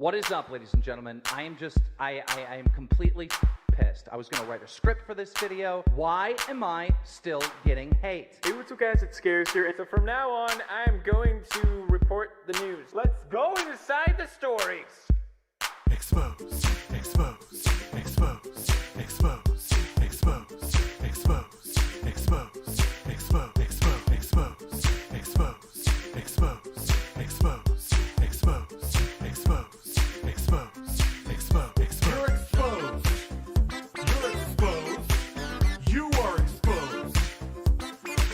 What is up, ladies and gentlemen? I am completely pissed. I was going to write a script for this video. Why am I still getting hate? Hey, what's up guys, it's Scares here, and so from now on, I'm going to report the news. Let's go inside the stories! Expose, expose, expose, expose, expose, expose, expose, expose, expose, expose, expose, expose, expose, expose, expose, expose, expose. You're exposed. You're exposed. You are exposed.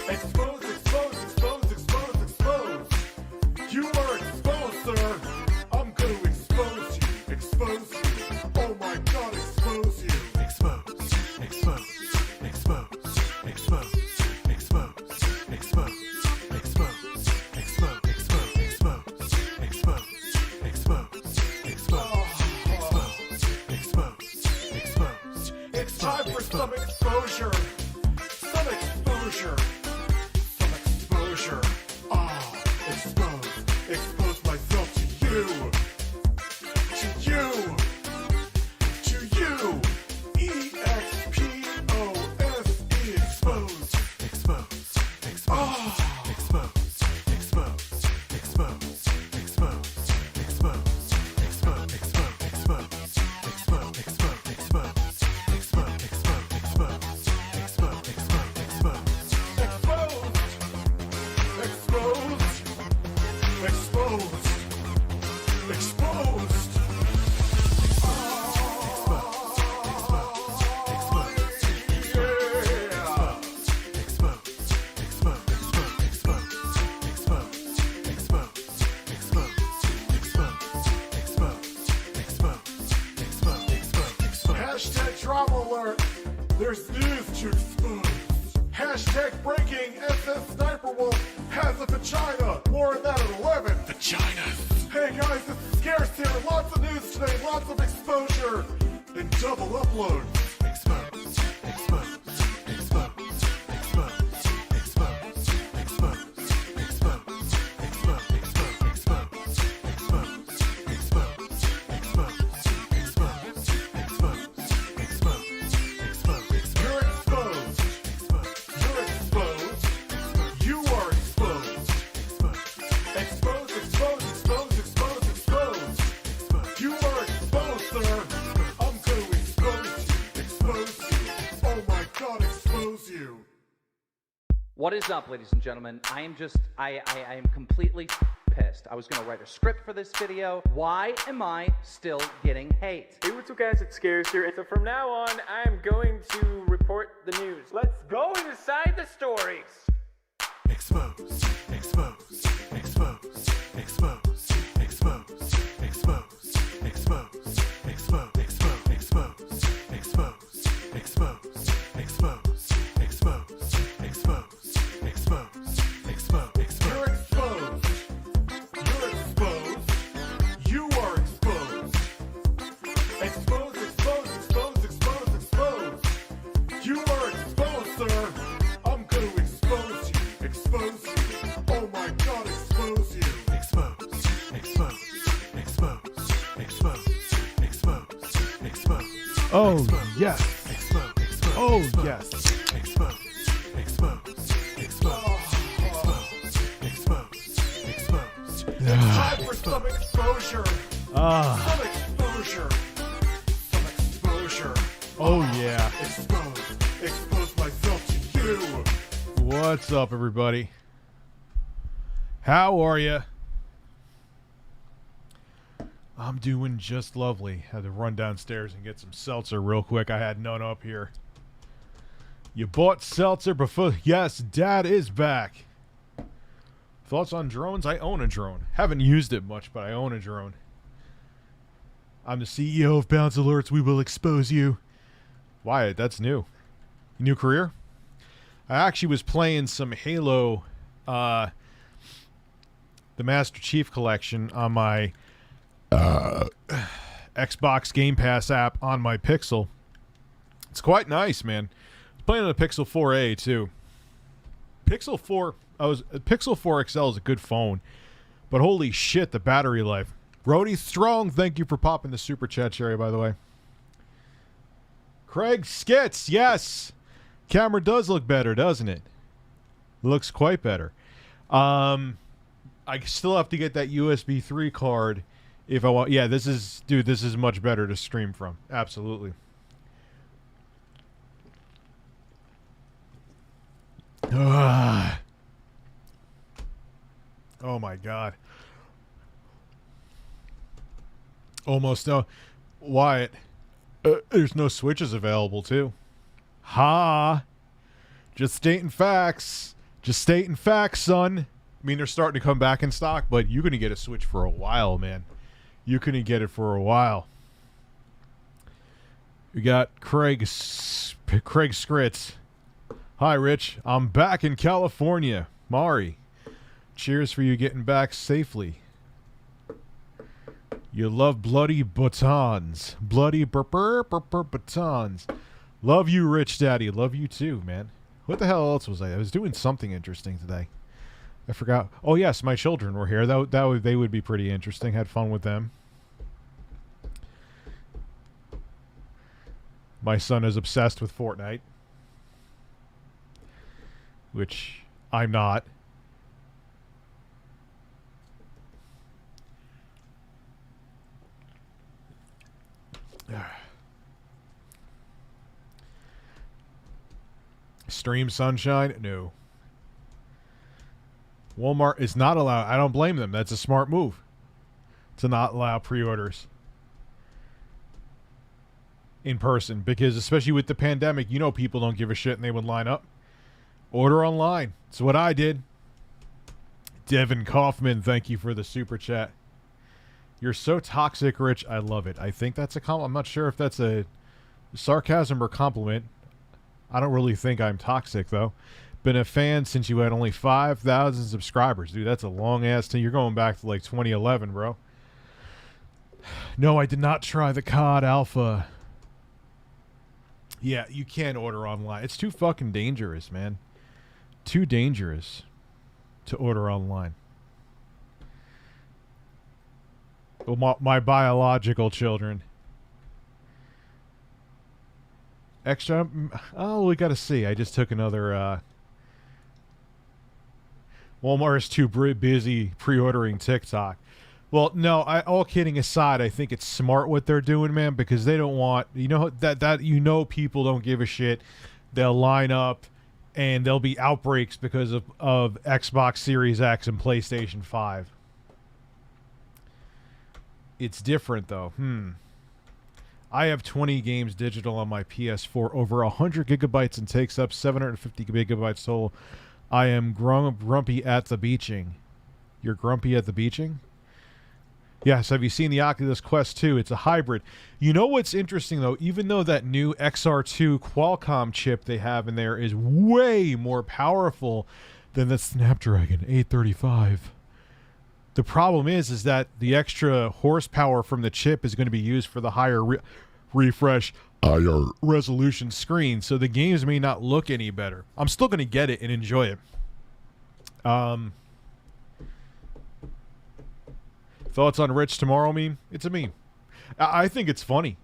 Expose, expose, expose, expose, expose. You are exposed, sir. I'm going to expose you. Expose you. Oh my God, expose you. Expose, expose, expose, expose, expose, expose, expose, expose, expose, expose, expose. It's time for some exposure. Some exposure. Some exposure. Expose. Expose myself to you. To you. To you. E-X-P-O-S-E. Expose. Expose. Expose. Expose. Expose. Expose. Expose. Expose. Expose. Expose. Expose. Expose. Expose. Expose. Hashtag drama alert. There's news to expose. Hashtag breaking. SS Sniper Wolf has a vagina. More on that at 11. Vaginas. Hey guys, this is Scarce here. Lots of news today. Lots of exposure. And double upload. Expose. Expose. Expose. Expose. Expose. Expose. Expose. Expose. Expose. You're exposed. You're exposed. You are exposed. Expose, expose, expose, expose, expose. You are exposed, sir. I'm going to expose you. Expose you. Oh my God, expose you. What is up, ladies and gentlemen? I am completely pissed. I was going to write a script for this video. Why am I still getting hate? Hey, what's up guys, it's Scares here, and so from now on, I'm going to report the news. Let's go inside the stories! Expose, expose, expose, expose, expose, expose, expose, expose, expose, expose, expose, expose, expose, expose, expose, expose. You're exposed. You're exposed. You are exposed. Expose, expose, expose, expose, expose. You are exposed, sir. I'm going to expose you. Expose you. Oh my God, expose you. Expose. Expose. Expose. Expose. Expose. Expose. Oh, yes. Expose. Expose. Oh, yes. Expose. Expose. Expose. Expose. Expose. It's time for some exposure. Some exposure. Some exposure. Oh, yeah. Expose. Expose myself to you. What's up, everybody? How are you? I'm doing just lovely. Had to run downstairs and get some seltzer real quick. I had none up here. You bought seltzer before? Yes, Dad is back. Thoughts on drones? I own a drone. Haven't used it much, but I own a drone. I'm the CEO of Bounce Alerts. We will expose you. Wyatt, that's new. New career? I actually was playing some Halo, the Master Chief Collection on my Xbox Game Pass app on my Pixel. It's quite nice, man. I was playing on a Pixel 4a too. Pixel 4 XL is a good phone, but holy shit, the battery life. Brody Strong, thank you for popping the super chat, Sherry, by the way. Craig Skits, yes. Camera does look better, doesn't it? Looks quite better. I still have to get that USB 3 card if I want. Yeah, this is much better to stream from. Absolutely. Oh my God. Almost no. Wyatt, there's no Switches available too. Ha! Just stating facts. Just stating facts, son. I mean, they're starting to come back in stock, but you're gonna get a Switch for a while, man. You're gonna get it for a while. We got Craig Scritz. Hi, Rich. I'm back in California. Mari. Cheers for you getting back safely. You love bloody batons. Bloody batons. Love you, Rich Daddy. Love you too, man. What the hell else was I? I was doing something interesting today. I forgot. Oh, yes, my children were here. They would be pretty interesting. Had fun with them. My son is obsessed with Fortnite. Which I'm not. Stream Sunshine? No. Walmart is not allowed. I don't blame them. That's a smart move to not allow pre-orders in person, because especially with the pandemic, you know, people don't give a shit and they would line up. Order online. It's what I did. Devin Kaufman, thank you for the super chat. You're so toxic, Rich. I love it. I think that's a compliment. I'm not sure if that's a sarcasm or compliment. I don't really think I'm toxic, though. Been a fan since you had only 5,000 subscribers. Dude, that's a long-ass thing. You're going back to, like, 2011, bro. No, I did not try the COD Alpha. Yeah, you can't order online. It's too fucking dangerous, man. Too dangerous to order online. Well, my biological children. Extra. Oh, we got to see. I just took another. Walmart is too busy pre-ordering TikTok. Well, no. All kidding aside, I think it's smart what they're doing, man, because they don't want that people don't give a shit. They'll line up, and there'll be outbreaks because of Xbox Series X and PlayStation 5. It's different, though. I have 20 games digital on my PS4, over 100 gigabytes, and takes up 750 gigabytes total. I am grumpy at the beaching. You're grumpy at the beaching? Yes, have you seen the Oculus Quest 2? It's a hybrid. You know what's interesting, though? Even though that new XR2 Qualcomm chip they have in there is way more powerful than the Snapdragon 835, the problem is that the extra horsepower from the chip is going to be used for the higher refresh, higher resolution screen, so the games may not look any better. I'm still going to get it and enjoy it. Thoughts on Rich Tomorrow meme? It's a meme. I think it's funny.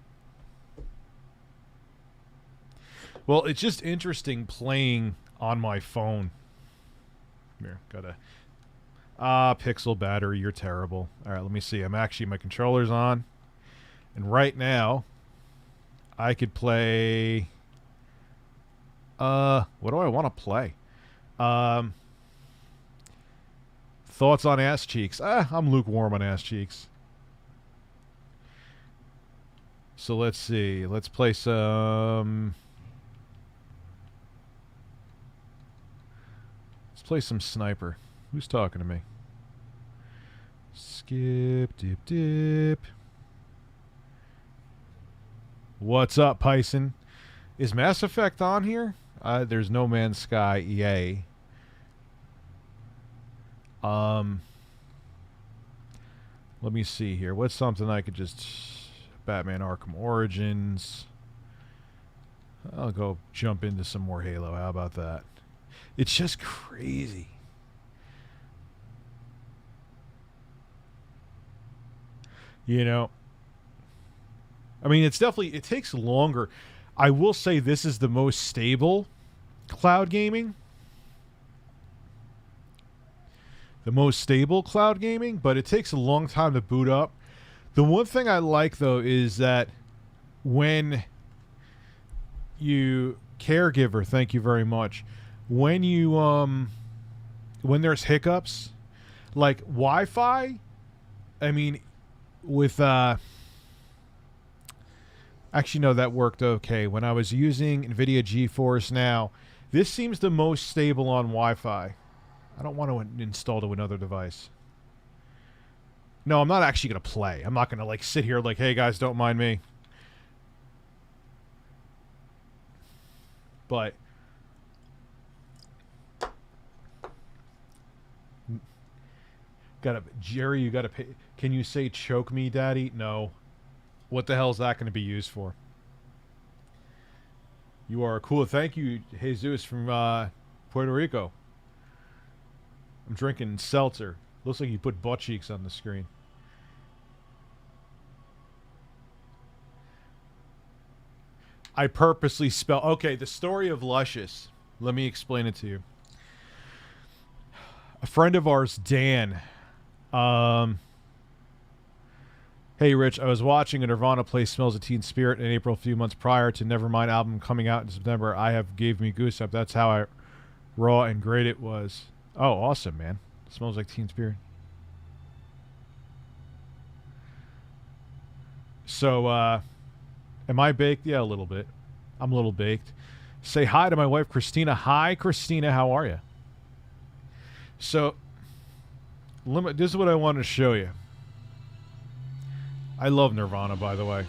Well, it's just interesting playing on my phone. Here, gotta... pixel battery, you're terrible. Alright, let me see. My controller's on. And right now, I could play... what do I want to play? Thoughts on Ass Cheeks? I'm lukewarm on Ass Cheeks. So let's see. Let's play some... Let's play some Sniper. Who's talking to me? Skip, dip, dip. What's up, Pyson? Is Mass Effect on here? There's No Man's Sky EA. Let me see here. What's something I could just... Batman Arkham Origins. I'll go jump into some more Halo. How about that? It's just crazy. You know, I mean, it's definitely, it takes longer. I will say this is the most stable cloud gaming. The most stable cloud gaming, but it takes a long time to boot up. The one thing I like, though, is that when you, caregiver, thank you very much. When you, when there's hiccups, like Wi-Fi, I mean, with, actually, no, that worked okay. When I was using NVIDIA GeForce Now, this seems the most stable on Wi-Fi. I don't want to install to another device. No, I'm not actually going to play. I'm not going to, like, sit here like, hey, guys, don't mind me. But Jerry, you gotta pay. Can you say choke me, daddy? No. What the hell is that going to be used for? You are cool. Thank you, Jesus from Puerto Rico. I'm drinking seltzer. Looks like you put butt cheeks on the screen. I purposely spell. Okay, the story of Lushes. Let me explain it to you. A friend of ours, Dan. Hey, Rich, I was watching a Nirvana play Smells of Teen Spirit in April, a few months prior to Nevermind album coming out in September. Gave me goosebumps. That's how raw and great it was. Oh, awesome, man. Smells like Teen Spirit. So, am I baked? Yeah, a little bit. I'm a little baked. Say hi to my wife, Christina. Hi, Christina. How are you? So, this is what I want to show you. I love Nirvana, by the way.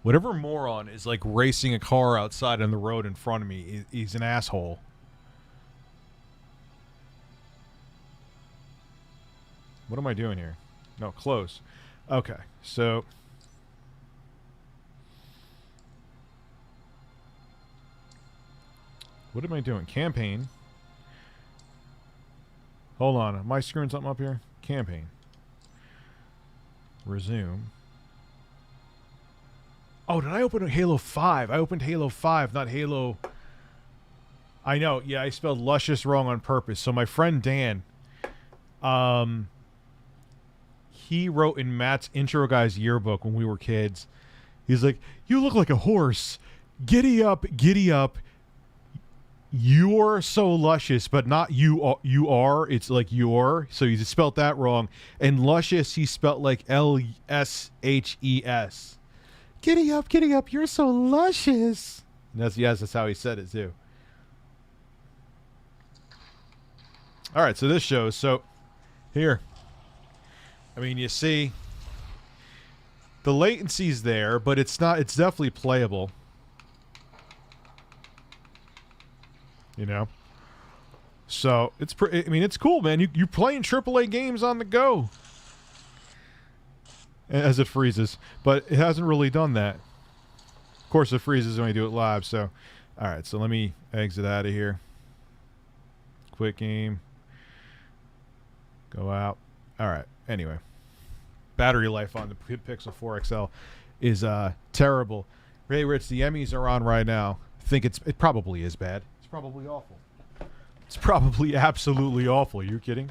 Whatever moron is like racing a car outside on the road in front of me, he's an asshole. What am I doing here? No, close. Okay, so what am I doing? Campaign. Hold on. Am I screwing something up here? Campaign. Resume. Oh, did I open Halo 5? I opened Halo 5, not Halo. I know. Yeah, I spelled luscious wrong on purpose. So my friend Dan, he wrote in Matt's intro guy's yearbook when we were kids. He's like, "You look like a horse. Giddy up, giddy up. You're so luscious," but not you are. It's like you're. So you spelt that wrong. And luscious, he spelt like Lshes. Giddy up, you're so luscious. And that's how he said it too. All right, so this shows. So here, I mean, you see the latency's there, but it's not. It's definitely playable. You know, so it's I mean, it's cool, man. You're playing AAA games on the go as it freezes, but it hasn't really done that. Of course, it freezes when you do it live. So, all right. So let me exit out of here. Quit game. Go out. All right. Anyway, battery life on the Pixel 4 XL is terrible. Hey, Rich, the Emmys are on right now. I think it probably is bad. Probably awful. It's probably absolutely awful. You're kidding?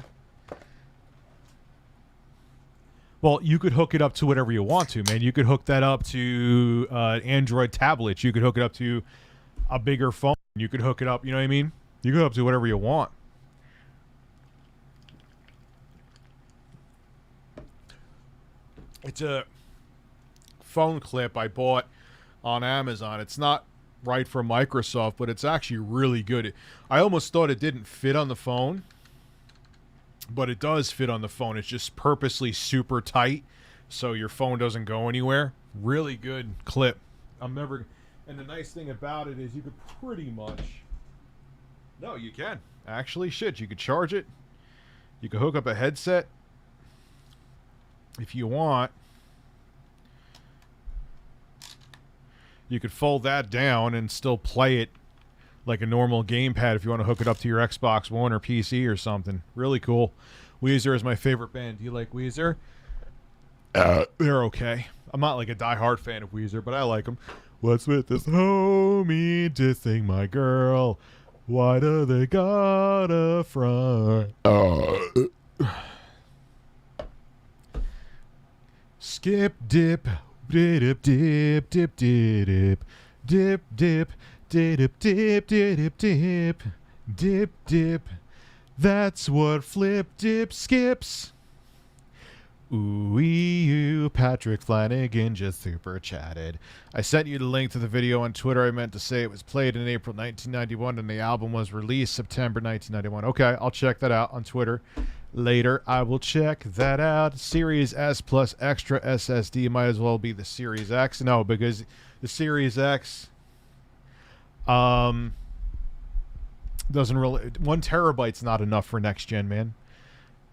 Well, you could hook it up to whatever you want to, man. You could hook that up to Android tablets. You could hook it up to a bigger phone. You could hook it up, you know what I mean? You could hook it up to whatever you want. It's a phone clip I bought on Amazon. It's not right for Microsoft, but it's actually really good. I almost thought it didn't fit on the phone, but it does fit on the phone. It's just purposely super tight so your phone doesn't go anywhere. Really good clip. And the nice thing about it is you could pretty much, no, you can actually, shit, you could charge it. You could hook up a headset if you want. You could fold that down and still play it like a normal gamepad if you want to hook it up to your Xbox One or PC or something. Really cool. Weezer is my favorite band. Do you like Weezer? They're okay. I'm not like a diehard fan of Weezer, but I like them. What's with this homie dissing my girl? Why do they got a front? Skip dip, dip dip dip dip dip dip dip dip dip dip dip dip. That's what flip dip skips. Ooh, Patrick Flanagan just super chatted. I sent you the link to the video on Twitter. I meant to say it was played in April 1991 and the album was released September 1991. Okay, I'll check that out on Twitter later. I will check that out. Series S plus extra SSD might as well be the Series X. No, because the Series X doesn't really... 1 terabyte's not enough for next gen, man.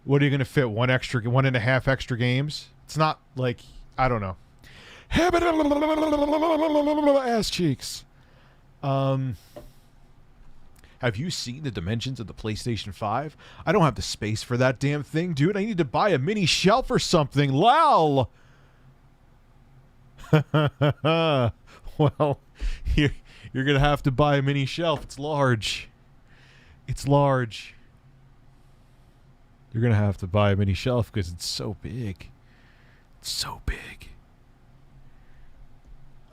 What are you going to fit? 1.5 extra games? It's not like, I don't know. Ass cheeks. Have you seen the dimensions of the PlayStation 5? I don't have the space for that damn thing, dude. I need to buy a mini shelf or something. Lol. Well, you're going to have to buy a mini shelf. It's large. It's large. You're going to have to buy a mini shelf because it's so big. It's so big.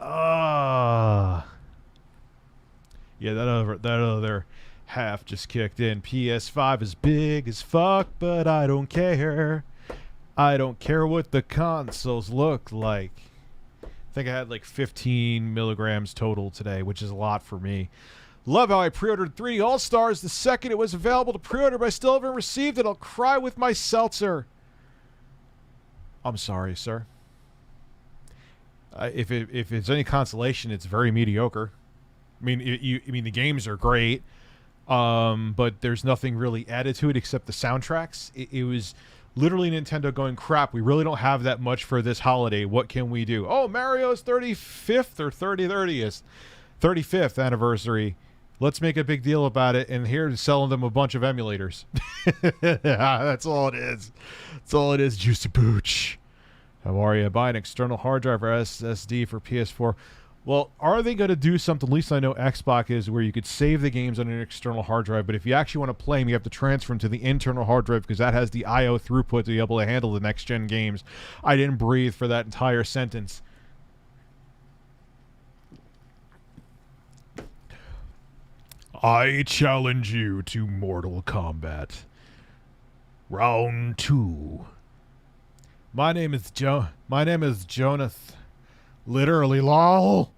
Yeah, that other half just kicked in. PS5 is big as fuck, but I don't care. I don't care what the consoles look like. I think I had like 15 milligrams total today, which is a lot for me. Love how I pre-ordered 3D All-Stars the second it was available to pre-order, but I still haven't received it. I'll cry with my seltzer. I'm sorry, sir. If it's any consolation, it's very mediocre. I mean, the games are great, but there's nothing really added to it except the soundtracks. It was literally Nintendo going, crap, we really don't have that much for this holiday. What can we do? Oh, Mario's 35th or 35th anniversary. Let's make a big deal about it, and here's selling them a bunch of emulators. That's all it is. That's all it is, Juicy Pooch. How are you? Buy an external hard drive or SSD for PS4. Well, are they going to do something, at least I know Xbox is, where you could save the games on an external hard drive, but if you actually want to play them, you have to transfer them to the internal hard drive because that has the I.O. throughput to be able to handle the next-gen games. I didn't breathe for that entire sentence. I challenge you to Mortal Kombat. Round 2. My name is Jonas. Literally, lol.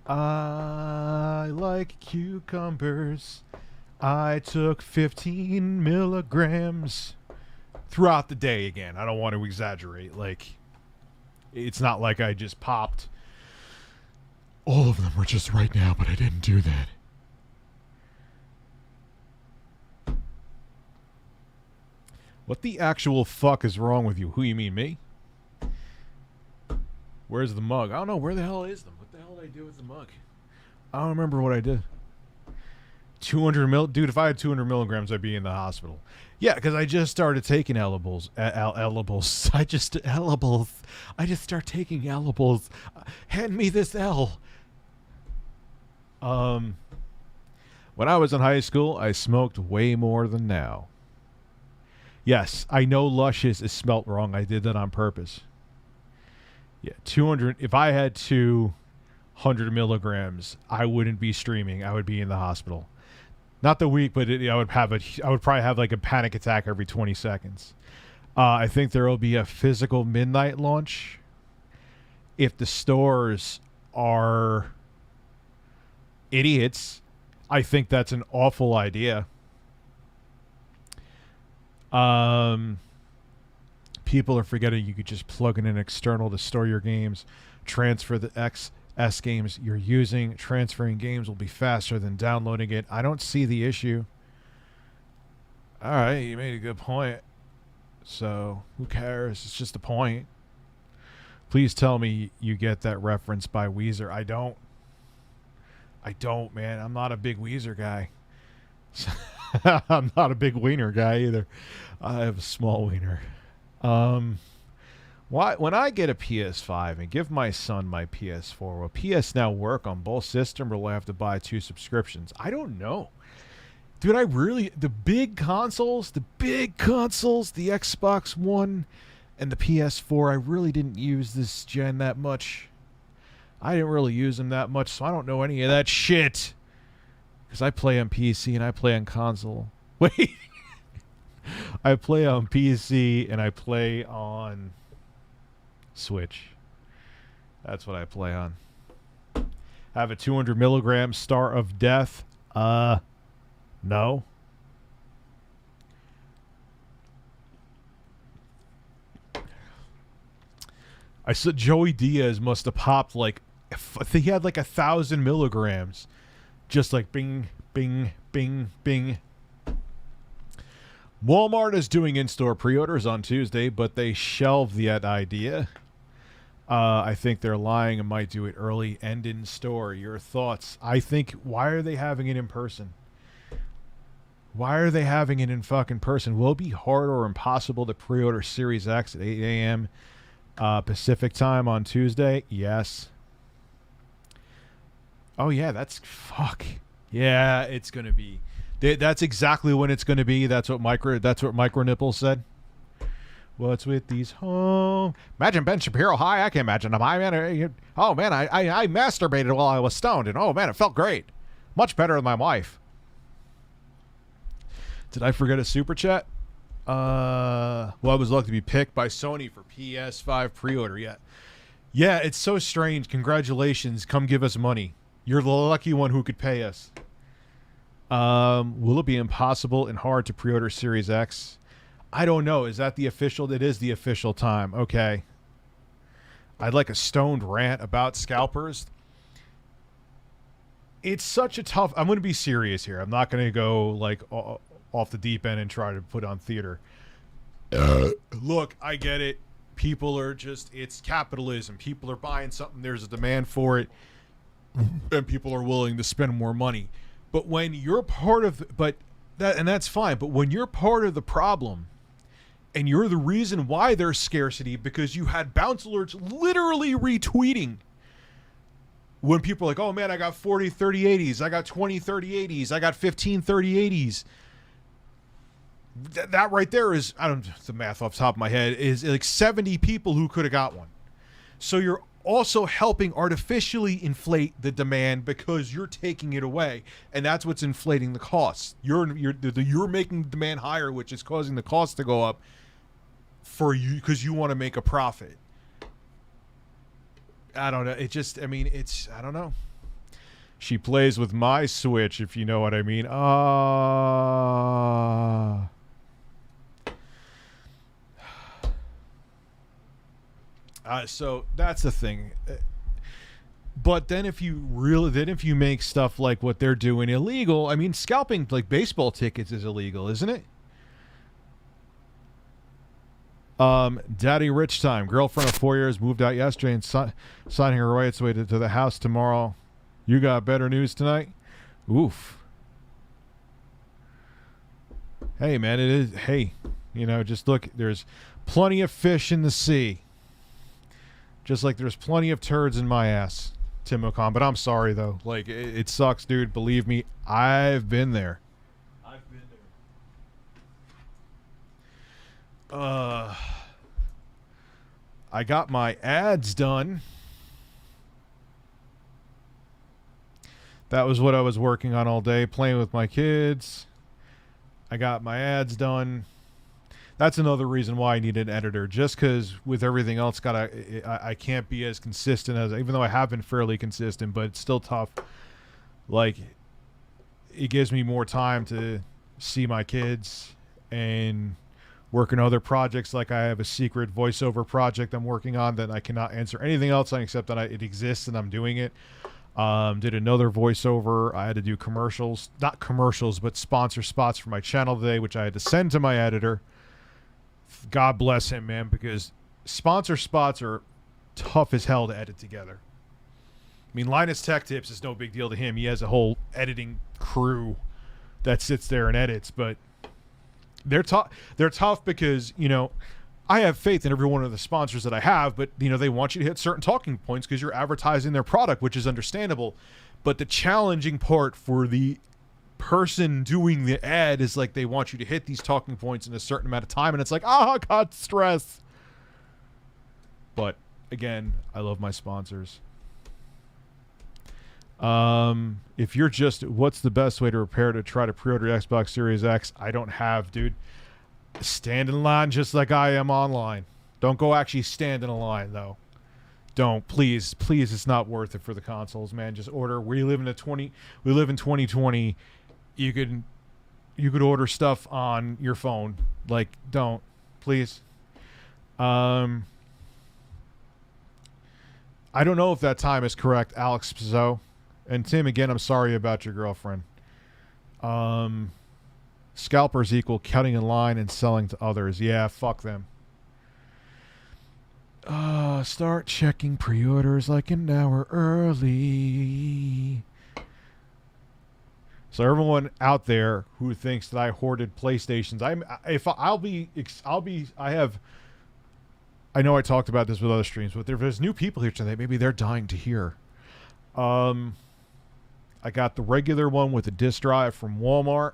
I like cucumbers. I took 15 milligrams throughout the day again. I don't want to exaggerate. Like, it's not like I just popped. All of them were just right now, but I didn't do that. What the actual fuck is wrong with you? Who, you mean me? Where's the mug? I don't know. Where the hell is them? What the hell did I do with the mug? I don't remember what I did. 200 mil... Dude, if I had 200 milligrams, I'd be in the hospital. Yeah, because I just started taking Elibles. I just start taking Elibles. Hand me this L. When I was in high school, I smoked way more than now. Yes, I know Lushes is spelt wrong. I did that on purpose. Yeah, 200. If I had 200 milligrams, I wouldn't be streaming. I would be in the hospital. Not the week, but I would probably have like a panic attack every 20 seconds. I think there will be a physical midnight launch. If the stores are idiots, I think that's an awful idea. People are forgetting you could just plug in an external to store your games, transfer the XS games you're using. Transferring games will be faster than downloading it. I don't see the issue. All right, you made a good point. So, who cares? It's just a point. Please tell me you get that reference by Weezer. I don't. I don't, man. I'm not a big Weezer guy. I'm not a big wiener guy either. I have a small wiener. When I get a PS5 and give my son my PS4, will PS Now work on both systems, or will I have to buy 2 subscriptions? I don't know. Dude, the big consoles, the Xbox One and the PS4, I really didn't use this gen that much. I didn't really use them that much, so I don't know any of that shit. Because I play on PC and I play on console. Wait. I play on PC and I play on Switch. That's what I play on. I have a 200 milligram Star of Death. No. I said Joey Diaz must have popped like, I think he had like 1,000 milligrams. Just like bing, bing, bing, bing. Walmart is doing in-store pre-orders on Tuesday, but they shelved that idea. I think they're lying and might do it early and in-store. Your thoughts? I think, why are they having it in person? Why are they having it in fucking person? Will it be hard or impossible to pre-order Series X at 8 a.m. Pacific time on Tuesday? Yes. Oh, yeah, fuck. Yeah, it's going to be. That's exactly when it's going to be. That's what Micro Nipple said. What's with these home? Imagine Ben Shapiro high. I can't imagine him high, man. Oh, man, I masturbated while I was stoned, and oh, man, it felt great. Much better than my wife. Did I forget a super chat? Well, I was lucky to be picked by Sony for PS5 pre-order. Yeah, it's so strange. Congratulations. Come give us money. You're the lucky one who could pay us. Will it be impossible and hard to pre-order Series X? I don't know. Is that the official? It is the official time. Okay. I'd like a stoned rant about scalpers. It's such a tough... I'm going to be serious here. I'm not going to go like off the deep end and try to put on theater. Look, I get it. People are just... It's capitalism. People are buying something. There's a demand for it. And people are willing to spend more money. But when you're part of... And that's fine. But when you're part of the problem... And you're the reason why there's scarcity, because you had bounce alerts literally retweeting when people are like, oh man, I got 40 3080s, I got 20 3080s, I got 15 3080s. That right there is, I don't know the math off the top of my head, is like 70 people who could have got one. So you're also helping artificially inflate the demand because you're taking it away, and that's what's inflating the costs. You're making the demand higher, which is causing the cost to go up for you because you want to make a profit. I don't know. It just, I mean, it's, I don't know. She plays with my Switch, if you know what I mean. So that's the thing. But then if you make stuff like what they're doing illegal, I mean, scalping like baseball tickets is illegal, isn't it? Daddy Rich time. Girlfriend of 4 years moved out yesterday and signing her rights way to the house tomorrow. You got better news tonight? Oof. Hey, man, it is. Hey, you know, just look. There's plenty of fish in the sea. Just like there's plenty of turds in my ass, Tim O'Con. But I'm sorry, though. Like, it sucks, dude. Believe me, I've been there. I got my ads done. That was what I was working on all day, playing with my kids. I got my ads done. That's another reason why I need an editor, just because with everything else, I can't be as consistent as, even though I have been fairly consistent, but it's still tough. Like, it gives me more time to see my kids and work on other projects. Like I have a secret voiceover project I'm working on that I cannot answer anything else on except that it exists and I'm doing it. Did another voiceover. I had to do commercials, not commercials, but sponsor spots for my channel today, which I had to send to my editor. God bless him, man, because sponsor spots are tough as hell to edit together. I mean, Linus Tech Tips is no big deal to him. He has a whole editing crew that sits there and edits, but they're tough because, you know, I have faith in every one of the sponsors that I have, but, you know, they want you to hit certain talking points because you're advertising their product, which is understandable. But the challenging part for the person doing the ad is like they want you to hit these talking points in a certain amount of time, and it's like, God, stress. But again, I love my sponsors. If you're just, what's the best way to prepare to try to pre-order Xbox Series X? I don't have, dude. Stand in line just like I am online. Don't go actually stand in a line, though. Don't, please, it's not worth it for the consoles, man. Just order. We live in 2020. You could order stuff on your phone. Like, don't, please. I don't know if that time is correct, Alex Pizzo. And Tim, again, I'm sorry about your girlfriend. Scalpers equal cutting in line and selling to others. Yeah, fuck them. Start checking pre-orders like an hour early. So everyone out there who thinks that I hoarded PlayStations, I know I talked about this with other streams, but there's new people here tonight. Maybe they're dying to hear. I got the regular one with a disk drive from Walmart,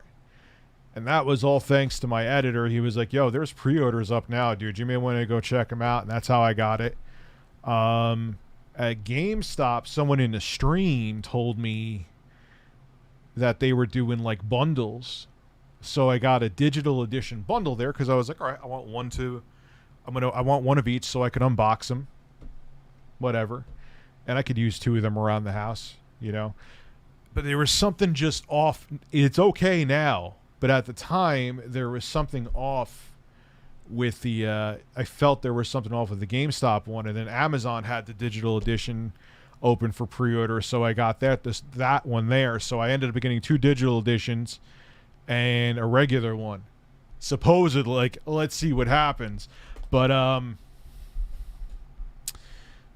and that was all thanks to my editor. He was like, yo, there's pre-orders up now, dude. You may want to go check them out, and that's how I got it. At GameStop, someone in the stream told me that they were doing like bundles. So I got a digital edition bundle there because I was like, all right, I want one of each so I could unbox them. Whatever. And I could use 2 of them around the house, you know. But there was something just off. It's okay now, but at the time there was something off with the I felt there was something off with the GameStop one, and then Amazon had the digital edition open for pre-order, so I got that one there. So I ended up getting 2 digital editions and a regular one. Supposedly, like, let's see what happens. But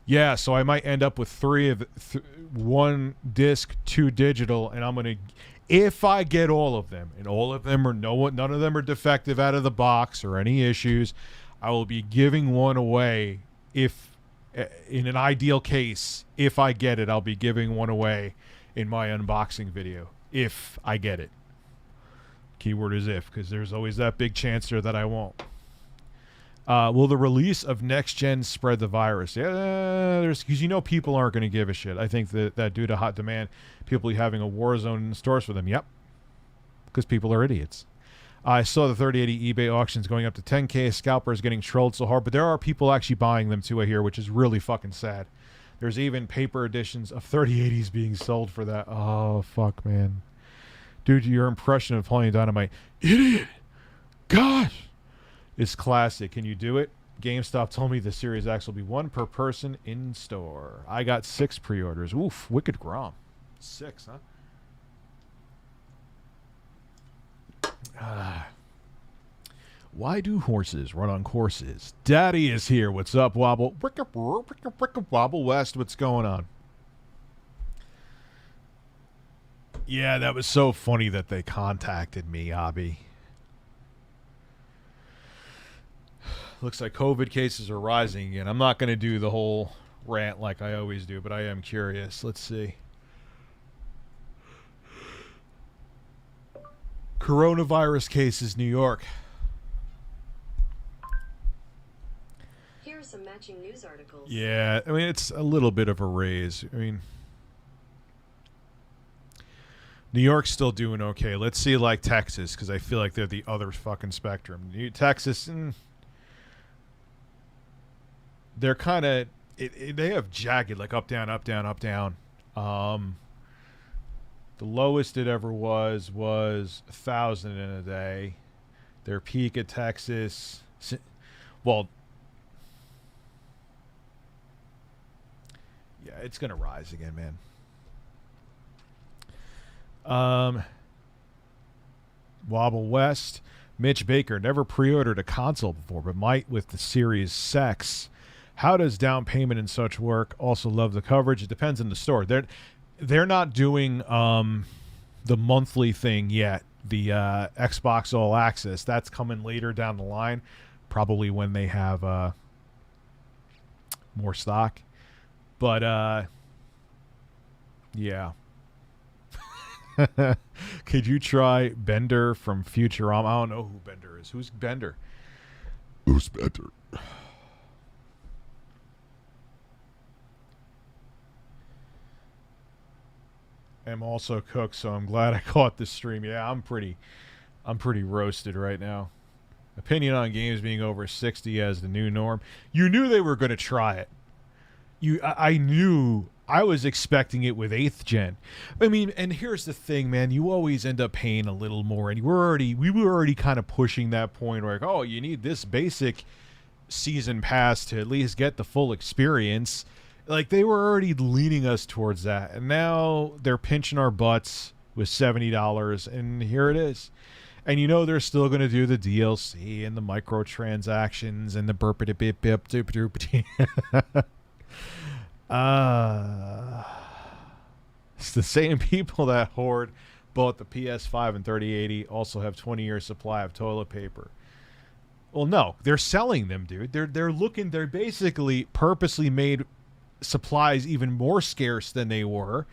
yeah, so I might end up with 1 disc, 2 digital, and I'm gonna, if I get all of them, and all of them are none of them are defective out of the box or any issues, I will be giving one away. If in an ideal case, if I get it, I'll be giving one away in my unboxing video if I get it. Keyword is if, because there's always that big chance there that I won't. Will the release of next gen spread the virus? Yeah, because you know people aren't going to give a shit. I think that due to hot demand, people having a war zone in stores for them. Yep, because people are idiots. I saw the 3080 eBay auctions going up to 10K. Scalpers getting trolled so hard, but there are people actually buying them too, I hear, which is really fucking sad. There's even paper editions of 3080s being sold for that. Oh, fuck, man. Dude, your impression of Playing Dynamite. Idiot! Gosh! It's classic. Can you do it? GameStop told me the Series X will be 1 per person in store. I got 6 pre-orders. Oof, wicked grom. 6, huh? Why do horses run on courses? Daddy is here. What's up, Wobble? Wobble West, what's going on? Yeah, that was so funny that they contacted me, Abby. Looks like COVID cases are rising again. I'm not going to do the whole rant like I always do, but I am curious. Let's see. Coronavirus cases, New York. Here are some matching news articles. Yeah, I mean, it's a little bit of a raise. I mean, New York's still doing okay. Let's see, like, Texas, because I feel like they're the other fucking spectrum. Texas, they're kind of, they have jagged, like, up, down, up, down, up, down. The lowest it ever was 1,000 in a day. Their peak at Texas, well, yeah, it's going to rise again, man. Wobble West. Mitch Baker never pre-ordered a console before, but might with the Series X. How does down payment and such work? Also love the coverage. It depends on the store. They're not doing the monthly thing yet. The Xbox All Access, that's coming later down the line, probably when they have more stock. But yeah. Could you try Bender from Futurama? I don't know who Bender is. Who's Bender? Who's better? I'm also cooked, so I'm glad I caught this stream. Yeah, I'm pretty roasted right now. Opinion on games being over 60 as the new norm. You knew they were going to try it. I knew. I was expecting it with 8th gen. I mean, and here's the thing, man. You always end up paying a little more, and we were already kind of pushing that point where, like, oh, you need this basic season pass to at least get the full experience. Like, they were already leaning us towards that, and now they're pinching our butts with $70, and here it is. And you know they're still going to do the DLC and the microtransactions and the burp-a-bip-bip-doop-doop. It's the same people that hoard bought the PS5 and 3080 also have 20-year supply of toilet paper. Well, no, they're selling them, dude. They're basically purposely made supplies even more scarce than they were,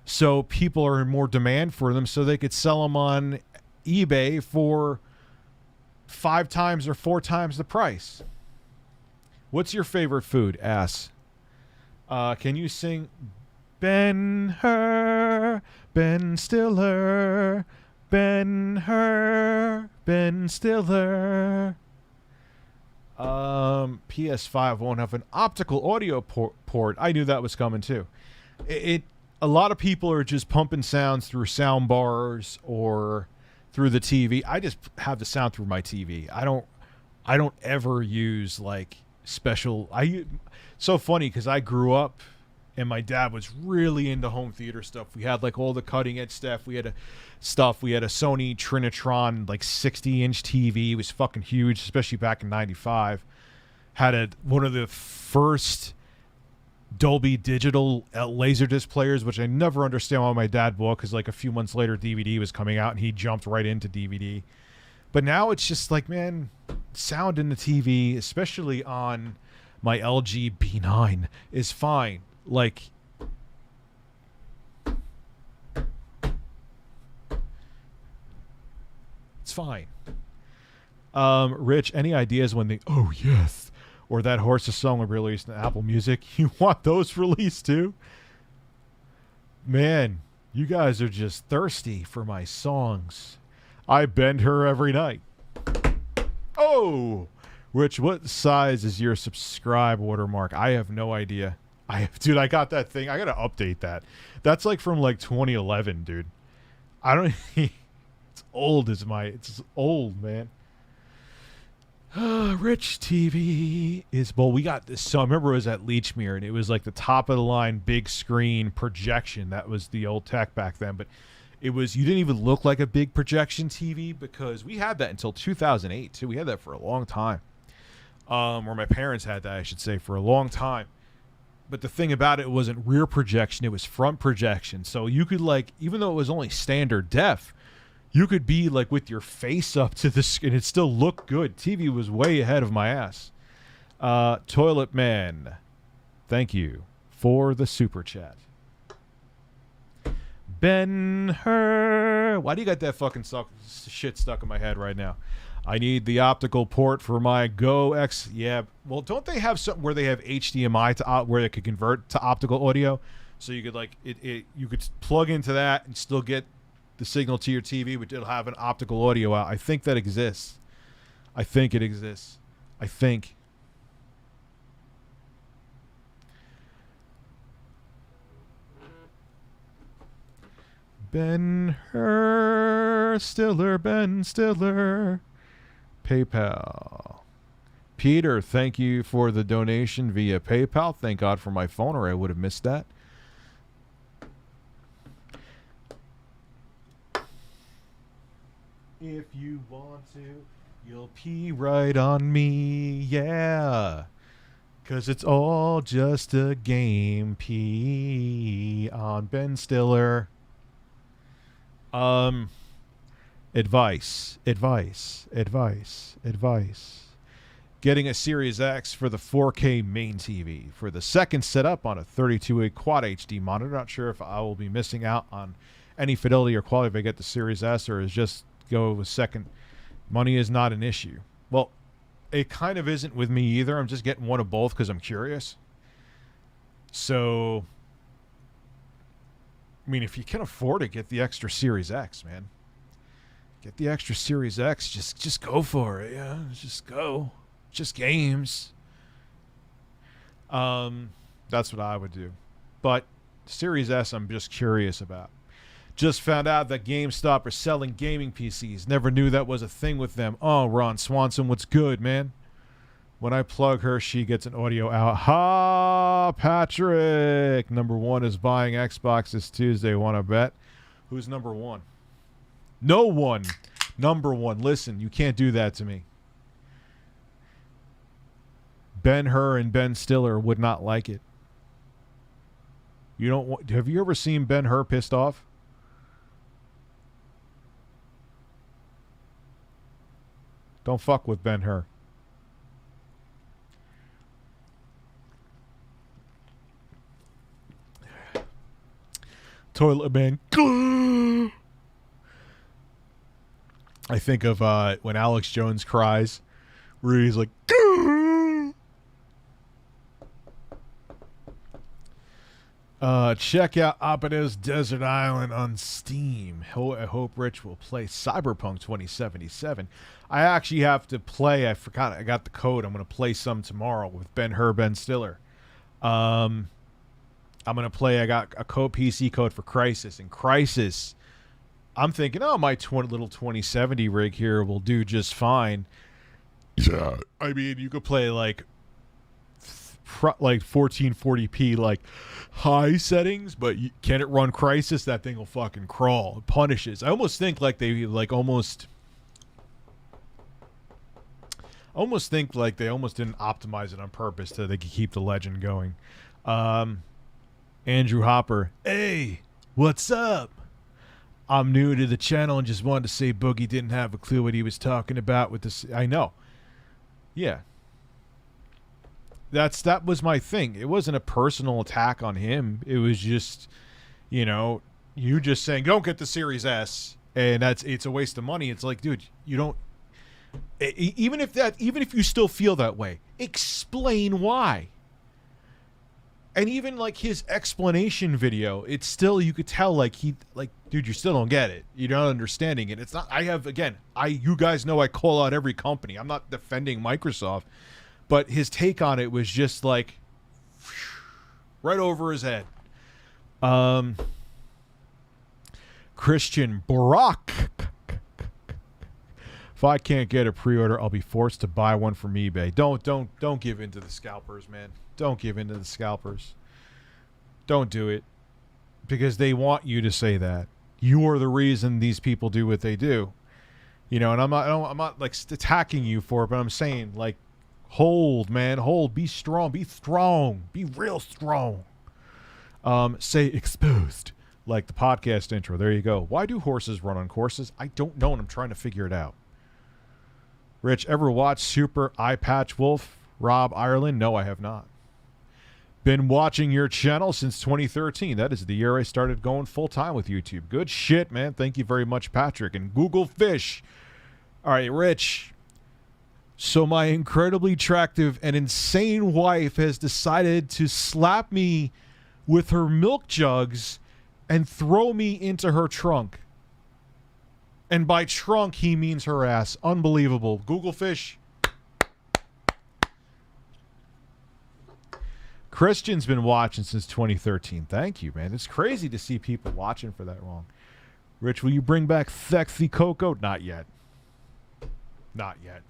so people are in more demand for them, so they could sell them on eBay for 5 times or 4 times the price. What's your favorite food? Ass. Can you sing Ben-Hur, Ben Stiller, Ben-Hur, Ben Stiller? PS5 won't have an optical audio port. I knew that was coming too. A lot of people are just pumping sounds through sound bars or through the TV. I just have the sound through my TV. I don't ever use like special. So funny because I grew up and my dad was really into home theater stuff. We had like all the cutting edge stuff. We had a Sony Trinitron like 60-inch TV. It was fucking huge, especially back in '95. Had one of the first Dolby Digital Laserdisc players, which I never understand why my dad bought, because like a few months later DVD was coming out and he jumped right into DVD. But now it's just like, man, sound in the TV, especially on my LG B9, is fine. Like, it's fine. Rich, any ideas when the Oh Yes or That Horse's song will be released in Apple Music? You want those released too? Man, you guys are just thirsty for my songs. I bend her every night. Oh, Rich, what size is your subscribe watermark? I have no idea. Dude, I got that thing. I gotta update that. That's like from like 2011, dude. I don't. It's old It's old, man. Rich TV is. Well, we got this. So I remember it was at Leechmere, and it was like the top of the line, big screen projection. That was the old tech back then, but it was. You didn't even look like a big projection TV because we had that until 2008 too. We had that for a long time. Or my parents had that, I should say, for a long time. But the thing about it wasn't rear projection, it was front projection. So you could, like, even though it was only standard def, you could be like with your face up to the screen and it still looked good. TV was way ahead of my ass. Toilet Man, thank you for the super chat. Ben-Hur, why do you got that fucking shit stuck in my head right now? I need the optical port for my Go X. Yeah, well, don't they have something where they have HDMI to where they could convert to optical audio, so you could like you could plug into that and still get the signal to your TV, but it'll have an optical audio out. I think that exists. I think it exists. I think. Ben-Hur Stiller, Ben Stiller. PayPal. Peter, thank you for the donation via PayPal. Thank God for my phone, or I would have missed that. If you want to, you'll pee right on me, yeah. Because it's all just a game. P on Ben Stiller. Advice. Getting a Series X for the 4K main TV. For the second setup on a 32-inch Quad HD monitor. Not sure if I will be missing out on any fidelity or quality if I get the Series S, or is just go with second. Money is not an issue. Well, it kind of isn't with me either. I'm just getting one of both because I'm curious. So, I mean, if you can afford it, get the extra Series X, man. Get the extra Series X. Just go for it. Yeah, just go. Just games. That's what I would do. But Series S, I'm just curious about. Just found out that GameStop are selling gaming PCs. Never knew that was a thing with them. Oh, Ron Swanson, what's good, man? When I plug her, she gets an audio out. Ha, Patrick. Number one is buying Xbox this Tuesday. Want to bet? Who's number one? No one. Number one. Listen, you can't do that to me. Ben-Hur and Ben Stiller would not like it. You don't want, have you ever seen Ben-Hur pissed off? Don't fuck with Ben-Hur. Toilet man. I think of when Alex Jones cries, where he's like, check out Apado's Desert Island on Steam. I hope Rich will play Cyberpunk 2077. I actually have to play. I forgot. I got the code. I'm going to play some tomorrow with Ben-Hur, Ben Stiller. I'm going to play. I got a PC code for Crysis. And Crysis, I'm thinking, oh, my little 2070 rig here will do just fine. Yeah. I mean, you could play like 1440p like high settings, but can it run Crysis? That thing will fucking crawl. It punishes. I almost think like they almost think like they almost didn't optimize it on purpose so they could keep the legend going. Andrew Hopper, hey, what's up? I'm new to the channel and just wanted to say Boogie didn't have a clue what he was talking about with this. I know. Yeah. That was my thing. It wasn't a personal attack on him. It was just, you just saying, don't get the Series S, and it's a waste of money. It's like, dude, you don't. Even if you still feel that way, explain why. And even like his explanation video, it's still, you could tell dude, you still don't get it. You're not understanding it. It's not. You guys know I call out every company. I'm not defending Microsoft. But his take on it was just like right over his head. Christian Barack. If I can't get a pre-order, I'll be forced to buy one from eBay. Don't give in to the scalpers, man. Don't give in to the scalpers. Don't do it. Because they want you to say that. You are the reason these people do what they do. And I'm not like attacking you for it, but I'm saying like, hold, man, hold. Be strong. Be real strong. Say exposed, like the podcast intro. There you go. Why do horses run on courses? I don't know, and I'm trying to figure it out. Rich, ever watch Super Eye Patch Wolf? Rob Ireland? No, I have not. Been watching your channel since 2013. That is the year I started going full-time with YouTube. Good shit, man. Thank you very much, Patrick. And Google Fish. All right, Rich. So my incredibly attractive and insane wife has decided to slap me with her milk jugs and throw me into her trunk. And by trunk, he means her ass. Unbelievable. Google Fish. Christian's been watching since 2013. Thank you, man. It's crazy to see people watching for that long. Rich, will you bring back Sexy Coco? Not yet. Not yet.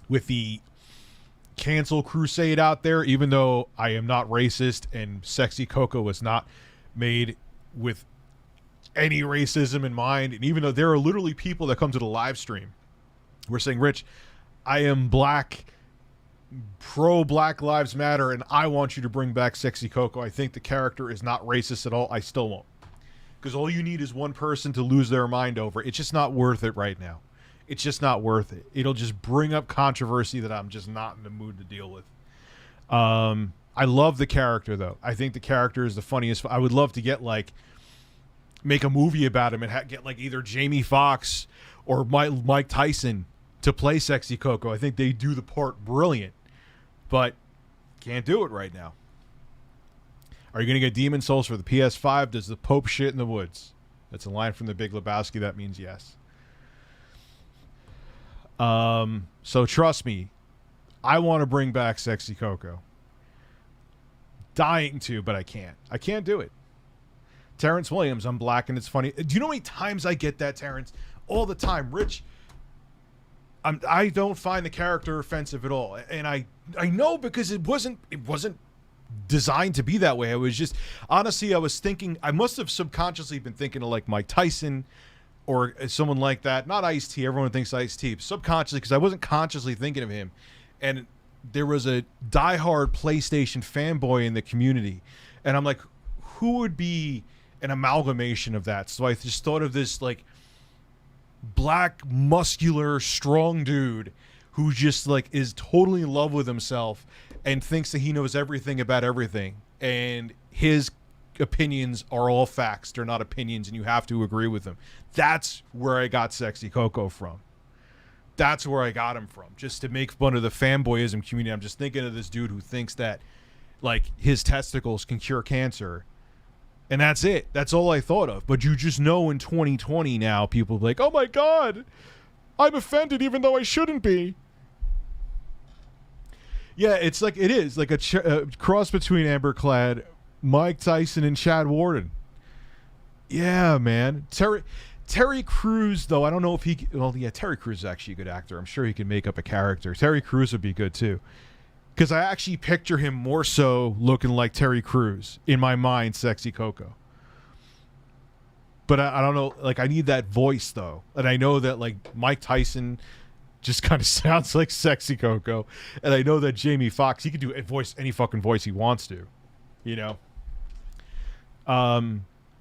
With the cancel crusade out there, even though I am not racist and Sexy Coco was not made with any racism in mind, and even though there are literally people that come to the live stream We're saying, Rich, I am black, pro Black Lives Matter, and I want you to bring back Sexy Coco. I think the character is not racist at all. I still won't. Because all you need is one person to lose their mind over. It's just not worth it right now. It's just not worth it. It'll just bring up controversy that I'm just not in the mood to deal with. I love the character, though. I think the character is the funniest. I would love to get, like, make a movie about him and get, like, either Jamie Foxx or Mike Tyson to play Sexy Coco. I think they do the part brilliant. But can't do it right now. Are you going to get Demon Souls for the PS5? Does the Pope shit in the woods? That's a line from The Big Lebowski. That means yes. So trust me, I want to bring back Sexy Coco. Dying to, but I can't. I can't do it. Terrence Williams, I'm black and it's funny. Do you know how many times I get that, Terrence? All the time. Rich, I don't find the character offensive at all. And I know because it wasn't designed to be that way. I was just, honestly, I was thinking, I must have subconsciously been thinking of like Mike Tyson or someone like that. Not Ice-T. Everyone thinks Ice-T. Subconsciously, because I wasn't consciously thinking of him. And there was a diehard PlayStation fanboy in the community. And I'm like, who would be an amalgamation of that? So I just thought of this like black, muscular, strong dude who just like is totally in love with himself and thinks that he knows everything about everything. And his opinions are all facts. They're not opinions, and you have to agree with them. That's where I got Sexy Coco from. That's where I got him from. Just to make fun of the fanboyism community. I'm just thinking of this dude who thinks that like his testicles can cure cancer. And that's it. That's all I thought of. But you just know in 2020 now, people are like, oh my God, I'm offended even though I shouldn't be. Yeah, it's like, it is like a cross between Amberclad, Mike Tyson, and Chad Warden. Yeah, man. Terry Crews, though, I don't know if he... Well, yeah, Terry Crews is actually a good actor. I'm sure he can make up a character. Terry Crews would be good, too. Because I actually picture him more so looking like Terry Crews. In my mind, Sexy Coco. But I don't know. Like, I need that voice, though. And I know that, like, Mike Tyson just kind of sounds like Sexy Coco. And I know that Jamie Foxx, he can do any fucking voice he wants to. You know?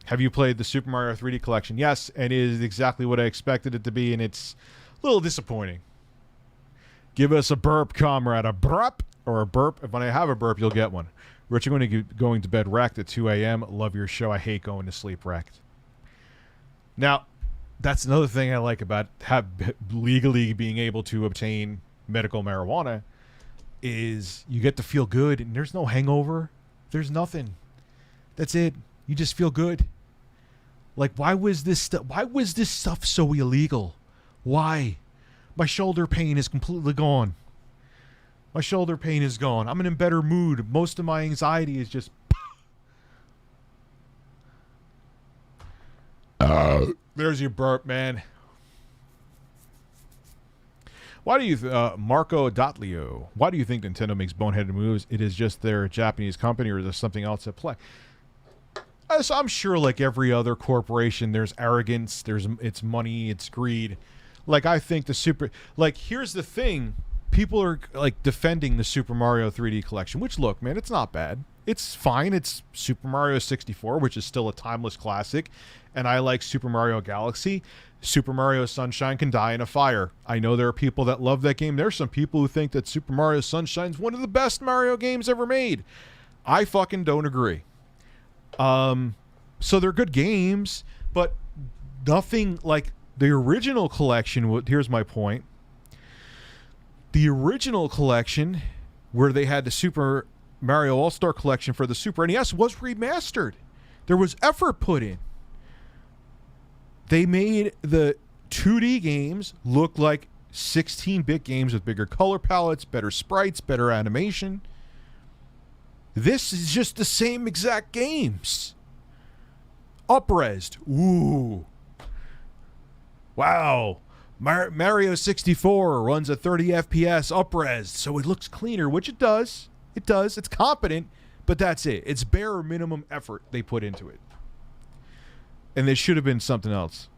Have you played the Super Mario 3D Collection? Yes, and it is exactly what I expected it to be, and it's a little disappointing. Give us a burp, comrade. A burp or a burp. If when I have a burp, you'll get one. Rich, I'm going to bed wrecked at 2 a.m. Love your show. I hate going to sleep wrecked. Now, that's another thing I like about legally being able to obtain medical marijuana is you get to feel good, and there's no hangover. There's nothing. That's it. You just feel good. Like, why was this stuff so illegal? Why? My shoulder pain is completely gone. My shoulder pain is gone. I'm in a better mood. Most of my anxiety is just... There's your burp, man. Why do you... Marco Dotlio. Why do you think Nintendo makes boneheaded moves? It is just their Japanese company, or is there something else at play? So I'm sure, like every other corporation, there's arrogance, it's money, it's greed. Like, I think here's the thing. People are, like, defending the Super Mario 3D Collection, which, look, man, it's not bad. It's fine. It's Super Mario 64, which is still a timeless classic, and I like Super Mario Galaxy. Super Mario Sunshine can die in a fire. I know there are people that love that game. There's some people who think that Super Mario Sunshine is one of the best Mario games ever made. I fucking don't agree. So they're good games, but nothing like the original collection. Here's my point. The original collection, where they had the Super Mario All-Star Collection for the Super NES, was remastered. There was effort put in. They made the 2D games look like 16-bit games with bigger color palettes, better sprites, better animation. This is just the same exact games. Up-resed. Ooh. Wow. Mario 64 runs at 30 FPS up-resed, so it looks cleaner, which it does. It does. It's competent, but that's it. It's bare minimum effort they put into it. And there should have been something else.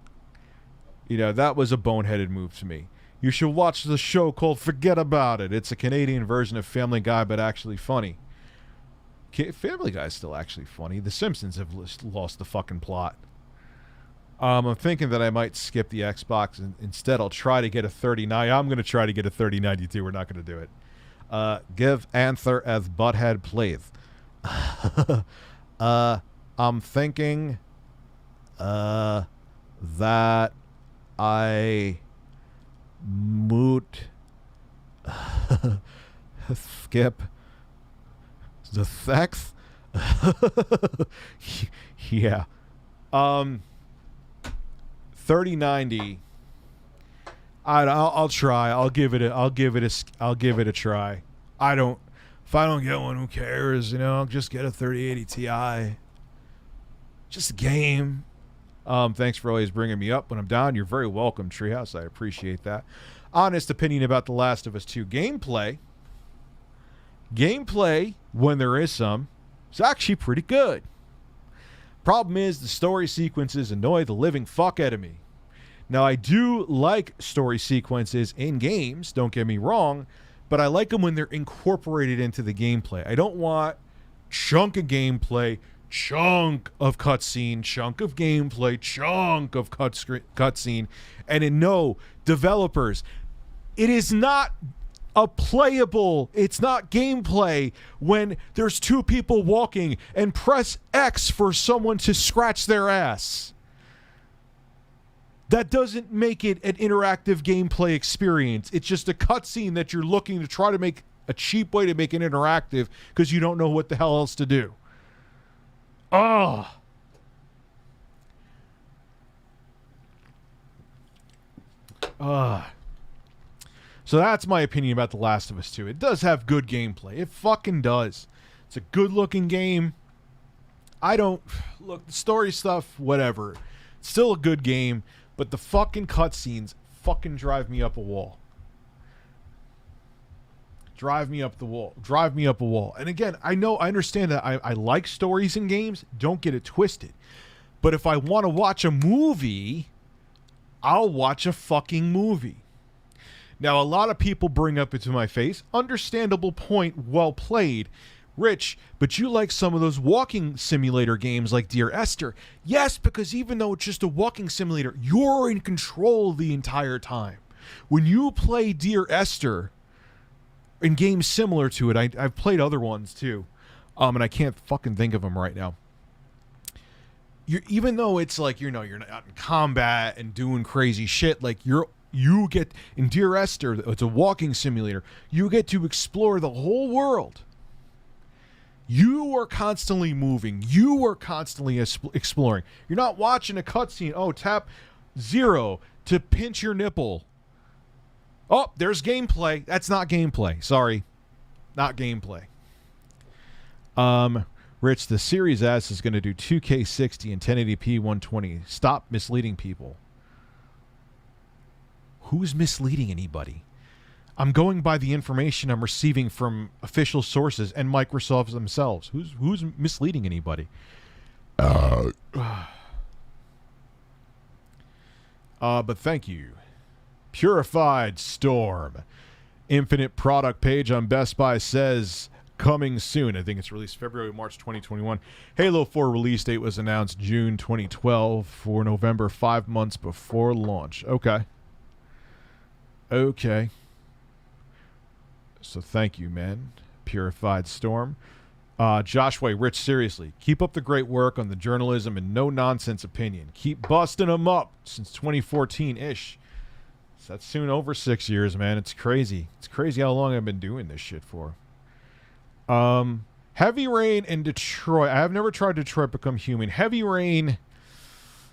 You know, that was a boneheaded move to me. You should watch the show called Forget About It. It's a Canadian version of Family Guy, but actually funny. Family Guy's still actually funny. The Simpsons have lost the fucking plot. I'm thinking that I might skip the Xbox, and instead I'll try to get a 3090. I'm going to try to get a 3092. We're not going to do it. Give answer as Butthead plays. I'm thinking that I moot skip the sex. Yeah. 3090. I'll try. I'll give it a try. If I don't get one, who cares? You know, I'll just get a 3080 Ti. Just a game. Thanks for always bringing me up when I'm down. You're very welcome, Treehouse. I appreciate that. Honest opinion about The Last of Us 2 gameplay. Gameplay, when there is some, is actually pretty good. Problem is, the story sequences annoy the living fuck out of me. Now, I do like story sequences in games, don't get me wrong, but I like them when they're incorporated into the gameplay. I don't want chunk of gameplay, chunk of cutscene, chunk of gameplay, chunk of cutscene. And no, developers, it is not it's not gameplay when there's two people walking and press X for someone to scratch their ass. That doesn't make it an interactive gameplay experience. It's just a cutscene that you're looking to try to make a cheap way to make it interactive because you don't know what the hell else to do. So that's my opinion about The Last of Us 2. It does have good gameplay. It fucking does. It's a good-looking game. The story stuff, whatever. It's still a good game, but the fucking cutscenes fucking drive me up a wall. Drive me up a wall. And again, I understand that I like stories in games. Don't get it twisted. But if I want to watch a movie, I'll watch a fucking movie. Now, a lot of people bring up into my face, understandable point, well played, Rich, but you like some of those walking simulator games like Dear Esther. Yes, because even though it's just a walking simulator, you're in control the entire time. When you play Dear Esther in games similar to it, I've played other ones too, and I can't fucking think of them right now. Even though it's like, you're not in combat and doing crazy shit, like you get in Dear Esther, it's a walking simulator. You get to explore the whole world. You are constantly moving. You are constantly exploring. You're not watching a cutscene. Oh, tap 0 to pinch your nipple. Oh, there's gameplay. That's not gameplay. Sorry. Not gameplay. Rich, the Series S is going to do 2K60 and 1080p 120. Stop misleading people. Who's misleading anybody? I'm going by the information I'm receiving from official sources and Microsoft themselves. Who's misleading anybody? But thank you. Purified Storm. Infinite product page on Best Buy says coming soon. I think it's released March 2021. Halo 4 release date was announced June 2012 for November, 5 months before launch. Okay. So thank you, man. Purified Storm. Joshua, Rich, seriously, keep up the great work on the journalism and no-nonsense opinion. Keep busting them up since 2014-ish. So that's soon over 6 years, man. It's crazy. It's crazy how long I've been doing this shit for. Heavy Rain and Detroit. I have never tried Detroit Become Human. Heavy Rain,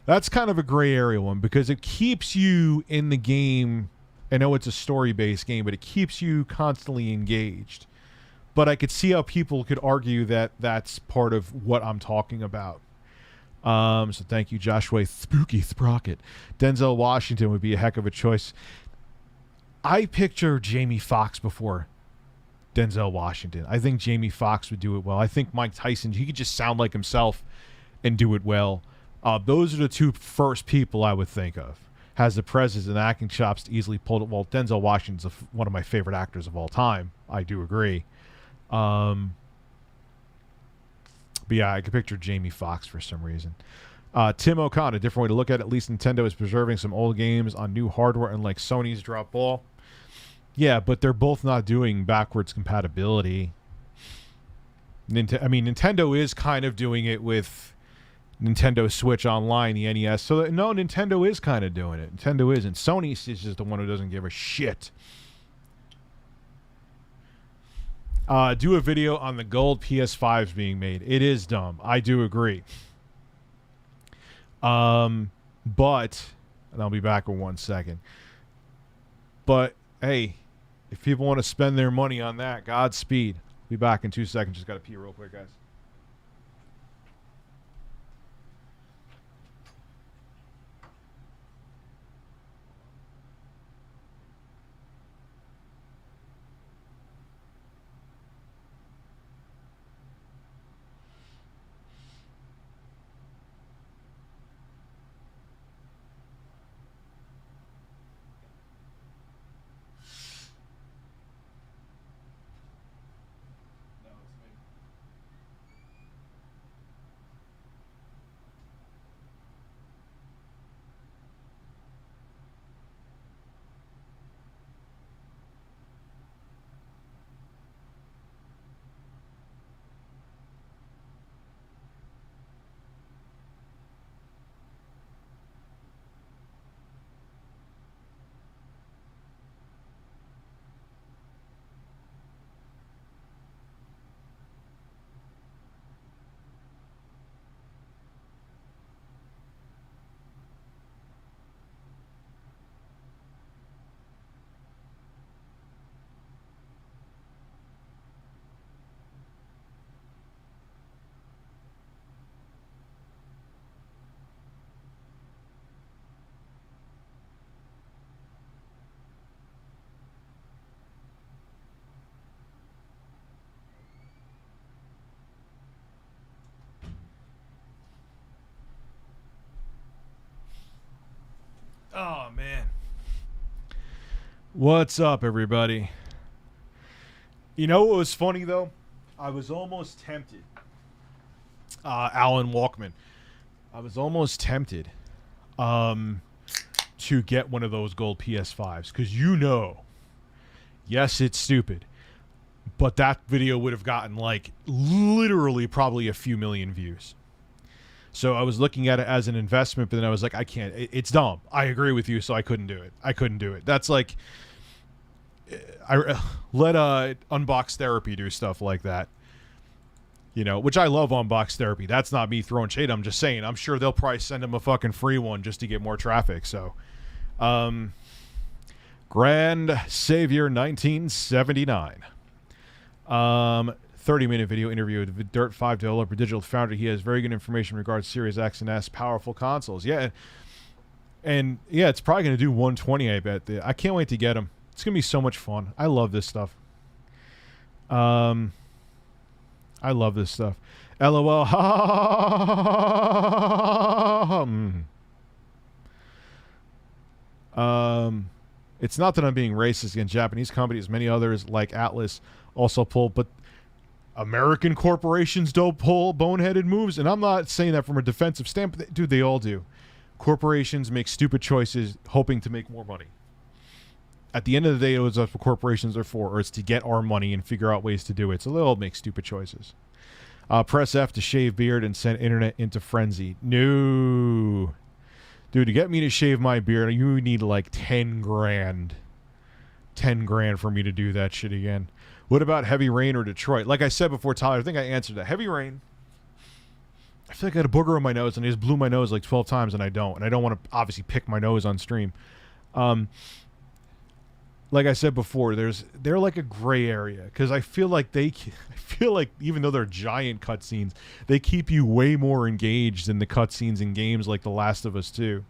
that's kind of a gray area one because it keeps you in the game. I know it's a story-based game, but it keeps you constantly engaged. But I could see how people could argue that that's part of what I'm talking about. So thank you, Joshua. Spooky Sprocket. Denzel Washington would be a heck of a choice. I picture Jamie Foxx before Denzel Washington. I think Jamie Foxx would do it well. I think Mike Tyson, he could just sound like himself and do it well. Those are the two first people I would think of. has the presence and acting chops to easily pull it. Well, Denzel Washington's one of my favorite actors of all time. I do agree. But yeah, I could picture Jamie Foxx for some reason. Tim O'Connor, a different way to look at it. At least Nintendo is preserving some old games on new hardware, unlike Sony's drop ball. Yeah, but they're both not doing backwards compatibility. Nintendo is kind of doing it with Nintendo Switch Online, the NES. So, no, Nintendo is kind of doing it. Nintendo isn't. Sony is just the one who doesn't give a shit. Do a video on the gold PS5s being made. It is dumb. I do agree. But, and I'll be back in 1 second. But, hey, if people want to spend their money on that, Godspeed. Be back in 2 seconds. Just got to pee real quick, guys. Oh, man. What's up, everybody? You know what was funny, though? I was almost tempted. Alan Walkman. I was almost tempted to get one of those gold PS5s. Because yes, it's stupid. But that video would have gotten, like, literally probably a few million views. So I was looking at it as an investment, but then I was like, I can't. It's dumb. I agree with you, so I couldn't do it. That's like, let Unbox Therapy do stuff like that. You know, which I love Unbox Therapy. That's not me throwing shade. I'm just saying, I'm sure they'll probably send him a fucking free one just to get more traffic. So, Grand Savior 1979. 30-minute video interview with Dirt 5 developer Digital Foundry. He has very good information in regards to Series X and S powerful consoles. Yeah, and yeah, it's probably going to do 120, I bet. I can't wait to get them. It's going to be so much fun. I love this stuff. I love this stuff. LOL. It's not that I'm being racist against Japanese companies. Many others, like Atlas, also pull, but American corporations don't pull boneheaded moves, and I'm not saying that from a defensive standpoint. Dude, they all do. Corporations make stupid choices hoping to make more money. At the end of the day, it was what corporations are for, or it's to get our money and figure out ways to do it. So they'll make stupid choices. Press F to shave beard and send internet into frenzy. No. Dude, to get me to shave my beard, you need like 10 grand. 10 grand for me to do that shit again. What about Heavy Rain or Detroit? Like I said before, Tyler, I think I answered that. Heavy Rain. I feel like I had a booger on my nose, and I just blew my nose like 12 times, and I don't. And I don't want to obviously pick my nose on stream. Like I said before, they're like a gray area, because I feel like even though they're giant cutscenes, they keep you way more engaged than the cutscenes in games like The Last of Us 2.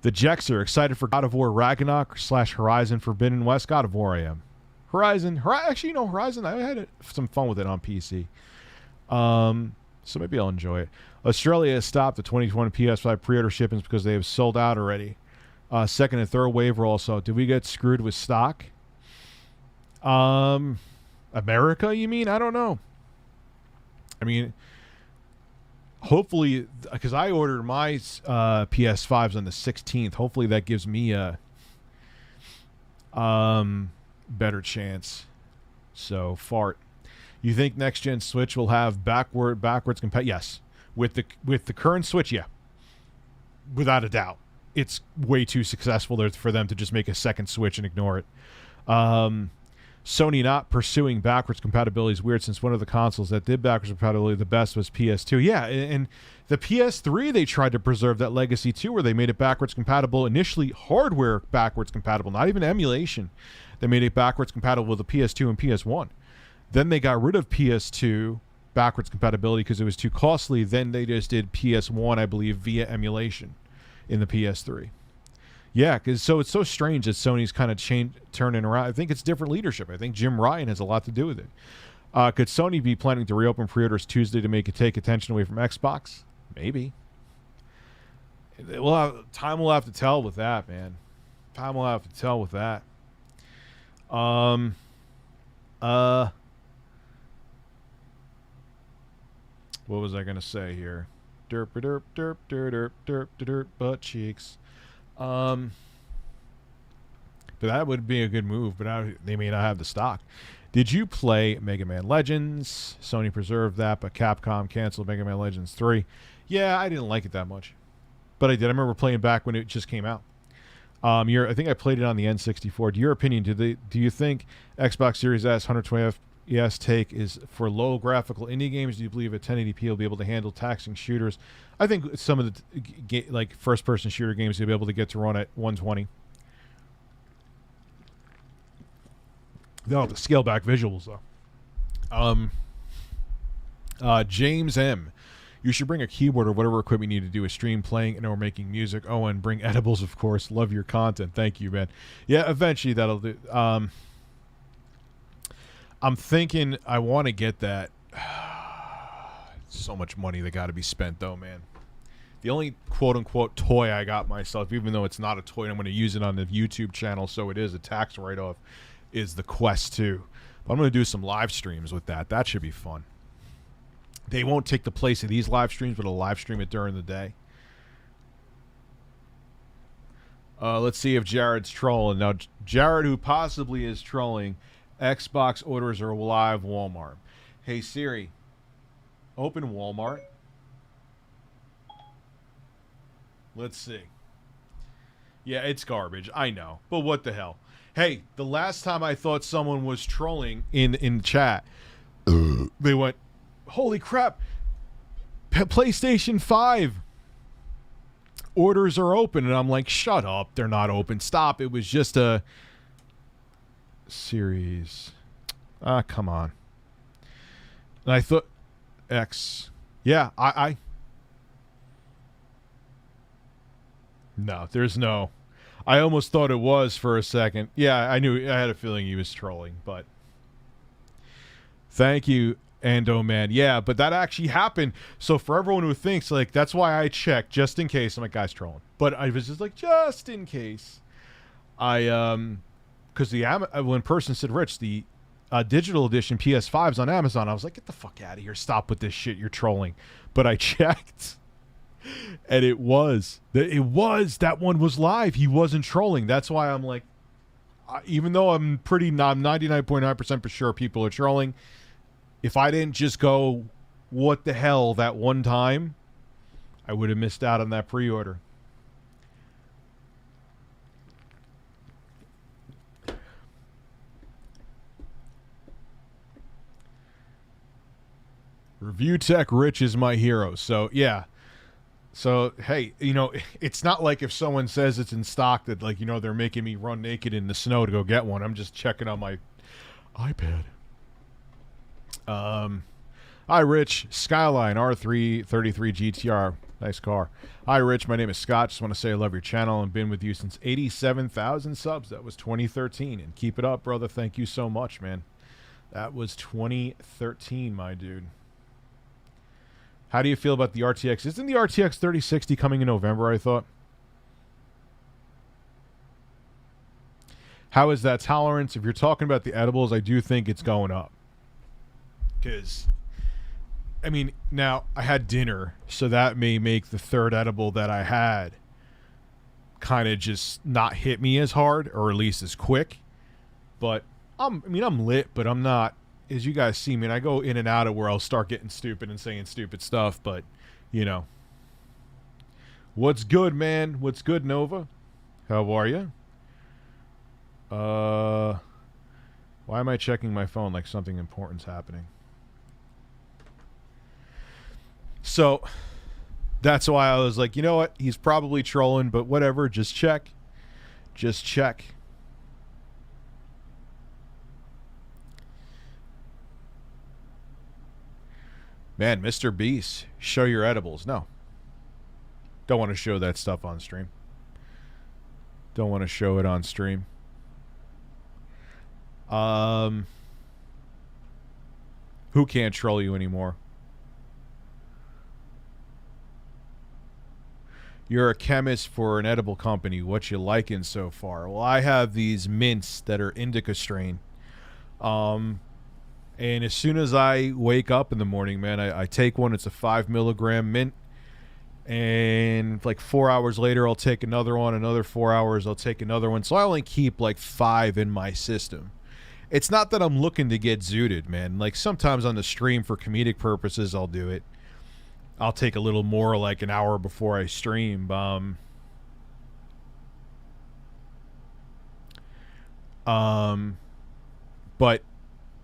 The Jexer, excited for God of War Ragnarok / Horizon Forbidden West. God of War I am. Horizon, actually, Horizon, I had some fun with it on PC. So maybe I'll enjoy it. Australia has stopped the 2020 PS5 pre-order shipments because they have sold out already. Second and third wave were also. Did we get screwed with stock? America, you mean? I don't know. I mean, hopefully, because I ordered my PS5s on the 16th. Hopefully that gives me a better chance. So, fart. You think next gen Switch will have backwards compatibility? Yes. With the current Switch, yeah. Without a doubt. It's way too successful there for them to just make a second Switch and ignore it. Sony not pursuing backwards compatibility is weird, since one of the consoles that did backwards compatibility the best was PS2. Yeah, and the PS3, they tried to preserve that legacy too, where they made it backwards compatible. Initially, hardware backwards compatible, not even emulation. They made it backwards compatible with the PS2 and PS1. Then they got rid of PS2 backwards compatibility because it was too costly. Then they just did PS1, I believe, via emulation in the PS3. Yeah, because it's so strange that Sony's kind of turning around. I think it's different leadership. I think Jim Ryan has a lot to do with it. Could Sony be planning to reopen pre-orders Tuesday to take attention away from Xbox? Maybe. Time will have to tell with that, man. Time will have to tell with that. What was I gonna say here? Derp derp derp derp derp derp butt cheeks. But that would be a good move. But they may not have the stock. Did you play Mega Man Legends? Sony preserved that, but Capcom canceled Mega Man Legends 3. Yeah, I didn't like it that much, but I did. I remember playing back when it just came out. I think I played it on the N64. Your opinion? Do you think Xbox Series S 120 FPS take is for low graphical indie games? Do you believe a 1080p will be able to handle taxing shooters? I think some of the like first-person shooter games you'll be able to get to run at 120. They'll have to scale back visuals though. James M. You should bring a keyboard or whatever equipment you need to do a stream playing and or making music. Oh, and bring edibles, of course. Love your content. Thank you, man. Yeah, eventually that'll do. I'm thinking I want to get that. So much money that got to be spent, though, man. The only quote-unquote toy I got myself, even though it's not a toy, I'm going to use it on the YouTube channel, so it is a tax write-off, is the Quest 2. But I'm going to do some live streams with that. That should be fun. They won't take the place of these live streams, but I'll live stream it during the day. Let's see if Jared's trolling. Now, Jared, who possibly is trolling, Xbox orders are live Walmart. Hey, Siri, open Walmart. Let's see. Yeah, it's garbage. I know. But what the hell? Hey, the last time I thought someone was trolling in chat, they went, holy crap, PlayStation 5 orders are open. And I'm like, shut up. They're not open. Stop. It was just a series. Come on. And I thought, X. Yeah, I no, there's no. I almost thought it was for a second. Yeah, I had a feeling he was trolling, but thank you, Ando Man. Yeah, but that actually happened. So for everyone who thinks, like, that's why I checked, just in case. I'm like, guy's trolling. But I was just like, just in case. Because when person said, Rich, the digital edition PS5's on Amazon, I was like, get the fuck out of here. Stop with this shit. You're trolling. But I checked. And that one was live. He wasn't trolling. That's why I'm like, even though I'm 99.9% for sure people are trolling, if I didn't just go, what the hell, that one time, I would have missed out on that pre-order. Review Tech Rich is my hero. So, yeah. So, hey, it's not like if someone says it's in stock that, like, they're making me run naked in the snow to go get one. I'm just checking on my iPad. Hi, Rich. Skyline R333 GTR. Nice car. Hi, Rich. My name is Scott. Just want to say I love your channel and been with you since 87,000 subs. That was 2013. And keep it up, brother. Thank you so much, man. That was 2013, my dude. How do you feel about the RTX? Isn't the RTX 3060 coming in November, I thought? How is that tolerance? If you're talking about the edibles, I do think it's going up. Because, I mean, now I had dinner, so that may make the third edible that I had kind of just not hit me as hard, or at least as quick. But, I'm lit, but I'm not. As you guys see, I go in and out of where I'll start getting stupid and saying stupid stuff, but, you know. What's good, man? What's good, Nova? How are you? Why am I checking my phone like something important's happening? So, that's why I was like, you know what? He's probably trolling, but whatever. Just check. Just check. Man, Mr. Beast, show your edibles. No. Don't want to show that stuff on stream. Don't want to show it on stream. Who can't troll you anymore? You're a chemist for an edible company. What you liking so far? Well, I have these mints that are indica strain. And as soon as I wake up in the morning, man, I take one. It's a 5 milligram mint. And like 4 hours later, I'll take another one. Another 4 hours, I'll take another one. So I only keep like 5 in my system. It's not that I'm looking to get zooted, man. Like sometimes on the stream for comedic purposes, I'll do it. I'll take a little more like an hour before I stream. But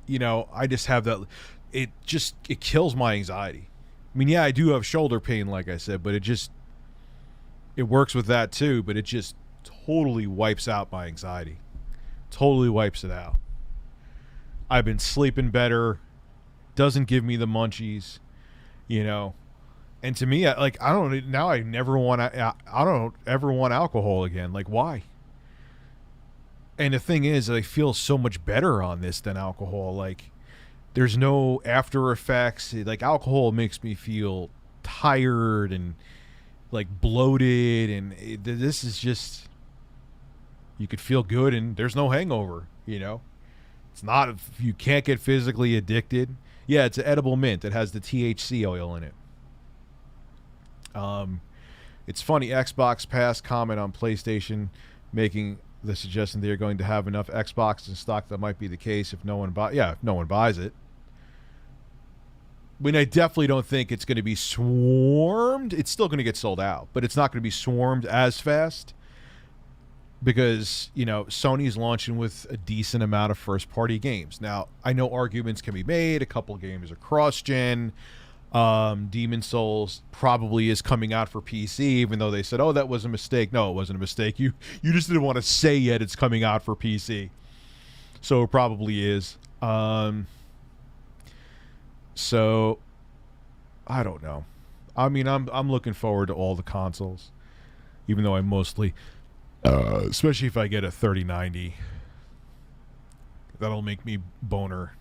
you know, I just have that. It kills my anxiety. I mean, yeah, I do have shoulder pain, like I said, but it works with that too. But it just totally wipes out my anxiety. Totally wipes it out. I've been sleeping better. Doesn't give me the munchies, you know. And to me, I don't ever want alcohol again. Like, why? And the thing is, I feel so much better on this than alcohol. Like, there's no after effects. Like, alcohol makes me feel tired and, like, bloated. And this is just, you could feel good and there's no hangover, you know? It's not, you can't get physically addicted. Yeah, it's an edible mint. It has the THC oil in it. It's funny, Xbox Pass comment on PlayStation making the suggestion they're going to have enough Xbox in stock. That might be the case if no one buys it. I mean, I definitely don't think it's going to be swarmed. It's still going to get sold out, but it's not going to be swarmed as fast because, you know, Sony's launching with a decent amount of first-party games. Now, I know arguments can be made. A couple of games are cross-gen. Demon Souls probably is coming out for PC, even though they said, oh, that was a mistake. No, it wasn't a mistake. You just didn't want to say yet it's coming out for PC. So it probably is. So I don't know. I mean, I'm looking forward to all the consoles, even though I mostly, especially if I get a 3090, that'll make me boner.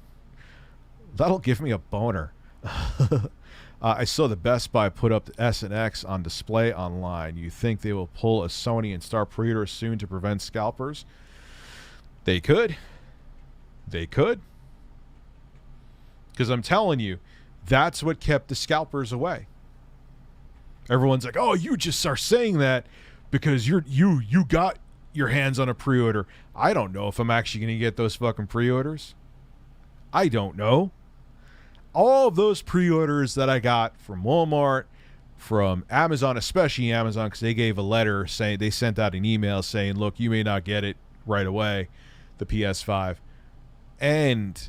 That'll give me a boner. I saw the Best Buy put up the S and X on display online. You think they will pull a Sony and start pre-orders soon to prevent scalpers? They could. They could. Because I'm telling you, that's what kept the scalpers away. Everyone's like, oh, you just are saying that because you got your hands on a pre-order. I don't know if I'm actually going to get those fucking pre-orders. I don't know. All of those pre-orders that I got from Walmart, from Amazon, especially Amazon, because they gave a letter saying, they sent out an email saying, look, you may not get it right away, the PS5. And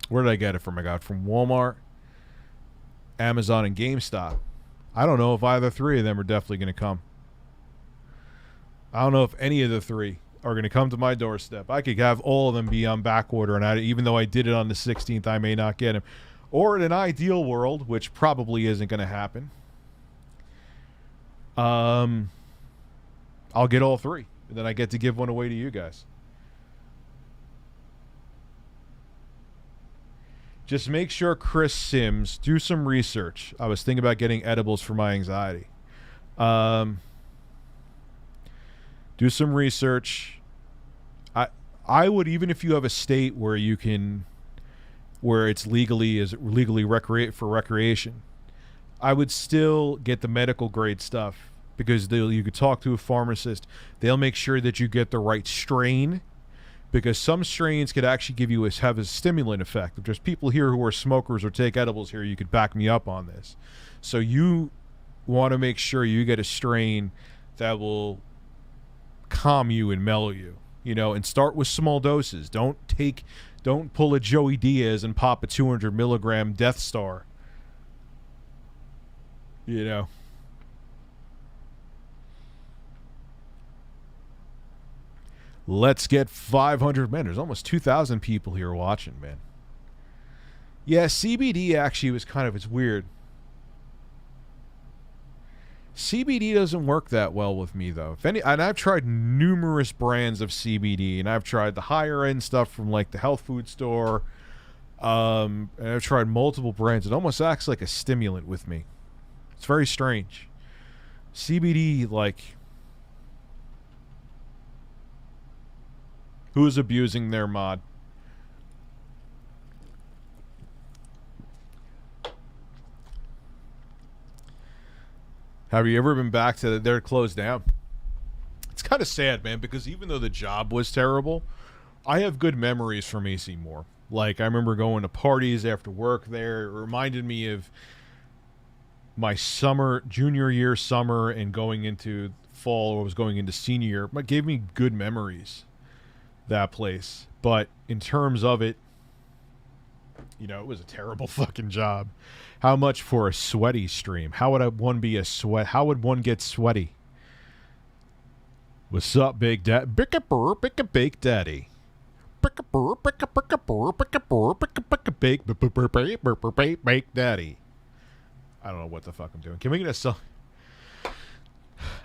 where did I get it from? I got it from Walmart, Amazon, and GameStop. I don't know if either three of them are definitely going to come. I don't know if any of the three are going to come to my doorstep. I could have all of them be on back order, and even though I did it on the 16th, I may not get them. Or in an ideal world, which probably isn't going to happen, I'll get all three, and then I get to give one away to you guys. Just make sure Chris Sims, do some research. I was thinking about getting edibles for my anxiety. Do some research. I would, even if you have a state where you can, where it's legally for recreation, I would still get the medical grade stuff, because you could talk to a pharmacist. They'll make sure that you get the right strain, because some strains could actually have a stimulant effect. If there's people here who are smokers or take edibles here, you could back me up on this. So you want to make sure you get a strain that will calm you and mellow you, and start with small doses. Don't pull a Joey Diaz and pop a 200 milligram Death Star. Let's get 500 men. There's almost 2,000 people here watching, man. Yeah, CBD actually was it's weird. CBD doesn't work that well with me, though. And I've tried numerous brands of CBD, and I've tried the higher end stuff from like the health food store. And I've tried multiple brands. It almost acts like a stimulant with me. It's very strange. CBD, like, who is abusing their mod? Have you ever been back to they're closed down? It's kind of sad, man, because even though the job was terrible, I have good memories from AC Moore. Like, I remember going to parties after work there. It reminded me of my junior year summer, and going into fall, or was going into senior year. It gave me good memories, that place. But in terms of it, it was a terrible fucking job. How much for a sweaty stream? How would one get sweaty? What's up, Big Daddy? Big Daddy. Bake Daddy. I don't know what the fuck I'm doing. Can we get a song?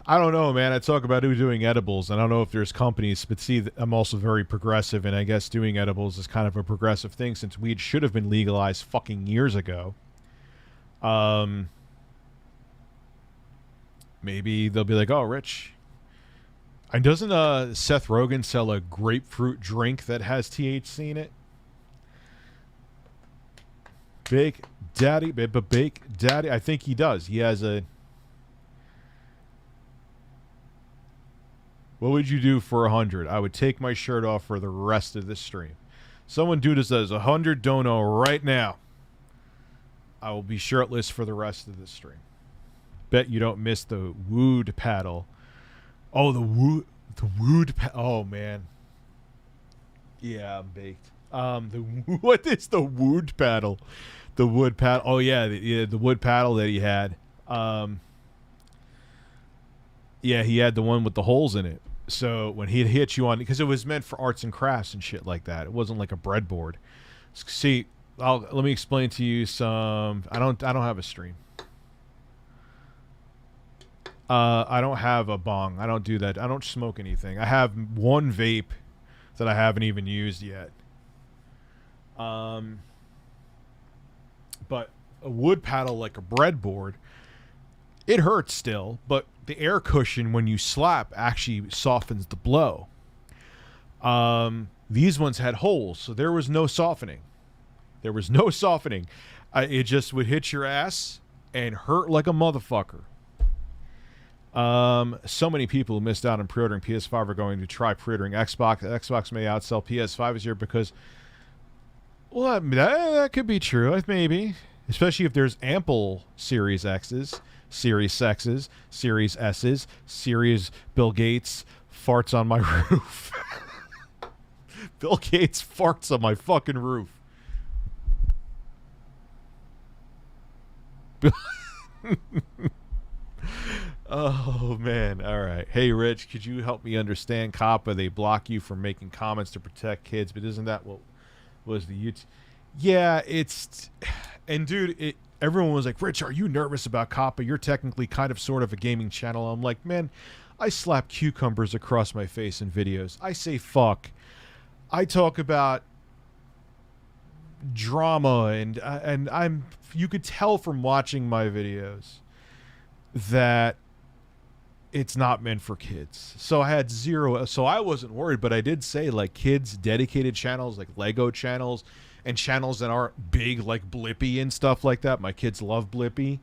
I don't know, man. I talk about doing edibles, and I don't know if there's companies, but see, I'm also very progressive, and I guess doing edibles is kind of a progressive thing, since weed should have been legalized fucking years ago. Maybe they'll be like, oh, Rich. And doesn't Seth Rogen sell a grapefruit drink that has THC in it? Bake Daddy. I think he does. He has a... What would you do for 100? I would take my shirt off for the rest of this stream. Someone do this as 100 dono right now. I will be shirtless for the rest of this stream. Bet you don't miss the wood paddle. Oh, the wood paddle. Oh, man. Yeah, I'm baked. What is the wood paddle? The wood paddle. Oh, yeah, the wood paddle that he had. Yeah, he had the one with the holes in it. So when he'd hit you on, because it was meant for arts and crafts and shit like that. It wasn't like a breadboard. See, let me explain to you some. I don't have a stream. I don't have a bong. I don't do that. I don't smoke anything. I have one vape that I haven't even used yet. But a wood paddle, like a breadboard, it hurts still, but the air cushion when you slap actually softens the blow. These ones had holes, so there was no softening. It just would hit your ass and hurt like a motherfucker. So many people who missed out on pre-ordering PS5 are going to try pre-ordering Xbox. Xbox may outsell PS5 this year because, well, that could be true, maybe. Especially if there's ample Series X's, Series X's, Series S's, Series Bill Gates farts on my roof. Bill Gates farts on my fucking roof. Oh, man. All right. Hey, Rich, could you help me understand COPPA? They block you from making comments to protect kids, but isn't that what was the YouTube? Yeah, it's... And, dude, everyone was like, Rich, are you nervous about COPPA? You're technically kind of sort of a gaming channel. I'm like, man, I slap cucumbers across my face in videos. I say fuck. I talk about drama, and you could tell from watching my videos that it's not meant for kids. So I had zero, so I wasn't worried, but I did say, like, kids dedicated channels, like Lego channels, and channels that aren't big, like Blippi and stuff like that. My kids love Blippi.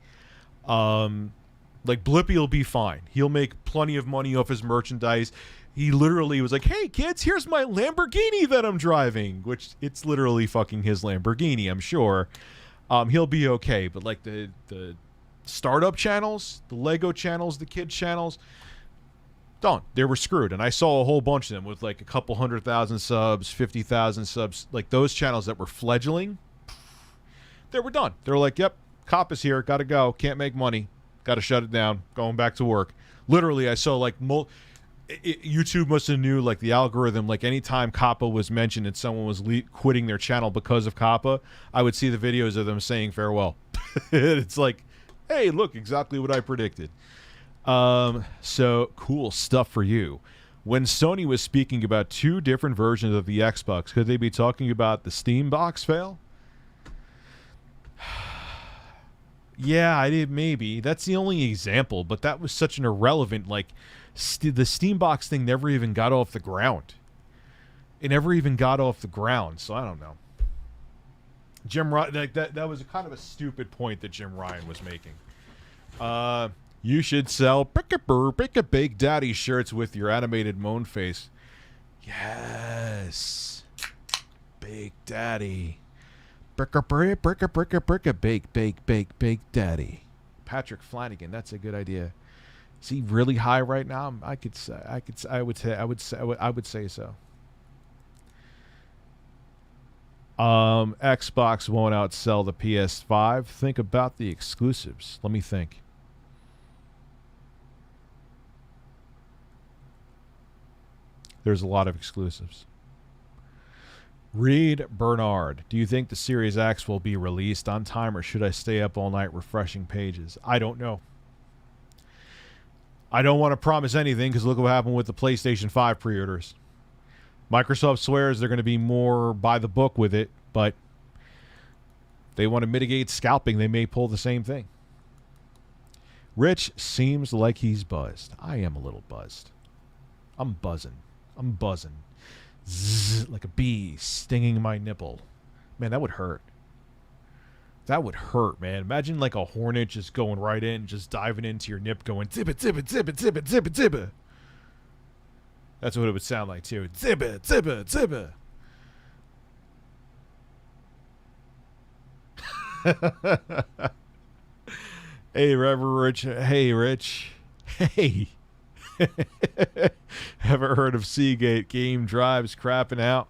Like, Blippi will be fine. He'll make plenty of money off his merchandise. He literally was like, hey kids, here's my Lamborghini that I'm driving, which it's literally fucking his Lamborghini, I'm sure. He'll be okay. But like the startup channels, the Lego channels, the kids channels, they were screwed. And I saw a whole bunch of them with like a couple 100,000 subs, 50,000 subs, like those channels that were fledgling, they were done. They're like, yep, cop is here, gotta go, can't make money, gotta shut it down, going back to work. Literally, I saw like YouTube must have knew, like, the algorithm, like anytime Kappa was mentioned and someone was quitting their channel because of Kappa, I would see the videos of them saying farewell. It's like, hey, look, exactly what I predicted. So cool stuff for you. When Sony was speaking about 2 different versions of the Xbox, could they be talking about the Steam box fail? Yeah, I did, maybe. That's the only example, but that was such an irrelevant, like, the Steam box thing never even got off the ground. It never even got off the ground, so I don't know. Jim Ryan, like, that was kind of a stupid point that Jim Ryan was making. You should sell Big Daddy shirts with your animated moan face. Yes. Big Daddy. Big Daddy. Patrick Flanagan, that's a good idea. Is he really high right now? I would say so. Xbox won't outsell the PS5. Think about the exclusives. Let me think. There's a lot of exclusives. Reed Bernard, do you think the Series X will be released on time, or should I stay up all night refreshing pages? I don't know. I don't want to promise anything because look what happened with the PlayStation 5 pre-orders. Microsoft swears they're going to be more by the book with it, but they want to mitigate scalping. They may pull the same thing. Rich seems like he's buzzed. I am a little buzzed. I'm buzzing. Zzz, like a bee stinging my nipple. Man, that would hurt. That would hurt, man. Imagine like a hornet just going right in, just diving into your nip, going zibba, zibba, zibba, zibba, zibba, zibba. That's what it would sound like too. Zibba, zibba, zibba. Hey, Reverend Rich. Hey, Rich. Hey. Ever heard of Seagate game drives crapping out?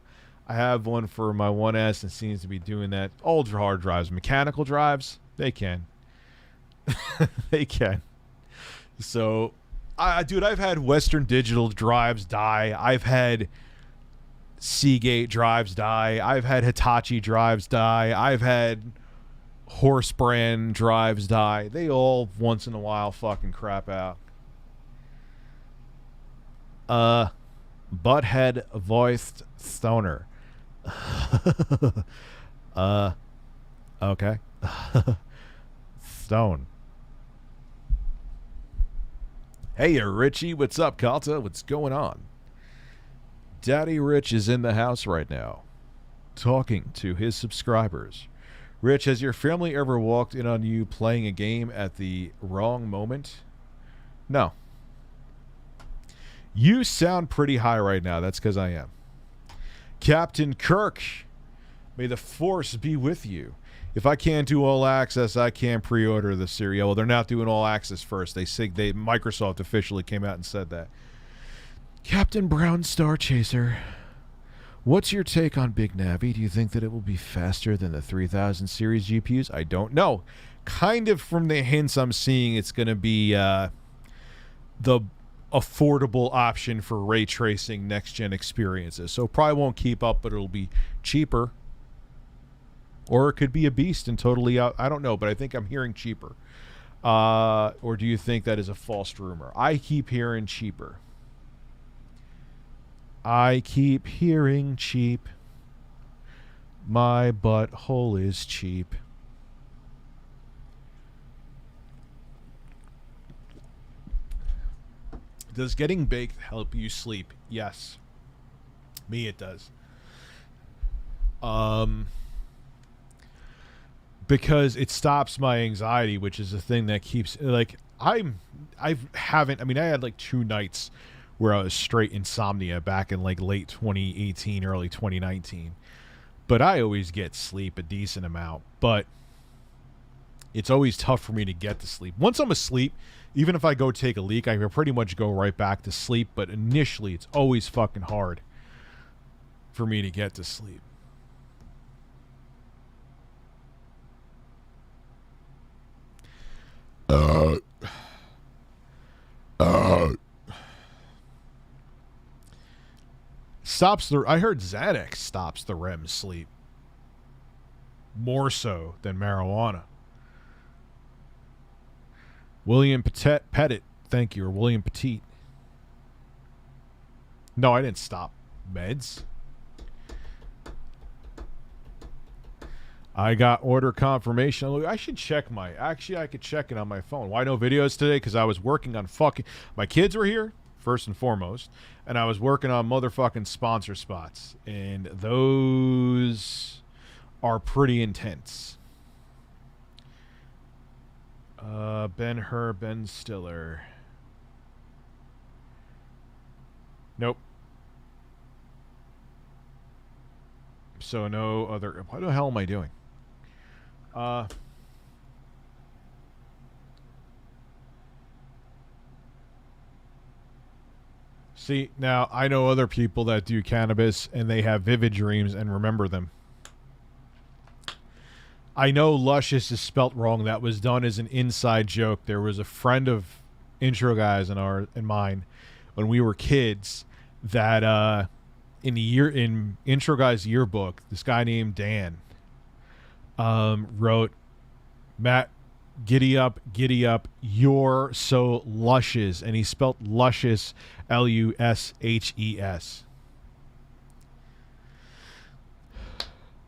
I have one for my 1S and seems to be doing that. Ultra hard drives, mechanical drives, they can. They can. So, dude, I've had Western Digital drives die. I've had Seagate drives die. I've had Hitachi drives die. I've had Horse brand drives die. They all once in a while fucking crap out. Butthead voiced stoner. Okay. Stone. Hey, Richie. What's up, Kalta? What's going on? Daddy Rich is in the house right now, talking to his subscribers. Rich, has your family ever walked in on you playing a game at the wrong moment? No. You sound pretty high right now. That's because I am. Captain Kirk, may the force be with you. If I can't do all access, I can pre-order the series. Well, they're not doing all access first. Microsoft officially came out and said that. Captain Brown Star Chaser, what's your take on Big Navi? Do you think that it will be faster than the 3000 series GPUs? I don't know. Kind of from the hints I'm seeing, it's going to be the affordable option for ray tracing next gen experiences. So probably won't keep up, but it'll be cheaper. Or it could be a beast and totally out. I don't know, but I think I'm hearing cheaper. Or do you think that is a false rumor? I keep hearing cheaper. I keep hearing cheap. My butthole is cheap. Does getting baked help you sleep? Yes. Me, it does. Because it stops my anxiety, which is the thing that keeps, like, I had like 2 nights where I was straight insomnia back in like late 2018, early 2019. But I always get sleep a decent amount. But it's always tough for me to get to sleep. Once I'm asleep, even if I go take a leak, I can pretty much go right back to sleep. But initially, it's always fucking hard for me to get to sleep. I heard Xanax stops the REM sleep more so than marijuana. William Pettit, thank you, or William Petit. No, I didn't stop meds. I got order confirmation. I should check actually I could check it on my phone. Why no videos today? Because I was working on my kids were here, first and foremost, and I was working on motherfucking sponsor spots. And those are pretty intense. Ben Stiller. Nope. So no other. What the hell am I doing? See, now I know other people that do cannabis and they have vivid dreams and remember them. I know luscious is spelt wrong. That was done as an inside joke. There was a friend of intro guys and mine when we were kids that in intro guys yearbook, this guy named Dan wrote, Matt, giddy up, you're so lushes, and he spelt luscious Lushes.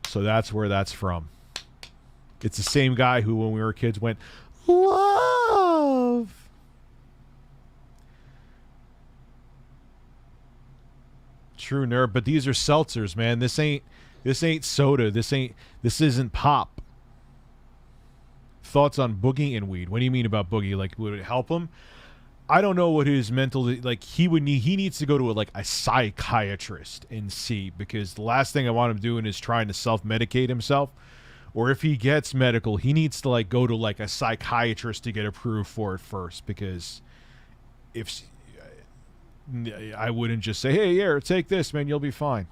So that's where that's from. It's the same guy who, when we were kids, went, love. True nerd, but these are seltzers, man. This ain't soda. This isn't pop. Thoughts on Boogie and weed? What do you mean about Boogie? Like, would it help him? I don't know what his mental, like, he needs to go to a psychiatrist and see, because the last thing I want him doing is trying to self-medicate himself. Or if he gets medical, he needs to go to a psychiatrist to get approved for it first, because if I wouldn't just say, hey, here, take this, man, you'll be fine.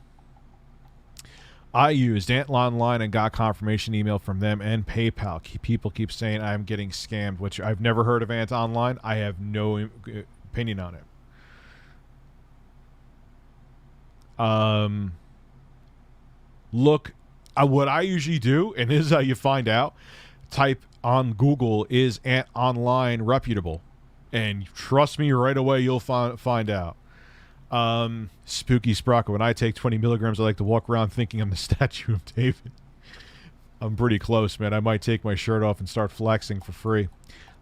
I used Antler Online and got confirmation email from them and PayPal. People keep saying I'm getting scammed, which I've never heard of Ant Online. I have no opinion on it. Look, what I usually do, and this is how you find out, type on Google, is Ant Online reputable? And trust me, right away you'll find out. Spooky Sprocket, when I take 20 milligrams, I like to walk around thinking I'm the statue of David. I'm pretty close, man. I might take my shirt off and start flexing for free.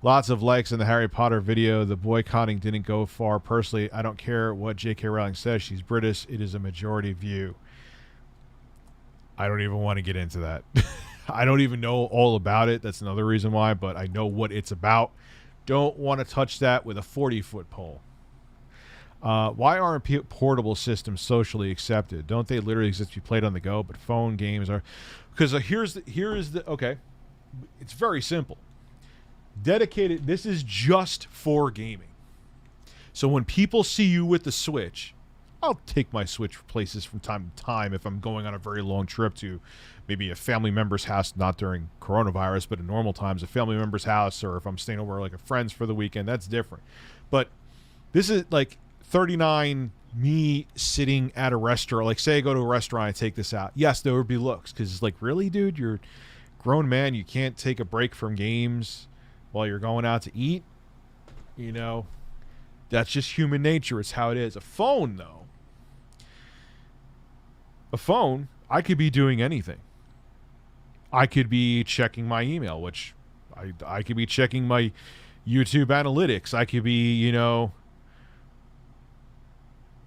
Lots of likes in the Harry Potter video. The boycotting didn't go far. Personally, I don't care what J.K. Rowling says. She's British. It is a majority view. I don't even want to get into that. I don't even know all about it. That's another reason why, but I know what it's about. Don't want to touch that with a 40-foot pole. Why aren't portable systems socially accepted? Don't they literally exist to be played on the go? But phone games are, because here is the okay. It's very simple. Dedicated. This is just for gaming. So when people see you with the Switch, I'll take my Switch places from time to time if I'm going on a very long trip to maybe a family member's house, not during coronavirus, but in normal times, a family member's house, or if I'm staying over a friend's for the weekend, that's different. But this is 39 me sitting at a restaurant. Say I go to a restaurant and take this out. Yes, there would be looks, because it's really, dude, you're a grown man. You can't take a break from games while you're going out to eat. That's just human nature. It's how it is. A phone, though. A phone, I could be doing anything. I could be checking my email, which I could be checking my YouTube analytics. I could be, you know,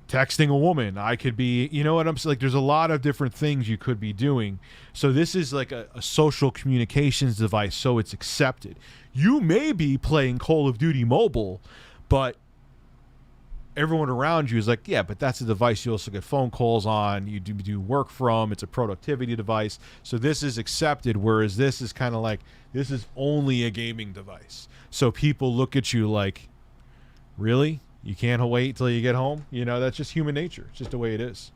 texting a woman. I could be, you know what I'm saying? Like, there's a lot of different things you could be doing. So this is like a social communications device, so it's accepted. You may be playing Call of Duty Mobile, but everyone around you is like, yeah, but that's a device you also get phone calls on, you do work from, it's a productivity device. So this is accepted, whereas this is kind of like, this is only a gaming device. So people look at you like, really? You can't wait till you get home? You know, that's just human nature. It's just the way it is.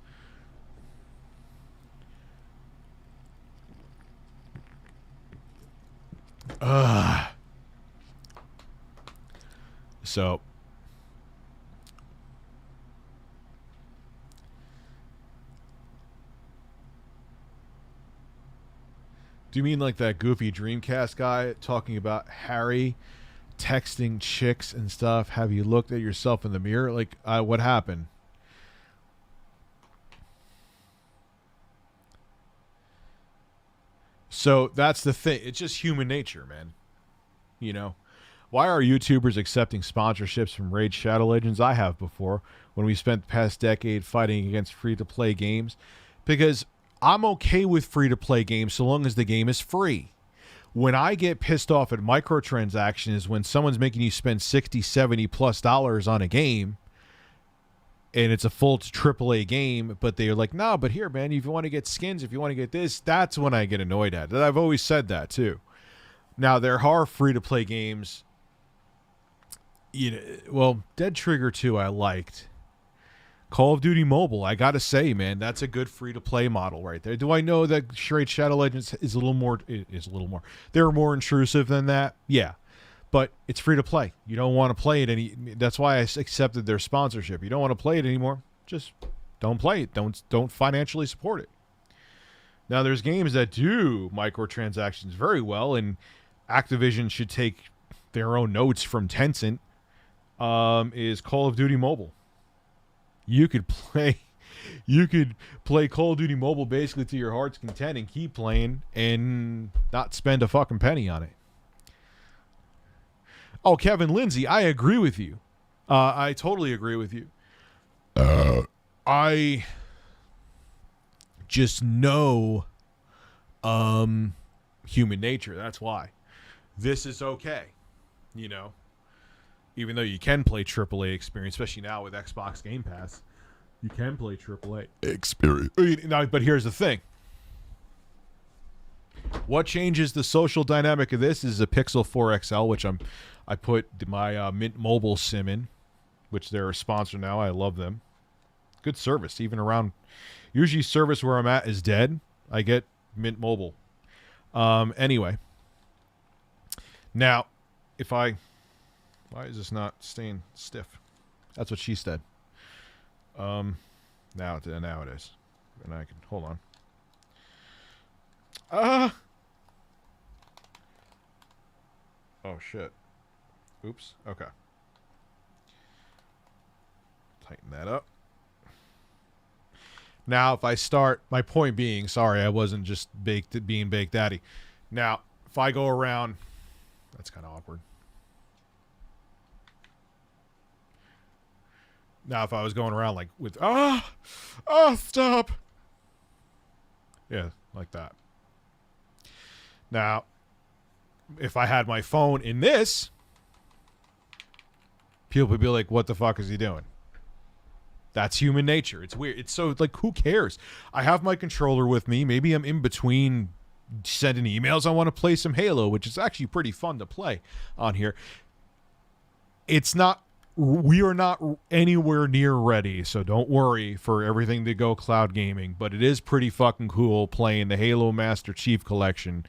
So do you mean like that goofy Dreamcast guy talking about Harry texting chicks and stuff? Have you looked at yourself in the mirror? Like, what happened? So that's the thing. It's just human nature, man. You know, why are YouTubers accepting sponsorships from Raid Shadow Legends? I have before, when we spent the past decade fighting against free-to-play games, because I'm okay with free-to-play games so long as the game is free. When I get pissed off at microtransactions is when someone's making you spend $60, $70+ on a game, and it's a full AAA game, but they're like, no, but here, man, if you want to get skins, if you want to get this, that's when I get annoyed at it. I've always said that, too. Now, there are free-to-play games. You know, well, Dead Trigger 2 I liked. Call of Duty Mobile, I gotta say, man, that's a good free-to-play model right there. Do I know that Raid Shadow Legends is a little more? They're more intrusive than that, yeah. But it's free-to-play. You don't want to play it that's why I accepted their sponsorship. You don't want to play it anymore, just don't play it. Don't financially support it. Now, there's games that do microtransactions very well, and Activision should take their own notes from Tencent. Is Call of Duty Mobile. You could play Call of Duty Mobile basically to your heart's content and keep playing and not spend a fucking penny on it. Oh, Kevin Lindsay, I agree with you. I totally agree with you. I just know human nature. That's why. This is okay. You know? Even though you can play AAA experience, especially now with Xbox Game Pass, you can play AAA experience. Now, but here's the thing. What changes the social dynamic of this is a Pixel 4 XL, which I put my Mint Mobile SIM in, which they're a sponsor now. I love them. Good service, even around. Usually service where I'm at is dead. I get Mint Mobile. Anyway. Now, if I... Why is this not staying stiff? That's what she said. Now it is. And I can hold on. Oh shit. Oops. Okay. Tighten that up. Now, if I start, my point being, sorry, I wasn't just being baked daddy. Now, if I go around, that's kind of awkward. Now, if I was going around like with, stop. Yeah, like that. Now, if I had my phone in this, people would be like, what the fuck is he doing? That's human nature. It's weird. It's so, like, who cares? I have my controller with me. Maybe I'm in between sending emails. I want to play some Halo, which is actually pretty fun to play on here. We are not anywhere near ready, so don't worry for everything to go cloud gaming. But it is pretty fucking cool playing the Halo Master Chief Collection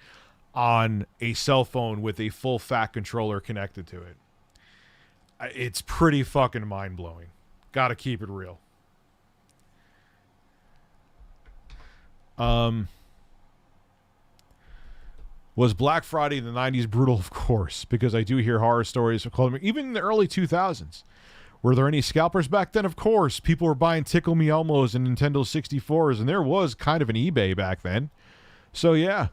on a cell phone with a full fat controller connected to it. It's pretty fucking mind-blowing. Gotta keep it real. Was Black Friday in the 90s brutal? Of course, because I do hear horror stories from even in the early 2000s. Were there any scalpers back then? Of course. People were buying Tickle Me Elmos and Nintendo 64s, and there was kind of an eBay back then. So, yeah.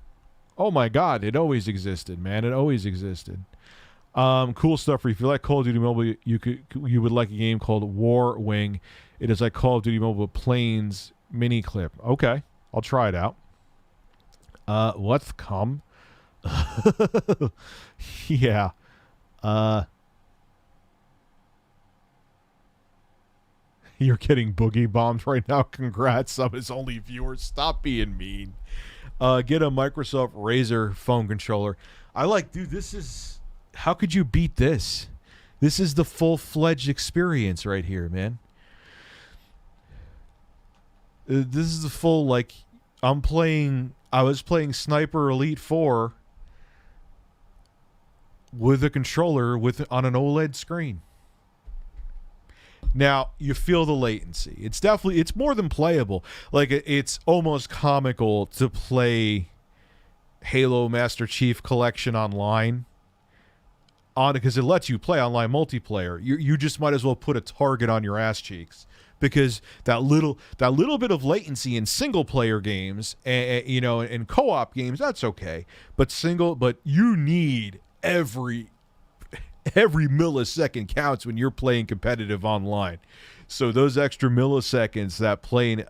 Oh my God, it always existed, man. It always existed. Cool stuff. If you like Call of Duty Mobile, you would like a game called War Wing. It is like Call of Duty Mobile Planes mini clip. Okay, I'll try it out. What's come? Yeah. You're getting boogie bombed right now. Congrats, some of his only viewers. Stop being mean. Get a Microsoft Razer phone controller. Dude, this is... How could you beat this? This is the full-fledged experience right here, man. This is the full, like... I was playing Sniper Elite 4 with a controller on an OLED screen. Now, you feel the latency. It's more than playable. Like, it's almost comical to play Halo Master Chief Collection online because it lets you play online multiplayer. You just might as well put a target on your ass cheeks, because that little bit of latency in single player games, in co-op games, that's okay. But you need every millisecond counts when you're playing competitive online. So those extra milliseconds that playing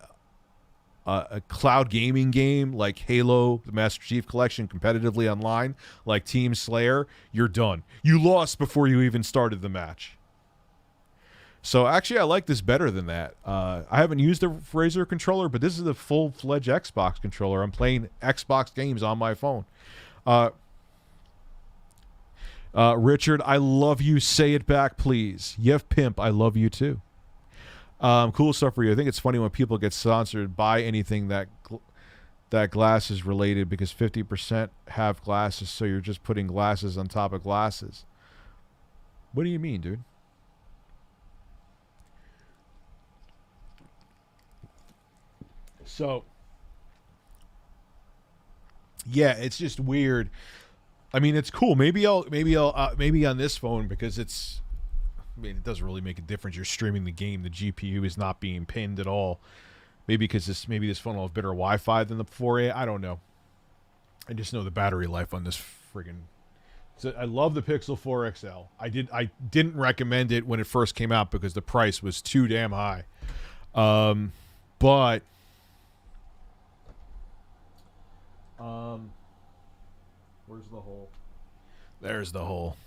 a cloud gaming game like Halo, the Master Chief Collection, competitively online, like Team Slayer, you're done. You lost before you even started the match. So actually, I like this better than that. I haven't used a Razer controller, but this is the full-fledged Xbox controller. I'm playing Xbox games on my phone. Richard, I love you. Say it back, please. Yev Pimp, I love you too. Cool stuff for you. I think it's funny when people get sponsored by anything that glass is related, because 50% have glasses, so you're just putting glasses on top of glasses. What do you mean, dude? So, yeah, it's just weird. I mean, it's cool. Maybe on this phone, because it doesn't really make a difference. You're streaming the game. The GPU is not being pinned at all. Maybe because this phone will have better Wi-Fi than the 4A. I don't know. I just know the battery life on this friggin'. So I love the Pixel 4 XL. I didn't recommend it when it first came out because the price was too damn high. But where's the hole? There's the hole.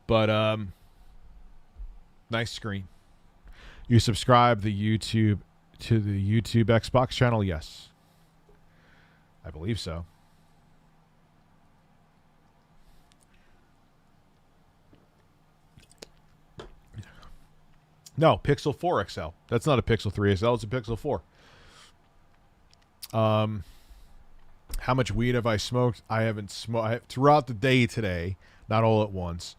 But nice screen. You subscribe to the YouTube Xbox channel? Yes. I believe so. No, Pixel 4 XL. That's not a Pixel 3 XL, it's a Pixel 4. How much weed have I smoked? I haven't smoked throughout the day today, not all at once.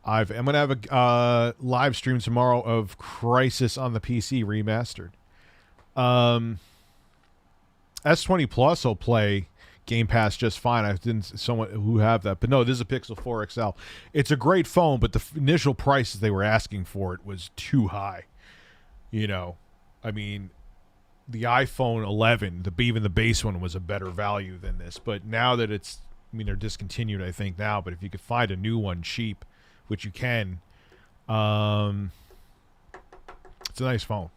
I'm going to have a live stream tomorrow of Crisis on the PC remastered. S20 Plus will play Game Pass just fine. I've seen someone who have that. But no, this is a Pixel 4 XL. It's a great phone, but the initial prices they were asking for it was too high. I mean, the iPhone 11, even the base one, was a better value than this. But now that they're discontinued, I think, now. But if you could find a new one cheap, which you can, it's a nice phone.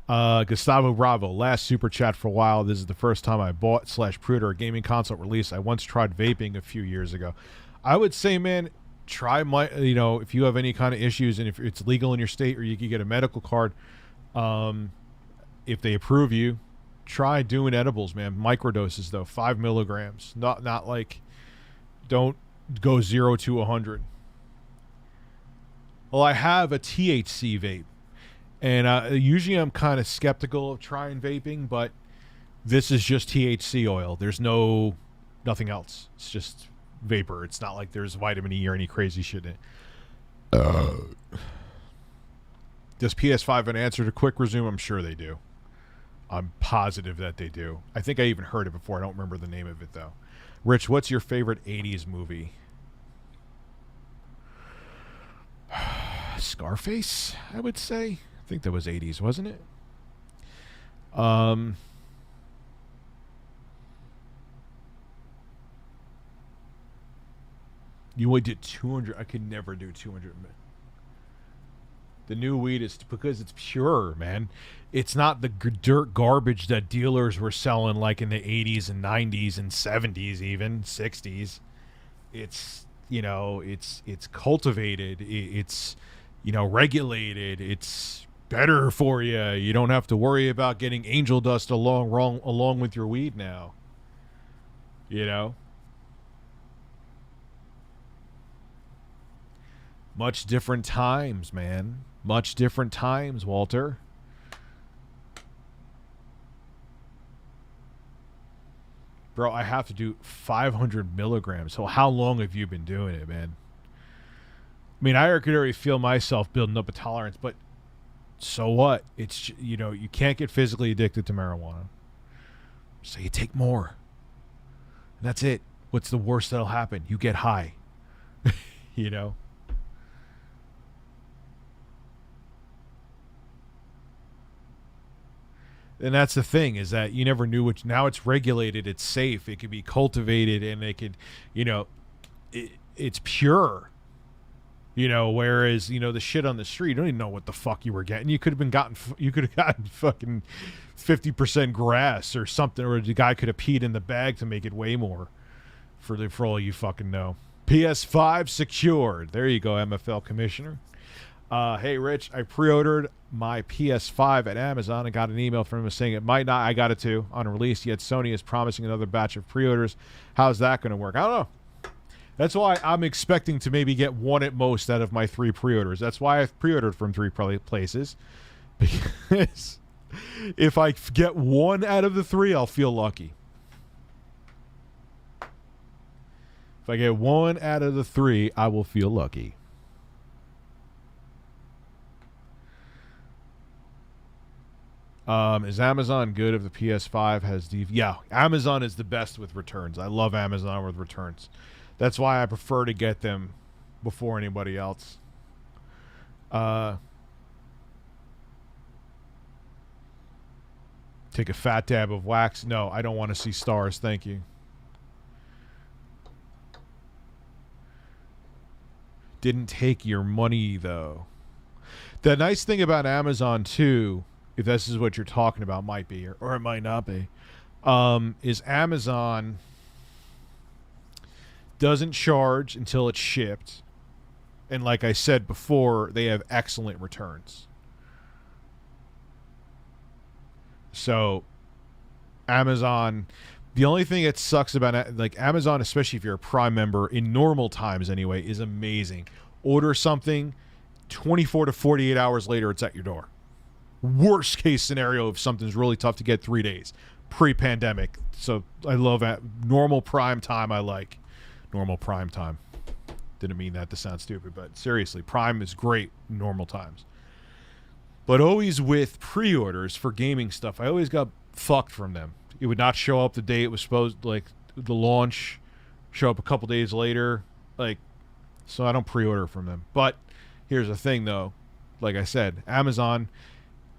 Gustavo Bravo, last super chat for a while. This is the first time I bought / pre-order a gaming console release. I once tried vaping a few years ago. I would say, man, try if you have any kind of issues and if it's legal in your state, or you can get a medical card, if they approve you, try doing edibles, man. Microdoses though, 5 milligrams. Not like, don't go 0 to 100. Well, I have a THC vape. And usually I'm kind of skeptical of trying vaping, but this is just THC oil. There's nothing else. It's just vapor. It's not like there's vitamin E or any crazy shit in it. Does PS5 have an answer to quick resume? I'm sure they do. I'm positive that they do. I think I even heard it before. I don't remember the name of it, though. Rich, what's your favorite 80s movie? Scarface, I would say. I think that was 80s, wasn't it? You would do 200. I could never do 200. The new weed is because it's pure, man. It's not the dirt garbage that dealers were selling like in the 80s and 90s and 70s, even 60s. It's, you know, it's cultivated. It's, you know, regulated. It's better for you. You don't have to worry about getting angel dust along with your weed now. You know? Much different times, man. Much different times, Walter. Bro, I have to do 500 milligrams. So how long have you been doing it, man? I mean, I could already feel myself building up a tolerance, but so what? It's, you know, you can't get physically addicted to marijuana. So you take more. And that's it. What's the worst that'll happen? You get high. You know? And that's the thing, is that you never knew which. Now it's regulated, it's safe, it can be cultivated, and it could, you know, it's pure. You know, whereas, you know, the shit on the street, you don't even know what the fuck you were getting. You could have gotten fucking 50% grass or something, or the guy could have peed in the bag to make it way more. For all you fucking know. PS5 secured. There you go, MFL commissioner. Hey, Rich, I pre-ordered my PS5 at Amazon and got an email from him saying it might not. I got it too on release, yet Sony is promising another batch of pre-orders. How's that going to work? I don't know. That's why I'm expecting to maybe get one at most out of my 3 pre-orders. That's why I've pre-ordered from 3 places. Because if I get 1 out of the 3, I'll feel lucky. If I get 1 out of the 3, I will feel lucky. Is Amazon good if the PS5 has Yeah, Amazon is the best with returns. I love Amazon with returns. That's why I prefer to get them before anybody else. Take a fat dab of wax. No, I don't want to see stars. Thank you. Didn't take your money, though. The nice thing about Amazon, too, if this is what you're talking about, might be, or it might not be, is Amazon doesn't charge until it's shipped. And like I said before, they have excellent returns. So Amazon, the only thing that sucks about like Amazon, especially if you're a Prime member, in normal times anyway, is amazing. Order something, 24 to 48 hours later, it's at your door. Worst case scenario, if something's really tough to get, 3 days. Pre-pandemic. So I love that. Normal Prime time I like. Normal Prime time. Didn't mean that to sound stupid, but seriously, Prime is great in normal times. But always with pre-orders for gaming stuff, I always got fucked from them. It would not show up the day it was supposed, like the launch, show up a couple days later. Like, so I don't pre-order from them. But here's the thing, though. Like I said, Amazon,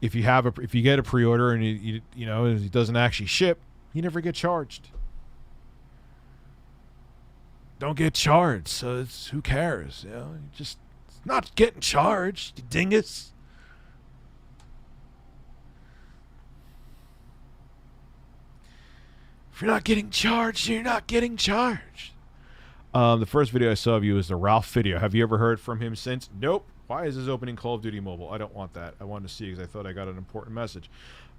if you get a pre-order and you know it doesn't actually ship, you never get charged. Don't get charged, so it's, who cares? You know, you just not getting charged, you dingus. If you're not getting charged, you're not getting charged. The first video I saw of you was the Ralph video. Have you ever heard from him since? Nope. Why is this opening Call of Duty Mobile? I don't want that. I wanted to see because I thought I got an important message.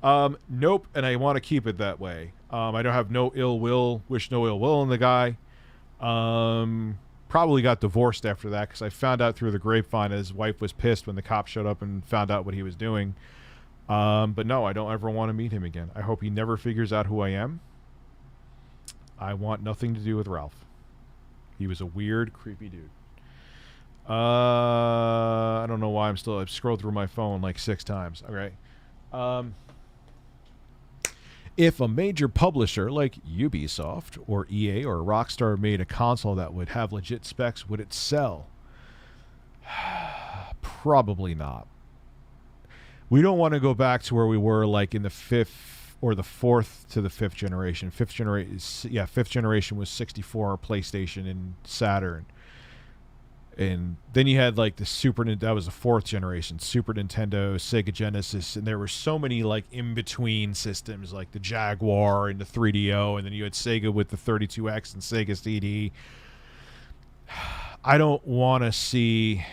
Nope, and I want to keep it that way. I don't have no ill will, wish no ill will on the guy. Probably got divorced after that because I found out through the grapevine his wife was pissed when the cops showed up and found out what he was doing. But no, I don't ever want to meet him again. I hope he never figures out who I am. I want nothing to do with Ralph. He was a weird, creepy dude. I don't know why I've scrolled through my phone like 6 times. Okay. If a major publisher like Ubisoft or EA or Rockstar made a console that would have legit specs, would it sell? Probably not. We don't want to go back to where we were like in the 5th or the 4th to the 5th generation. Fifth generation was 64, PlayStation and Saturn. And then you had like the that was the 4th generation, Super Nintendo, Sega Genesis, and there were so many like in-between systems like the Jaguar and the 3DO, and then you had Sega with the 32X and Sega CD. I don't want to see,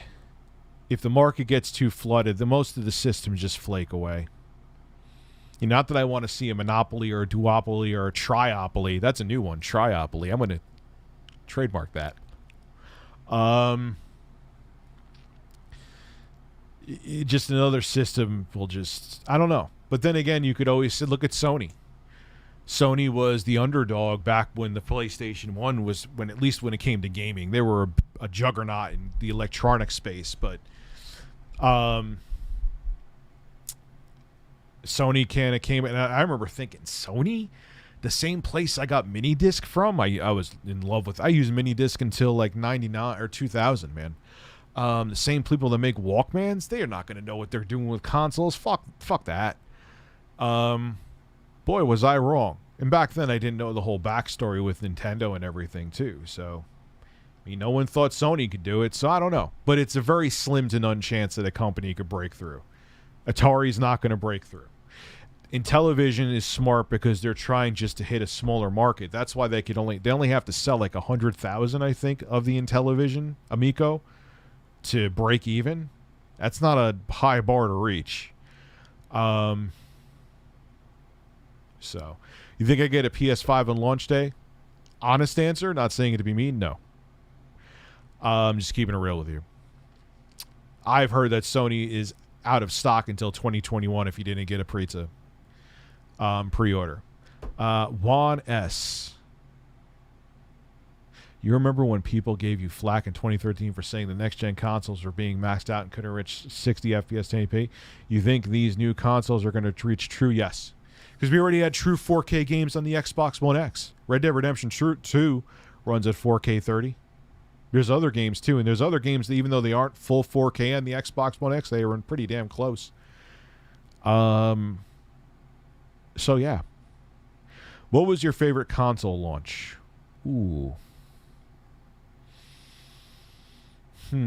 if the market gets too flooded, most of the systems just flake away. Not that I want to see a monopoly or a duopoly or a triopoly. That's a new one, triopoly. I'm going to trademark that. Just another system will just, I don't know. But then again, you could always look at Sony. Sony was the underdog back when the PlayStation 1 was, at least when it came to gaming. They were a juggernaut in the electronic space, but Sony kind of came, and I remember thinking, Sony? The same place I got mini disc from? I was in love with, I used mini disc until like 99 or 2000, man. The same people that make Walkmans, they are not going to know what they're doing with consoles. Fuck that. Boy, was I wrong. And back then I didn't know the whole backstory with Nintendo and everything too. So, I mean, no one thought Sony could do it, so I don't know. But it's a very slim to none chance that a company could break through. Atari's not going to break through. Intellivision is smart because they're trying just to hit a smaller market. That's why they only have to sell like 100,000, I think, of the Intellivision Amico to break even. That's not a high bar to reach. So, you think I get a PS5 on launch day? Honest answer, not saying it to be mean, no. I'm just keeping it real with you. I've heard that Sony is out of stock until 2021 if you didn't get a pre-order. Juan S. You remember when people gave you flack in 2013 for saying the next-gen consoles were being maxed out and couldn't reach 60 FPS 1080p? You think these new consoles are going to reach true? Yes. Because we already had true 4K games on the Xbox One X. Red Dead Redemption 2 runs at 4K 30. There's other games, too, and there's other games that even though they aren't full 4K on the Xbox One X, they run pretty damn close. So, yeah. What was your favorite console launch? Ooh. I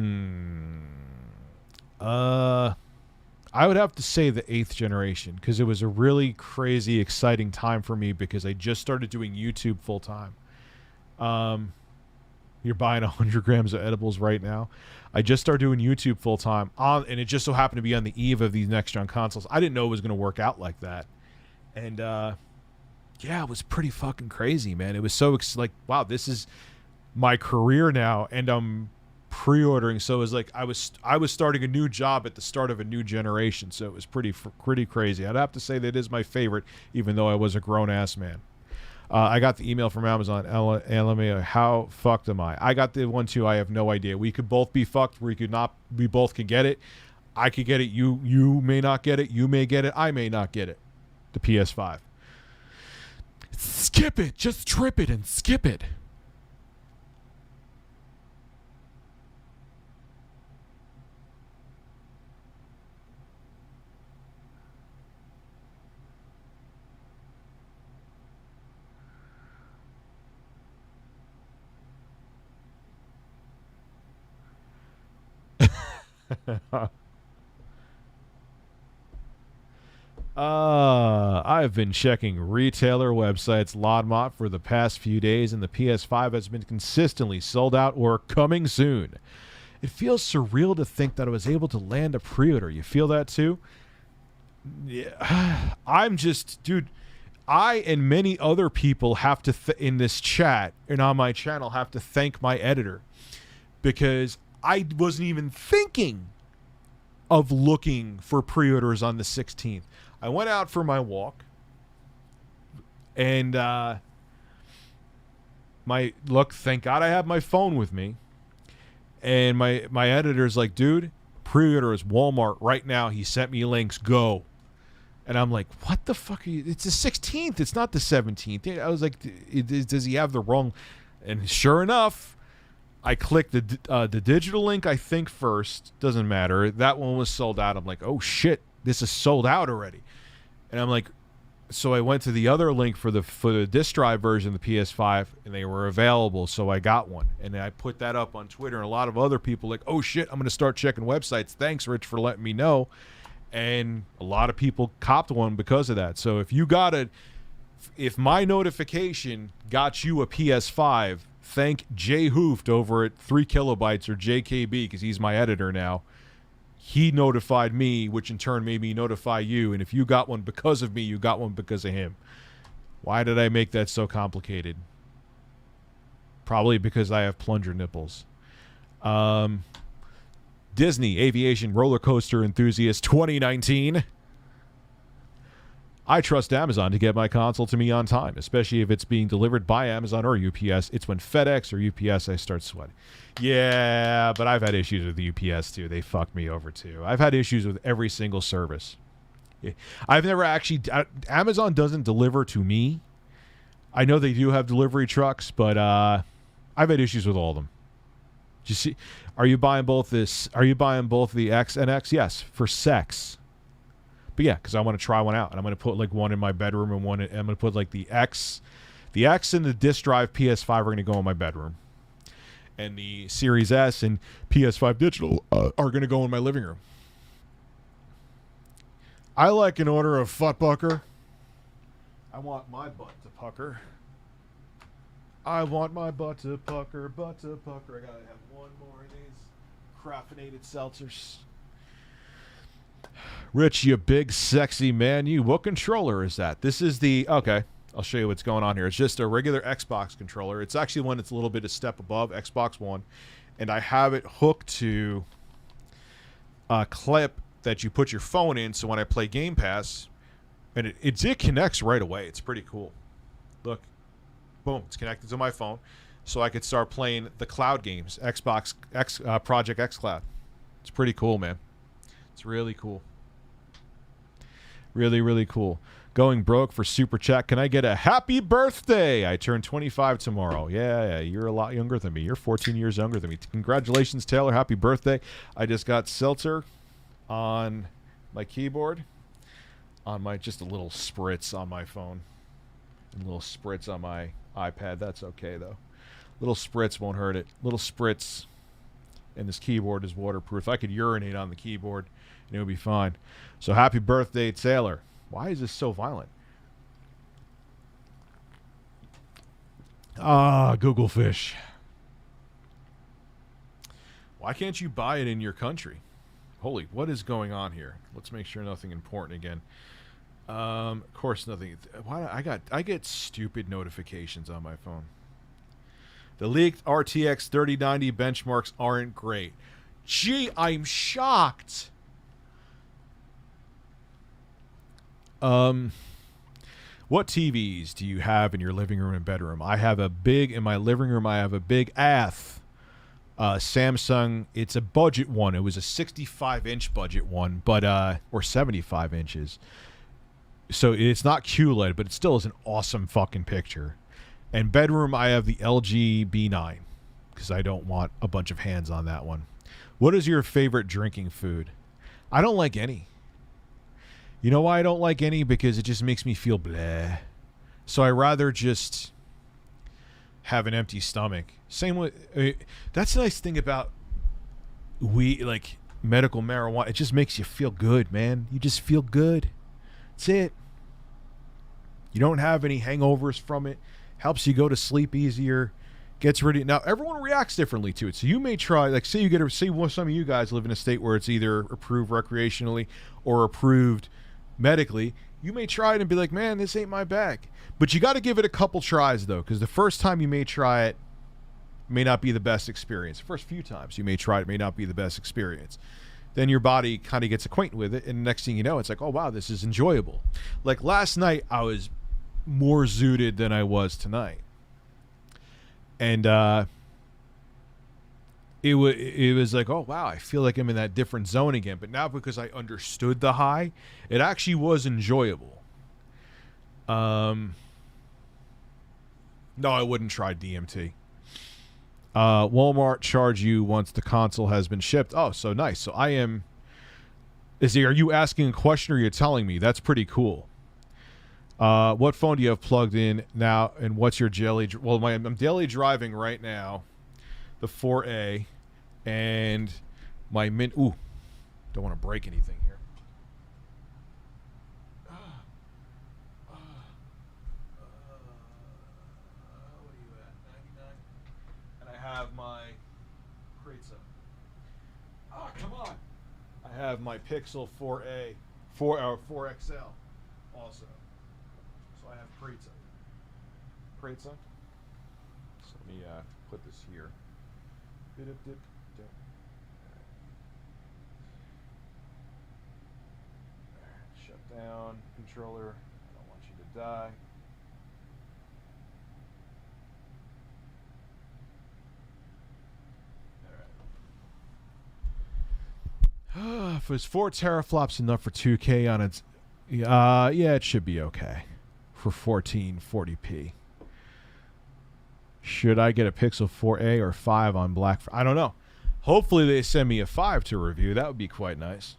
would have to say the 8th generation because it was a really crazy, exciting time for me because I just started doing YouTube full time. You're buying 100 grams of edibles right now. I just started doing YouTube full time and it just so happened to be on the eve of these next gen consoles. I didn't know it was going to work out like that. And, yeah, it was pretty fucking crazy, man. It was so like, wow, this is my career now, and I'm pre-ordering. So it was like I was starting a new job at the start of a new generation. So it was pretty crazy. I'd have to say that it is my favorite, even though I was a grown ass man. I got the email from Amazon. LMA, how fucked am I? I got the one too. I have no idea. We could both be fucked. We could not. We both could get it. I could get it. You may not get it. You may get it. I may not get it. The PS5. Skip it. Just trip it and skip it. I've been checking retailer websites Lodmot for the past few days, and the PS5 has been consistently sold out or coming soon. It feels surreal to think that I was able to land a pre-order. You feel that too? Yeah. I'm just, dude, I and many other people have to, in this chat and on my channel, have to thank my editor because I wasn't even thinking of looking for pre-orders on the 16th. I went out for my walk, and thank God I have my phone with me. And my editor's like, dude, pre-order is Walmart right now. He sent me links. Go. And I'm like, what the fuck are you? It's the 16th. It's not the 17th. I was like, does he have the wrong? And sure enough, I clicked the digital link, I think, first. Doesn't matter. That one was sold out. I'm like, oh, shit. This is sold out already. And I'm like, So I went to the other link for the disk drive version of the PS5, and they were available, so I got one. And I put that up on Twitter, and a lot of other people like, oh shit, I'm going to start checking websites. Thanks, Rich, for letting me know. And a lot of people copped one because of that. So if my notification got you a PS5, thank Jay Hooft over at 3 Kilobytes or JKB, because he's my editor now. He notified me, which in turn made me notify you. And if you got one because of me, you got one because of him. Why did I make that so complicated? Probably because I have plunger nipples. Disney Aviation Roller Coaster Enthusiast 2019. I trust Amazon to get my console to me on time, especially if it's being delivered by Amazon or UPS. It's when FedEx or UPS I start sweating. Yeah, but I've had issues with the UPS too. They fucked me over too. I've had issues with every single service. I've never actually... Amazon doesn't deliver to me. I know they do have delivery trucks, but I've had issues with all of them. Did you see? Are you buying both this? Are you buying both the X and X? Yes, for sex. But yeah, because I want to try one out, and I'm going to put like one in my bedroom and one. I'm going to put like the X and the disk drive PS5 are going to go in my bedroom, and the Series S and PS5 digital are going to go in my living room. I like an order of futtbucker. I want my butt to pucker. I want my butt to pucker, butt to pucker. I gotta have one more of these caffeinated seltzers. Rich, you big sexy man, you. What controller is that? This is the... Okay, I'll show you what's going on here. It's just a regular Xbox controller. It's actually one that's a little bit a step above Xbox One. And I have it hooked to a clip that you put your phone in, so when I play Game Pass, and it connects right away. It's pretty cool. Look. Boom, it's connected to my phone, so I could start playing the cloud games, Project X Cloud. It's pretty cool, man. It's really cool. Really, really cool. Going broke for Super Chat. Can I get a happy birthday? I turn 25 tomorrow. Yeah, you're a lot younger than me. You're 14 years younger than me. Congratulations, Taylor. Happy birthday. I just got seltzer on my keyboard, on my just a little spritz on my phone, a little spritz on my iPad. That's okay though. Little spritz won't hurt it. Little spritz, and this keyboard is waterproof. I could urinate on the keyboard and it would be fine. So happy birthday, Taylor. Why is this so violent? Google fish. Why can't you buy it in your country? Holy, what is going on here? Let's make sure nothing important again. Of course, nothing. Why I get stupid notifications on my phone. The leaked RTX 3090 benchmarks aren't great. Gee, I'm shocked. What TVs do you have in your living room and bedroom? I have a big in my living room. I have a big Samsung. It's a budget one. It was a 65-inch budget one, but or 75 inches. So it's not QLED, but it still is an awesome fucking picture. And bedroom, I have the LG B9 because I don't want a bunch of hands on that one. What is your favorite drinking food? I don't like any. You know why I don't like any? Because it just makes me feel bleh. So I rather just have an empty stomach. Same with... that's the nice thing about like medical marijuana. It just makes you feel good, man. You just feel good. That's it. You don't have any hangovers from it. Helps you go to sleep easier. Gets rid of... Now, everyone reacts differently to it. So you may try... Like, say some of you guys live in a state where it's either approved recreationally or approved medically. You may try it and be like, man, this ain't my bag. But you got to give it a couple tries, though, because the first time you may try it may not be the best experience. The first few times you may try it may not be the best experience. Then your body kind of gets acquainted with it, and next thing you know, it's like, oh, wow, this is enjoyable. Like last night, I was more zooted than I was tonight. And it was like, oh, wow, I feel like I'm in that different zone again. But now because I understood the high, it actually was enjoyable. No, I wouldn't try DMT. Walmart charge you once the console has been shipped. Oh, so nice. So I am... are you asking a question or are you telling me? That's pretty cool. What phone do you have plugged in now, and what's your daily? Well, I'm daily driving right now, the 4A, and my Mint. Ooh, don't want to break anything here. What are you at? 99, and I have my Kratza. Ah, come on! I have my Pixel 4A, 4XL, also. So I have Kratza. So let me put this here. Shut down controller. I don't want you to die. Alright. If it's 4 teraflops enough for 2K on its, yeah, it should be okay for 1440p. Should I get a Pixel 4a or 5 on Black Friday? I don't know. Hopefully they send me a 5 to review. That would be quite nice.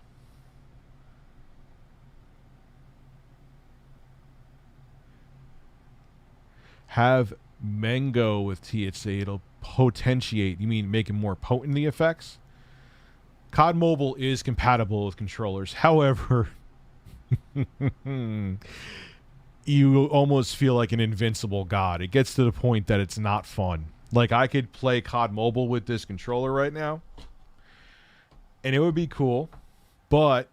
Have mango with THC. It'll potentiate. You mean make it more potent, the effects? COD Mobile is compatible with controllers. However, you almost feel like an invincible god. It gets to the point that it's not fun. Like, I could play COD Mobile with this controller right now, and it would be cool, but...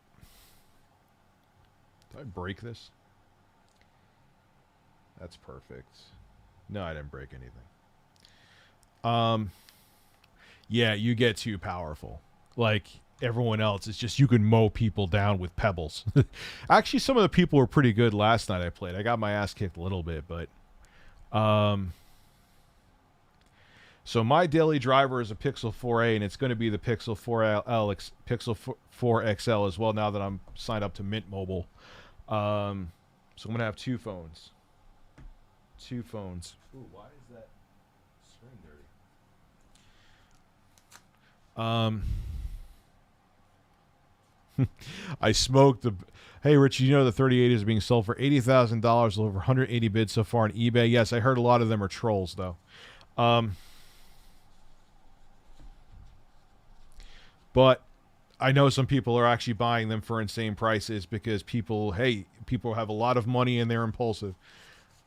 Did I break this? That's perfect. No, I didn't break anything. Yeah, you get too powerful. Like everyone else, it's just you can mow people down with pebbles. Actually, some of the people were pretty good last night I played. I got my ass kicked a little bit, but so my daily driver is a Pixel 4a, and it's going to be the Pixel 4L, Pixel 4 XL as well. Now that I'm signed up to Mint Mobile, so I'm going to have two phones. Ooh, why is that screen dirty? I smoked the... Hey, Rich, you know the 38 is being sold for $80,000, over 180 bids so far on eBay. Yes, I heard a lot of them are trolls, though. But I know some people are actually buying them for insane prices because people have a lot of money and they're impulsive.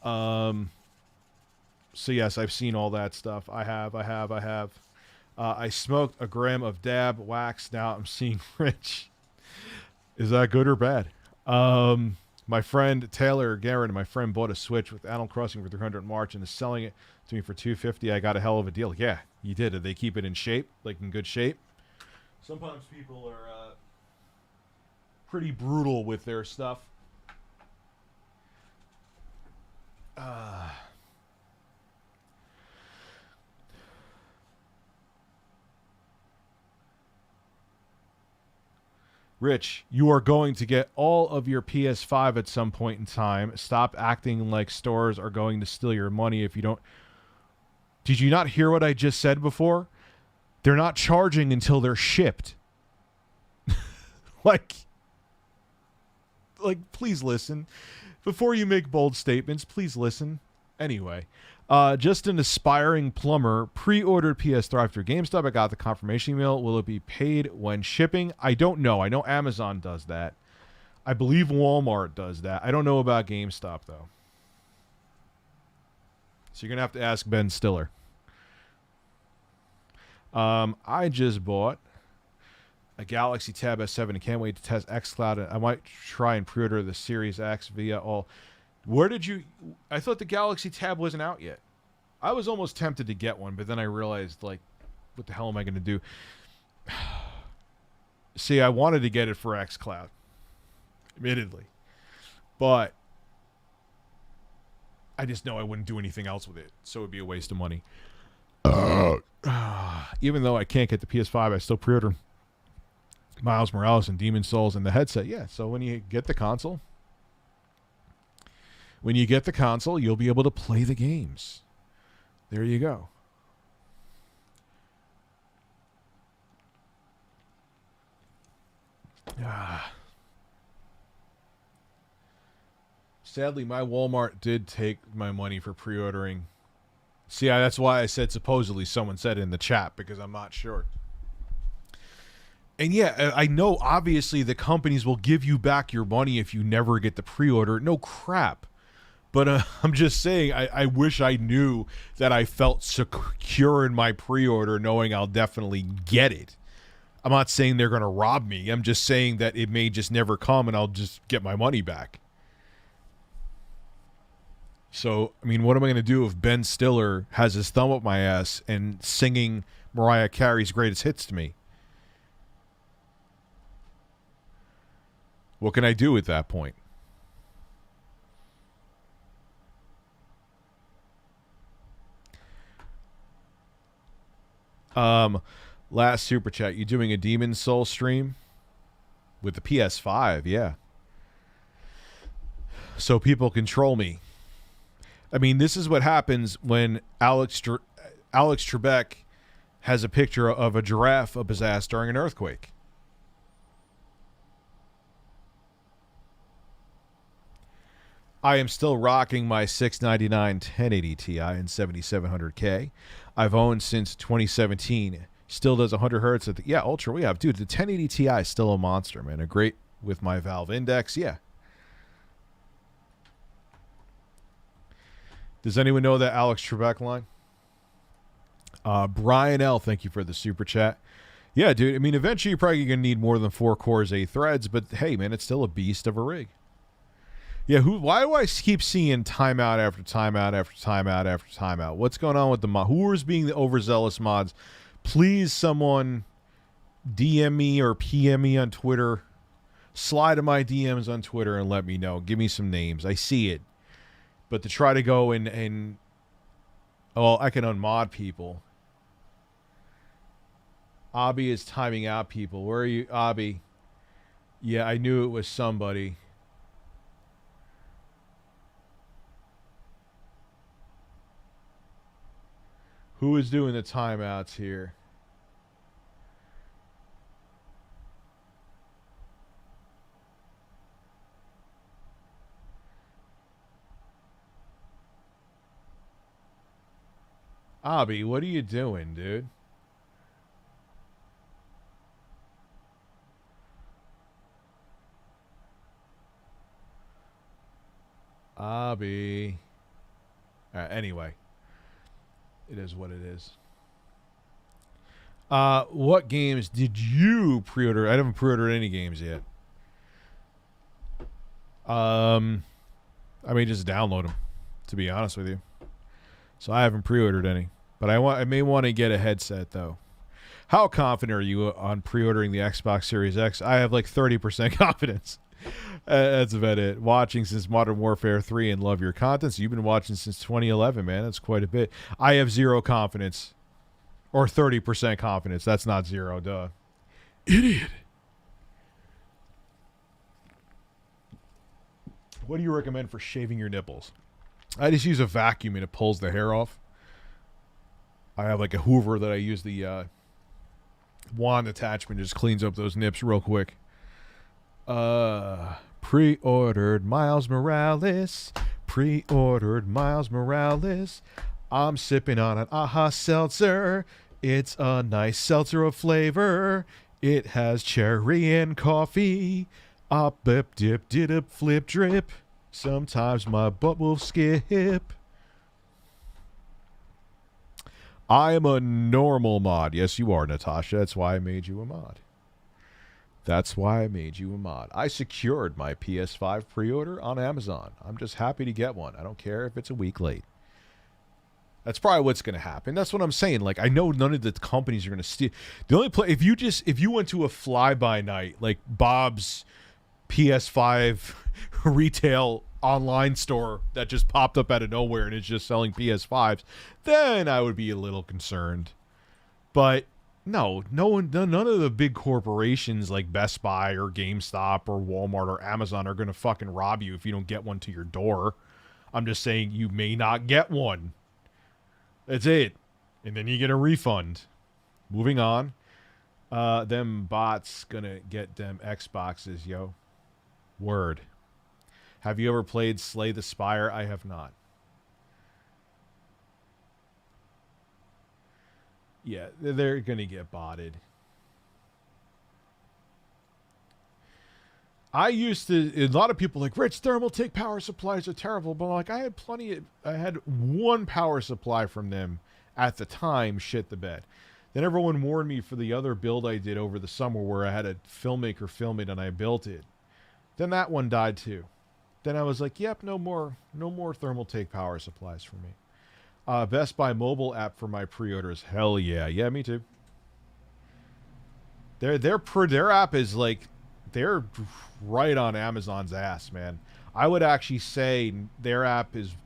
So yes, I've seen all that stuff. I have. I smoked a gram of dab wax. Now I'm seeing Rich. Is that good or bad? My friend Taylor Garrett, my friend, bought a Switch with Animal Crossing for 300 in March and is selling it to me for 250. I got a hell of a deal. Yeah, you did. Did they keep it in shape, like in good shape? Sometimes people are pretty brutal with their stuff. Rich, you are going to get all of your PS5 at some point in time. Stop acting like stores are going to steal your money if you don't. Did you not hear what I just said before? They're not charging until they're shipped. like, please listen. Before you make bold statements, please listen. Anyway, just an aspiring plumber pre-ordered PS5 through GameStop. I got the confirmation email. Will it be paid when shipping? I don't know. I know Amazon does that. I believe Walmart does that. I don't know about GameStop, though. So you're going to have to ask Ben Stiller. I just bought a Galaxy Tab S7 and can't wait to test xCloud. I might try and pre-order the Series X via all... Where did you... I thought the Galaxy Tab wasn't out yet. I was almost tempted to get one, but then I realized, like, what the hell am I going to do? See, I wanted to get it for xCloud, admittedly. But I just know I wouldn't do anything else with it, so it would be a waste of money. Even though I can't get the PS5, I still pre-order Miles Morales and Demon's Souls and the headset. Yeah, so when you get the console... you'll be able to play the games. There you go. Sadly, my Walmart did take my money for pre-ordering. See, that's why I said supposedly someone said in the chat, because I'm not sure. And yeah, I know obviously the companies will give you back your money if you never get the pre-order. No crap. But I'm just saying, I wish I knew that I felt secure in my pre-order knowing I'll definitely get it. I'm not saying they're going to rob me. I'm just saying that it may just never come and I'll just get my money back. So, I mean, what am I going to do if Ben Stiller has his thumb up my ass and singing Mariah Carey's greatest hits to me? What can I do at that point? Last super chat. You doing a Demon Soul stream with the PS5? Yeah. So people control me. I mean, this is what happens when Alex Trebek has a picture of a giraffe up his ass during an earthquake. I am still rocking my 699 1080 Ti and 7700K. I've owned since 2017. Still does 100 hertz at the Ultra. We have, dude. The 1080 Ti is still a monster, man. A great with my Valve Index. Yeah. Does anyone know that Alex Trebek line? Brian L. Thank you for the super chat. Yeah, dude. I mean, eventually you're probably gonna need more than 4 cores, 8 threads, but hey, man, it's still a beast of a rig. Yeah, why do I keep seeing timeout after timeout after timeout after timeout? What's going on with the mod? Who is being the overzealous mods? Please, someone DM me or PM me on Twitter. Slide in my DMs on Twitter and let me know. Give me some names. I see it. But to try to go and oh, I can unmod people. Abby is timing out people. Where are you, Abby? Yeah, I knew it was somebody. Who is doing the timeouts here? Abby, what are you doing, dude? Abby. Anyway. It is what it is. What games did you pre-order? I haven't pre-ordered any games yet. I may just download them, to be honest with you. So I haven't pre-ordered any. But I may want to get a headset, though. How confident are you on pre-ordering the Xbox Series X? I have like 30% confidence. That's about it. Watching since Modern Warfare 3 and love your content. So you've been watching since 2011, man. That's quite a bit. I have 0 confidence. Or 30% confidence. That's not 0, duh. Idiot. What do you recommend for shaving your nipples? I just use a vacuum and it pulls the hair off. I have like a Hoover that I use the wand attachment. Just cleans up those nips real quick. Pre-ordered Miles Morales. Pre-ordered Miles Morales. I'm sipping on an AHA seltzer. It's a nice seltzer of flavor. It has cherry and coffee. Up, bip, dip, did up, flip, drip. Sometimes my butt will skip. I am a normal mod. Yes, you are, Natasha. That's why I made you a mod. That's why I made you a mod. I secured my PS5 pre-order on Amazon. I'm just happy to get one. I don't care if it's a week late. That's probably what's going to happen. That's what I'm saying. Like, I know none of the companies are going to steal. The only play if you went to a fly-by night like Bob's PS5 retail online store that just popped up out of nowhere and is just selling PS5s, then I would be a little concerned. But no, none of the big corporations like Best Buy or GameStop or Walmart or Amazon are going to fucking rob you if you don't get one to your door. I'm just saying you may not get one. That's it. And then you get a refund. Moving on. Them bots gonna get them Xboxes, yo. Word. Have you ever played Slay the Spire? I have not. Yeah, they're going to get botted. I used to, a lot of people like, Rich, Thermaltake power supplies are terrible. But like, I had one power supply from them at the time, shit the bed. Then everyone warned me for the other build I did over the summer where I had a filmmaker film it and I built it. Then that one died too. Then I was like, yep, no more Thermaltake power supplies for me. Best Buy mobile app for my pre-orders. Hell yeah. Yeah, me too. Their app is like, they're right on Amazon's ass, man. I would actually say their app is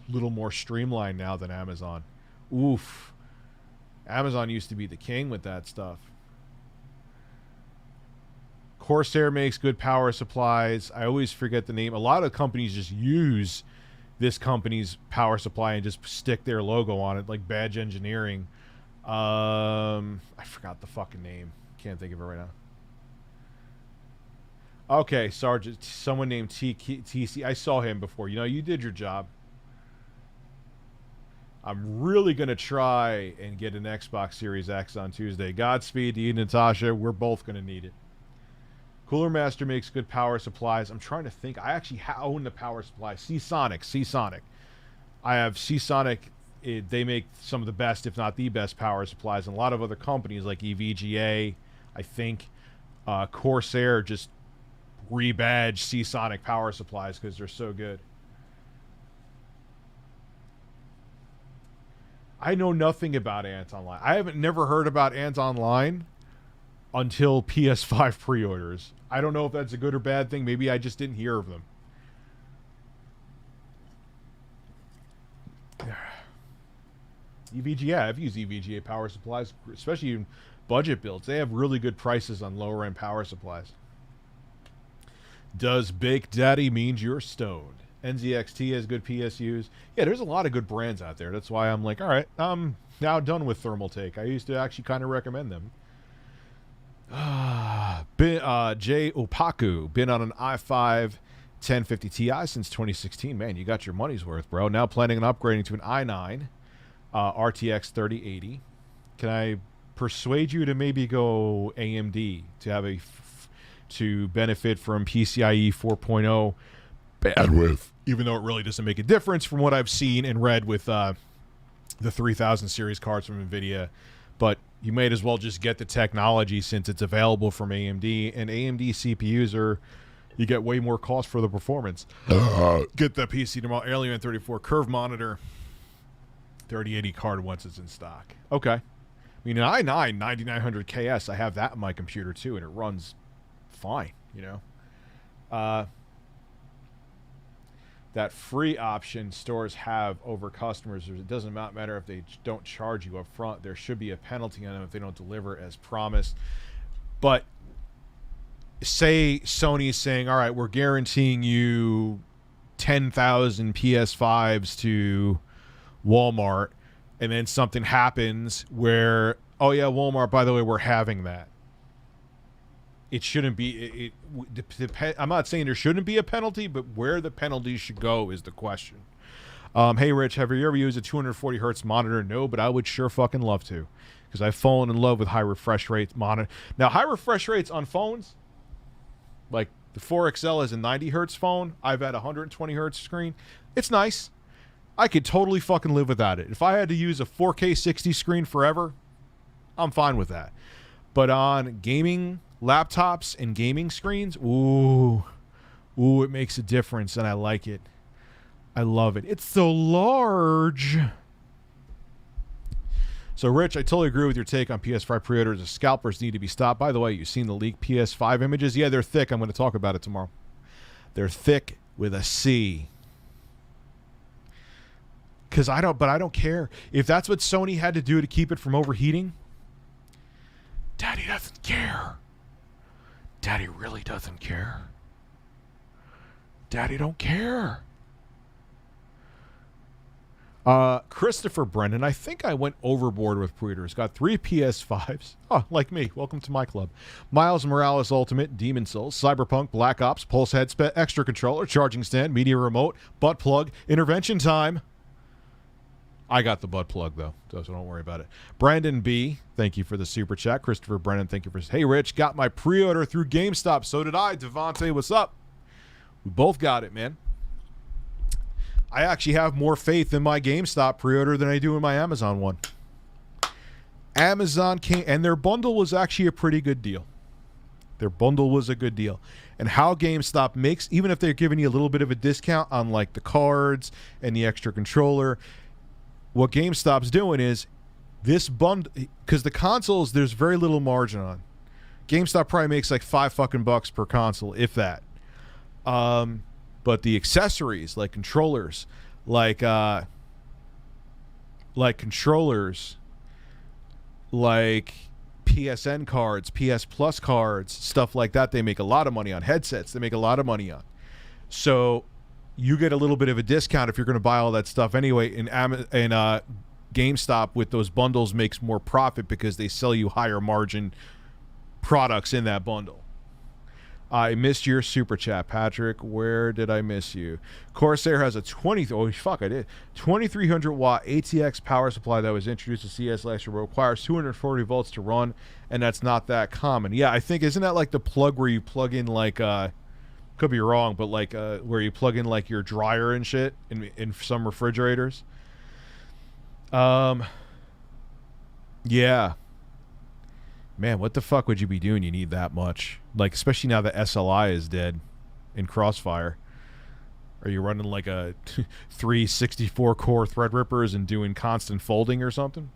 a little more streamlined now than Amazon. Oof. Amazon used to be the king with that stuff. Corsair makes good power supplies. I always forget the name. A lot of companies just use this company's power supply and just stick their logo on it, like Badge Engineering. I forgot the fucking name. Can't think of it right now. Okay, Sergeant, someone named TC. I saw him before. You know, you did your job. I'm really going to try and get an Xbox Series X on Tuesday. Godspeed to you, Natasha. We're both going to need it. Cooler Master makes good power supplies. I'm trying to think. I actually own the power supply. Seasonic. I have Seasonic. They make some of the best, if not the best, power supplies. And a lot of other companies like EVGA, I think, Corsair just rebadge Seasonic power supplies because they're so good. I know nothing about Ant Online. I haven't never heard about Ant Online until PS5 pre-orders. I don't know if that's a good or bad thing. Maybe I just didn't hear of them. EVGA, I've used EVGA power supplies, especially in budget builds. They have really good prices on lower end power supplies. Does Bake Daddy means you're stoned? NZXT has good PSUs. Yeah, there's a lot of good brands out there. That's why I'm like, all right, I'm now done with Thermaltake. I used to actually kind of recommend them. Jay Opaku, been on an i5 1050 Ti since 2016. Man, you got your money's worth, bro. Now planning on upgrading to an i9 RTX 3080. Can I persuade you to maybe go AMD to have to benefit from PCIe 4.0 bandwidth, even though it really doesn't make a difference from what I've seen and read with the 3000 series cards from NVIDIA. But you might as well just get the technology since it's available from AMD, and AMD CPUs you get way more cost for the performance. Get the PC tomorrow. Alien 34 curve monitor 3080 card once it's in stock. Okay. I mean, an i9 9900 KS, I have that in my computer too, and it runs fine, you know. That free option stores have over customers. It doesn't matter if they don't charge you up front. There should be a penalty on them if they don't deliver as promised. But say Sony's saying, all right, we're guaranteeing you 10,000 PS5s to Walmart, and then something happens where, oh yeah, Walmart, by the way, we're having that. It shouldn't be. I'm not saying there shouldn't be a penalty, but where the penalty should go is the question. Hey, Rich, have you ever used a 240 hertz monitor? No, but I would sure fucking love to, because I've fallen in love with high refresh rate monitor. Now, high refresh rates on phones, like the 4XL is a 90 hertz phone. I've had a 120 hertz screen. It's nice. I could totally fucking live without it. If I had to use a 4K 60 screen forever, I'm fine with that. But on gaming laptops and gaming screens, ooh, it makes a difference, and I like it. I love it. It's so large. So, Rich, I totally agree with your take on PS5 pre-orders. The scalpers need to be stopped. By the way, you've seen the leaked PS5 images? Yeah, they're thick. I'm going to talk about it tomorrow. They're thick with a C. I don't care. If that's what Sony had to do to keep it from overheating, Daddy doesn't care. Daddy really doesn't care. Daddy don't care. Christopher Brennan, I think I went overboard with pre-orders. Got 3 PS5s. Oh, like me. Welcome to my club. Miles Morales Ultimate, Demon Souls, Cyberpunk, Black Ops, Pulse Headset, Extra Controller, Charging Stand, Media Remote, Butt Plug, Intervention Time. I got the butt plug, though, so don't worry about it. Brandon B., thank you for the super chat. Christopher Brennan, thank you for... Hey, Rich, got my pre-order through GameStop. So did I. Devontae, what's up? We both got it, man. I actually have more faith in my GameStop pre-order than I do in my Amazon one. Amazon came, and their bundle was actually a pretty good deal. Their bundle was a good deal. And how GameStop makes, even if they're giving you a little bit of a discount on like the cards and the extra controller... What GameStop's doing is this bundle, because the consoles, there's very little margin on. GameStop probably makes like $5 per console, if that. But the accessories, like controllers, like controllers, like PSN cards, PS Plus cards, stuff like that, they make a lot of money on. Headsets, they make a lot of money on. So you get a little bit of a discount if you're going to buy all that stuff anyway. And GameStop with those bundles makes more profit because they sell you higher margin products in that bundle. I missed your super chat, Patrick. Where did I miss you? Corsair has a 2300 watt ATX power supply that was introduced to CS last year. Requires 240 volts to run, and that's not that common. Yeah, I think, isn't that like the plug where you plug in like could be wrong, but like where you plug in like your dryer and shit in some refrigerators. Yeah. Man, what the fuck would you be doing? You need that much. Like, especially now that SLI is dead in Crossfire. Are you running like a 364 core Threadrippers and doing constant folding or something?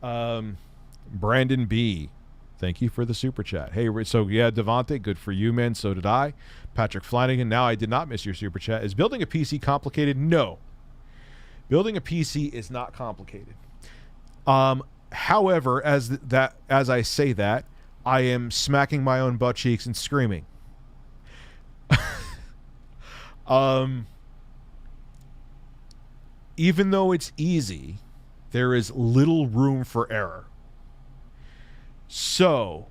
Brandon B., thank you for the super chat. Hey, so yeah, Devontae, good for you, man. So did I. Patrick Flanagan, now I did not miss your super chat. Is building a PC complicated? No. Building a PC is not complicated. However, as I say that, I am smacking my own butt cheeks and screaming. Even though it's easy, there is little room for error. So,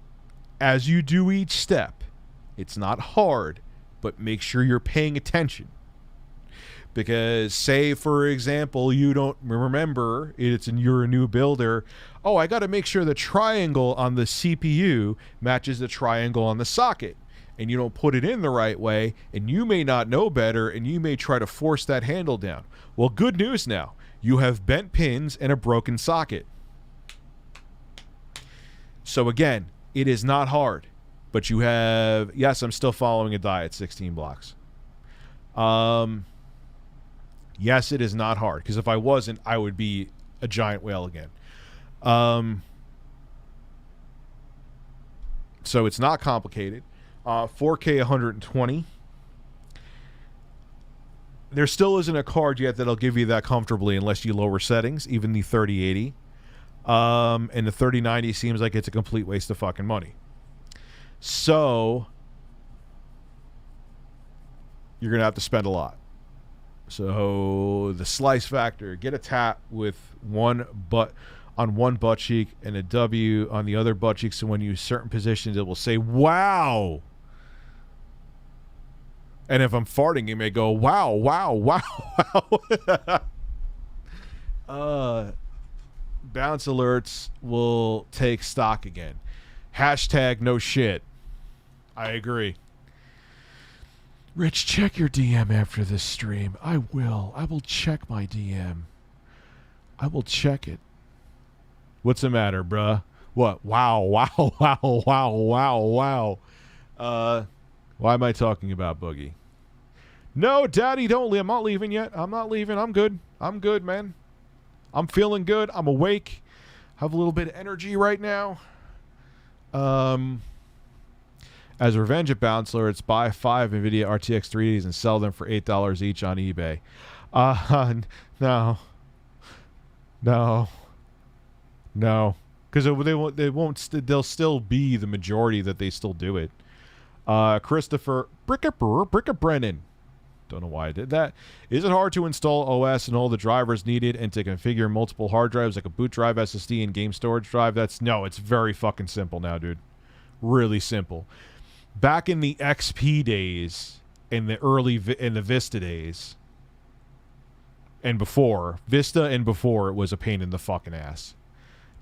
as you do each step, it's not hard, but make sure you're paying attention. Because, say, for example, you don't remember, you're a new builder. Oh, I got to make sure the triangle on the CPU matches the triangle on the socket. And you don't put it in the right way, and you may not know better, and you may try to force that handle down. Well, good news now. You have bent pins and a broken socket. So again, it is not hard, but you have, yes, I'm still following a diet, 16 blocks. Yes, it is not hard, because if I wasn't, I would be a giant whale again. So it's not complicated. 4K 120. There still isn't a card yet that'll give you that comfortably unless you lower settings, even the 3080. And the 3090 seems like it's a complete waste of fucking money. So you're going to have to spend a lot. So the slice factor, get a tap with one butt on one butt cheek and a W on the other butt cheek. So when you use certain positions, it will say, wow. And if I'm farting, it may go, wow, wow, wow, wow. Bounce alerts will take stock again. Hashtag no shit. I agree. Rich, check your DM after this stream. I will. I will check my DM. I will check it. What's the matter, bruh? What? Wow, wow, wow, wow, wow, wow. Why am I talking about Boogie? No, Daddy, don't leave. I'm not leaving yet. I'm not leaving. I'm good. I'm good, man. I'm feeling good. I'm awake. Have a little bit of energy right now. As revenge at Bouncer, it's buy 5 NVIDIA RTX 380s and sell them for $8 each on eBay. No. Because they'll still be the majority that they still do it. Christopher Bricker Brennan. Don't know why I did that. Is it hard to install OS and all the drivers needed and to configure multiple hard drives like a boot drive, SSD, and game storage drive? No, it's very fucking simple now, dude. Really simple. Back in the XP days, in the Vista days, and before, Vista and before, it was a pain in the fucking ass.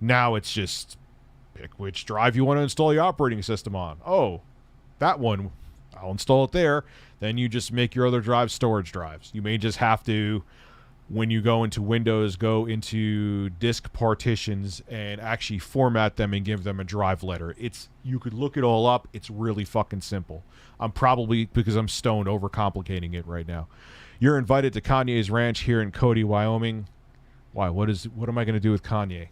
Now it's just pick which drive you want to install your operating system on. Oh, that one, I'll install it there. Then you just make your other drives storage drives. You may just have to, when you go into Windows, go into disk partitions and actually format them and give them a drive letter. You could look it all up. It's really fucking simple. I'm probably, because I'm stoned, overcomplicating it right now. You're invited to Kanye's ranch here in Cody, Wyoming. Why? What am I going to do with Kanye?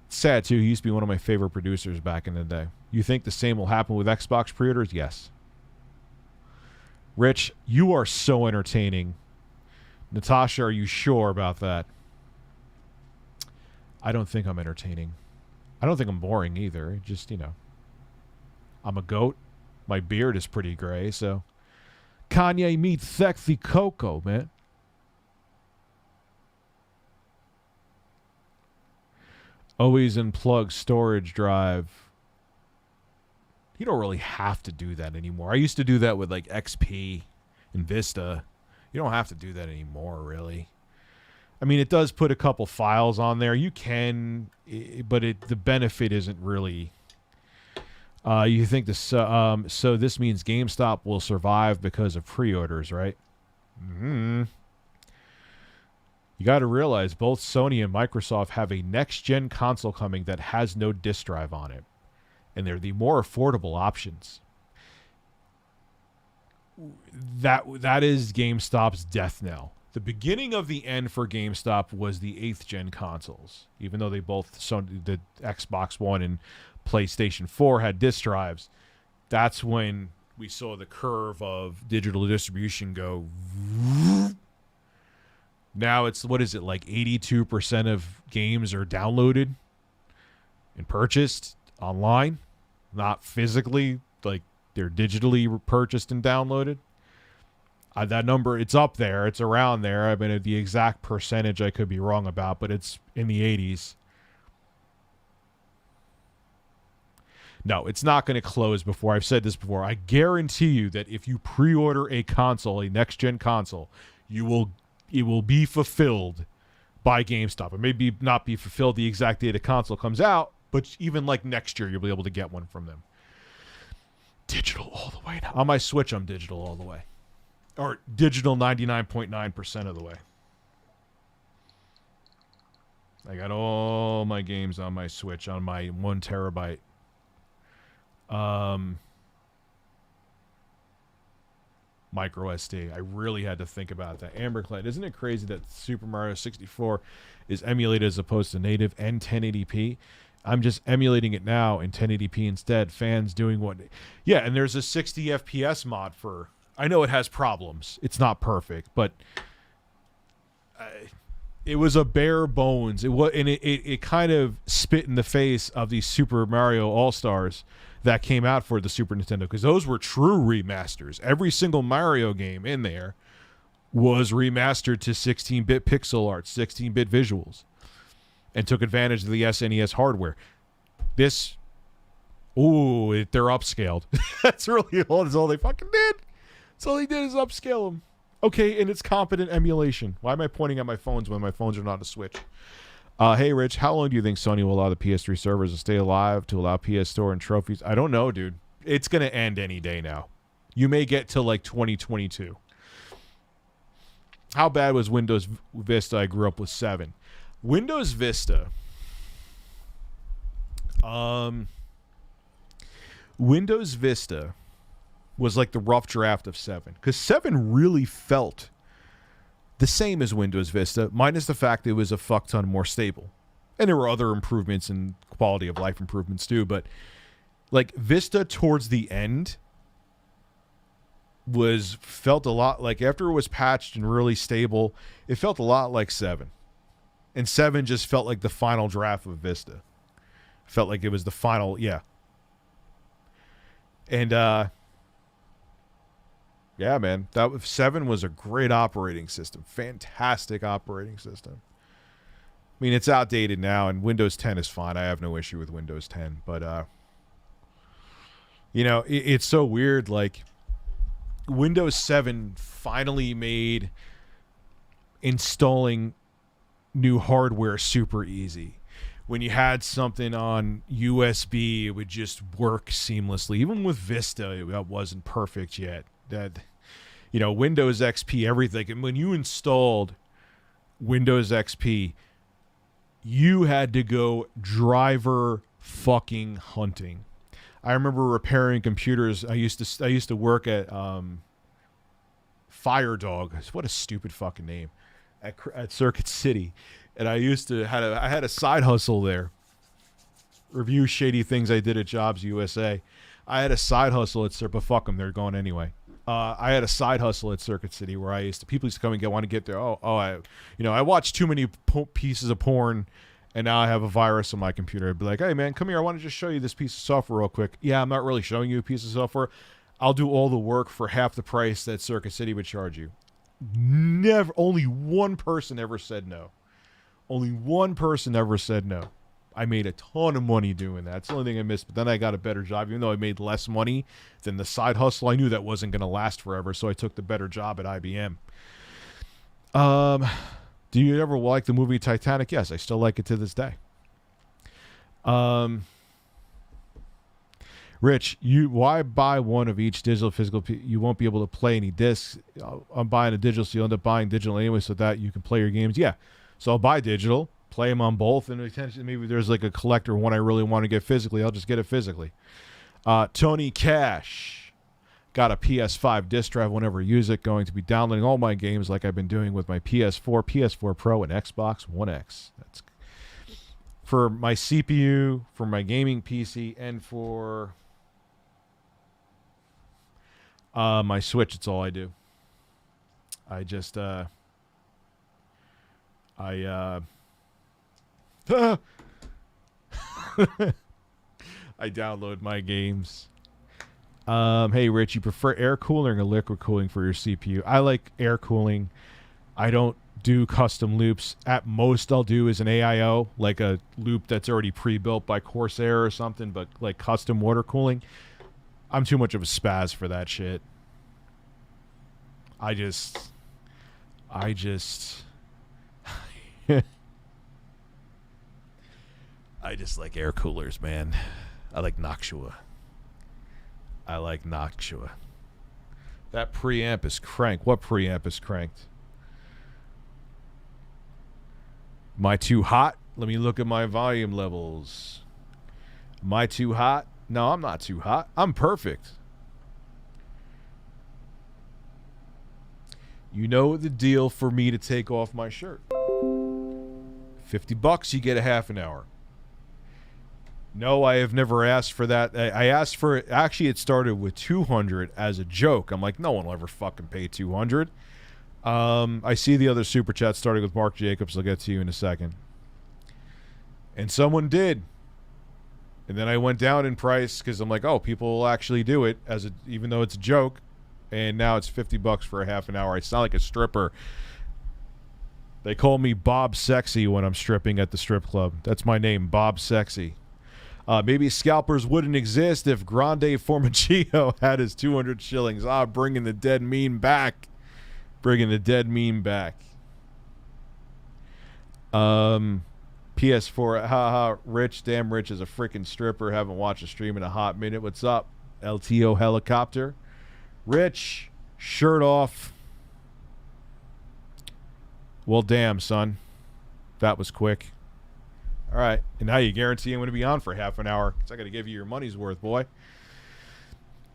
It's sad, too. He used to be one of my favorite producers back in the day. You think the same will happen with Xbox pre-orders? Yes. Rich, you are so entertaining. Natasha, are you sure about that? I don't think I'm entertaining. I don't think I'm boring either. Just, I'm a goat. My beard is pretty gray, so... Kanye meets sexy Coco, man. Always unplug storage drive. You don't really have to do that anymore. I used to do that with like XP and Vista. You don't have to do that anymore, really. I mean, it does put a couple files on there. You can, but the benefit isn't really... you think this... so this means GameStop will survive because of pre-orders, right? Mm-hmm. You got to realize both Sony and Microsoft have a next-gen console coming that has no disk drive on it. And they're the more affordable options. That is GameStop's death knell. The beginning of the end for GameStop was the 8th gen consoles. Even though they both, the Xbox One and PlayStation 4 had disk drives, that's when we saw the curve of digital distribution go. Now it's, what is it, like 82% of games are downloaded and purchased online, not physically, like they're digitally purchased and downloaded. That number, it's up there. It's around there. I mean, the exact percentage I could be wrong about, but it's in the 80s. No, it's not going to close before. I've said this before. I guarantee you that if you pre-order a console, a next-gen console, it will be fulfilled by GameStop. It may not be fulfilled the exact day the console comes out, but even like next year, you'll be able to get one from them. Digital all the way now. On my Switch, I'm digital all the way. Or digital 99.9% of the way. I got all my games on my Switch on my 1 terabyte. Micro SD. I really had to think about that. Amberclad, isn't it crazy that Super Mario 64 is emulated as opposed to native and 1080p? I'm just emulating it now in 1080p instead. Fans doing what... Yeah, and there's a 60 FPS mod for... I know it has problems. It's not perfect, but it was a bare bones. It kind of spit in the face of these Super Mario All-Stars that came out for the Super Nintendo, because those were true remasters. Every single Mario game in there was remastered to 16-bit pixel art, 16-bit visuals, and took advantage of the SNES hardware. This, they're upscaled. That's really all they fucking did. That's all they did is upscale them. Okay, and it's competent emulation. Why am I pointing at my phones when my phones are not a Switch? Hey, Rich, how long do you think Sony will allow the PS3 servers to stay alive to allow PS Store and trophies? I don't know, dude. It's going to end any day now. You may get to like 2022. How bad was Windows Vista? I grew up with 7. Windows Vista. Windows Vista was like the rough draft of 7. Because 7 really felt the same as Windows Vista, minus the fact it was a fuck ton more stable. And there were other improvements and quality of life improvements too, but like Vista towards the end felt a lot like, after it was patched and really stable, it felt a lot like 7. And 7 just felt like the final draft of Vista. Felt like it was the final, yeah. And Yeah, man. 7 was a great operating system. Fantastic operating system. I mean, it's outdated now, and Windows 10 is fine. I have no issue with Windows 10. But, it's so weird. Like, Windows 7 finally made installing new hardware super easy. When you had something on USB, it would just work seamlessly. Even with Vista, that wasn't perfect yet. Windows XP, everything. And when you installed Windows XP, you had to go driver fucking hunting. I remember repairing computers. I used to work at FireDog. What a stupid fucking name. At Circuit City. And I had a side hustle there. Review shady things I did at Jobs USA. I had a side hustle at but fuck them, they're going anyway. I had a side hustle at Circuit City where people used to come and want to get there. I watched too many pieces of porn, and now I have a virus on my computer. I'd be like, hey man, come here. I want to just show you this piece of software real quick. Yeah, I'm not really showing you a piece of software. I'll do all the work for half the price that Circuit City would charge you. Never. Only one person ever said no. Only one person ever said no. I made a ton of money doing that. It's the only thing I missed. But then I got a better job. Even though I made less money than the side hustle, I knew that wasn't going to last forever. So I took the better job at IBM. Do you ever like the movie Titanic? Yes, I still like it to this day. Rich, why buy one of each digital physical? You won't be able to play any discs. I'm buying a digital, so you'll end up buying digital anyway, so that you can play your games. Yeah, so I'll buy digital, play them on both, and maybe there's like a collector one I really want to get physically. I'll just get it physically. Tony Cash got a PS5 disc drive. Whenever I use it, going to be downloading all my games like I've been doing with my PS4, PS4 Pro, and Xbox One X. That's for my CPU, for my gaming PC, and for my Switch. It's all I do. I just I download my games. Hey Rich, you prefer air cooling or liquid cooling for your CPU? I like air cooling. I don't do custom loops. At most I'll do is an AIO, like a loop that's already pre-built by Corsair or something, but like custom water cooling, I'm too much of a spaz for that shit. I just I just like air coolers, man. I like Noctua. That preamp is cranked. What preamp is cranked? Am I too hot? Let me look at my volume levels. Am I too hot? No, I'm not too hot. I'm perfect. You know the deal for me to take off my shirt. $50, you get a half an hour. No, I have never asked for that. I asked for it. Actually, it started with 200 as a joke. I'm like, no one will ever fucking pay 200. I see the other super chat starting with Mark Jacobs. I'll get to you in a second. And someone did. And then I went down in price because I'm like, oh, people will actually do it even though it's a joke. And now it's $50 for a half an hour. I sound like a stripper. They call me Bob Sexy when I'm stripping at the strip club. That's my name, Bob Sexy. Maybe scalpers wouldn't exist if Grande Formaggio had his 200 shillings. Bringing the dead meme back. PS4, haha, Rich, damn Rich is a freaking stripper. Haven't watched a stream in a hot minute. What's up? LTO helicopter. Rich, shirt off. Well, damn, son. That was quick. All right. And now you guarantee I'm going to be on for half an hour because I got to give you your money's worth, boy.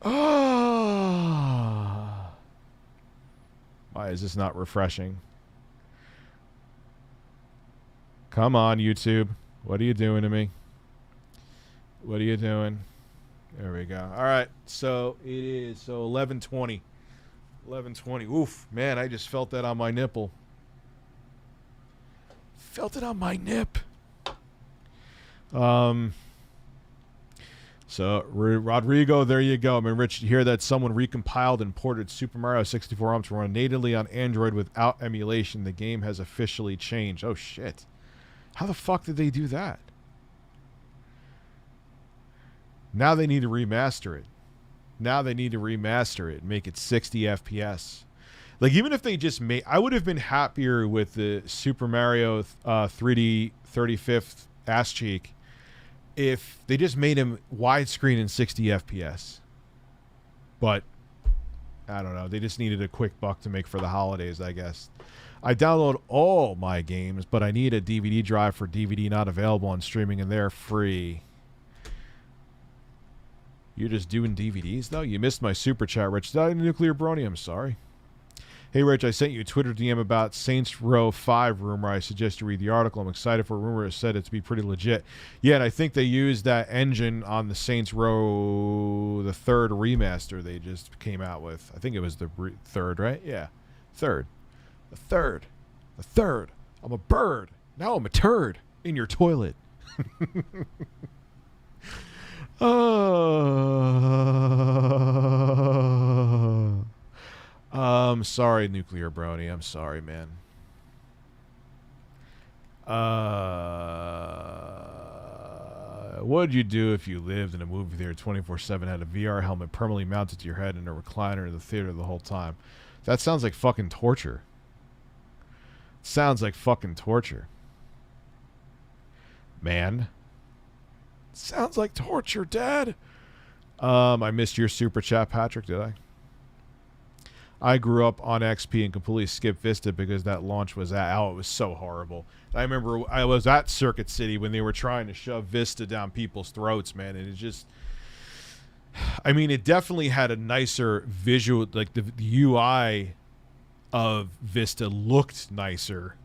Oh. Why is this not refreshing? Come on, YouTube. What are you doing to me? What are you doing? There we go. All right. So it is 11:20. 11:20. Oof, man, I just felt that on my nipple. Felt it on my nip. So, Rodrigo, there you go. I mean, Rich, you hear that someone recompiled and ported Super Mario 64 ROM to run natively on Android without emulation. The game has officially changed. Oh, shit. How the fuck did they do that? Now they need to remaster it. Make it 60 FPS. Like, even if they just made... I would have been happier with the Super Mario 3D 35th ass cheek if they just made him widescreen in 60 FPS. But, I don't know. They just needed a quick buck to make for the holidays, I guess. I download all my games, but I need a DVD drive for DVD not available on streaming, and they're free. You're just doing DVDs, though? You missed my super chat, Rich. Died in Nuclear Brony. I'm sorry. Hey, Rich, I sent you a Twitter DM about Saints Row 5 rumor. I suggest you read the article. I'm excited for a rumor. It said it to be pretty legit. Yeah, and I think they used that engine on the Saints Row, the third remaster they just came out with. I think it was the third, right? Yeah, third. The third. I'm a bird. Now I'm a turd in your toilet. Sorry, Nuclear Brony. I'm sorry, man. What'd you do if you lived in a movie theater 24/7, had a VR helmet permanently mounted to your head and a recliner in the theater the whole time? That sounds like fucking torture. Man. Sounds like torture, Dad. I missed your super chat, Patrick, did I? I grew up on XP and completely skipped Vista because that launch was out. It was so horrible. I remember I was at Circuit City when they were trying to shove Vista down people's throats, man, and it just... I mean, it definitely had a nicer visual, like the UI of Vista looked nicer,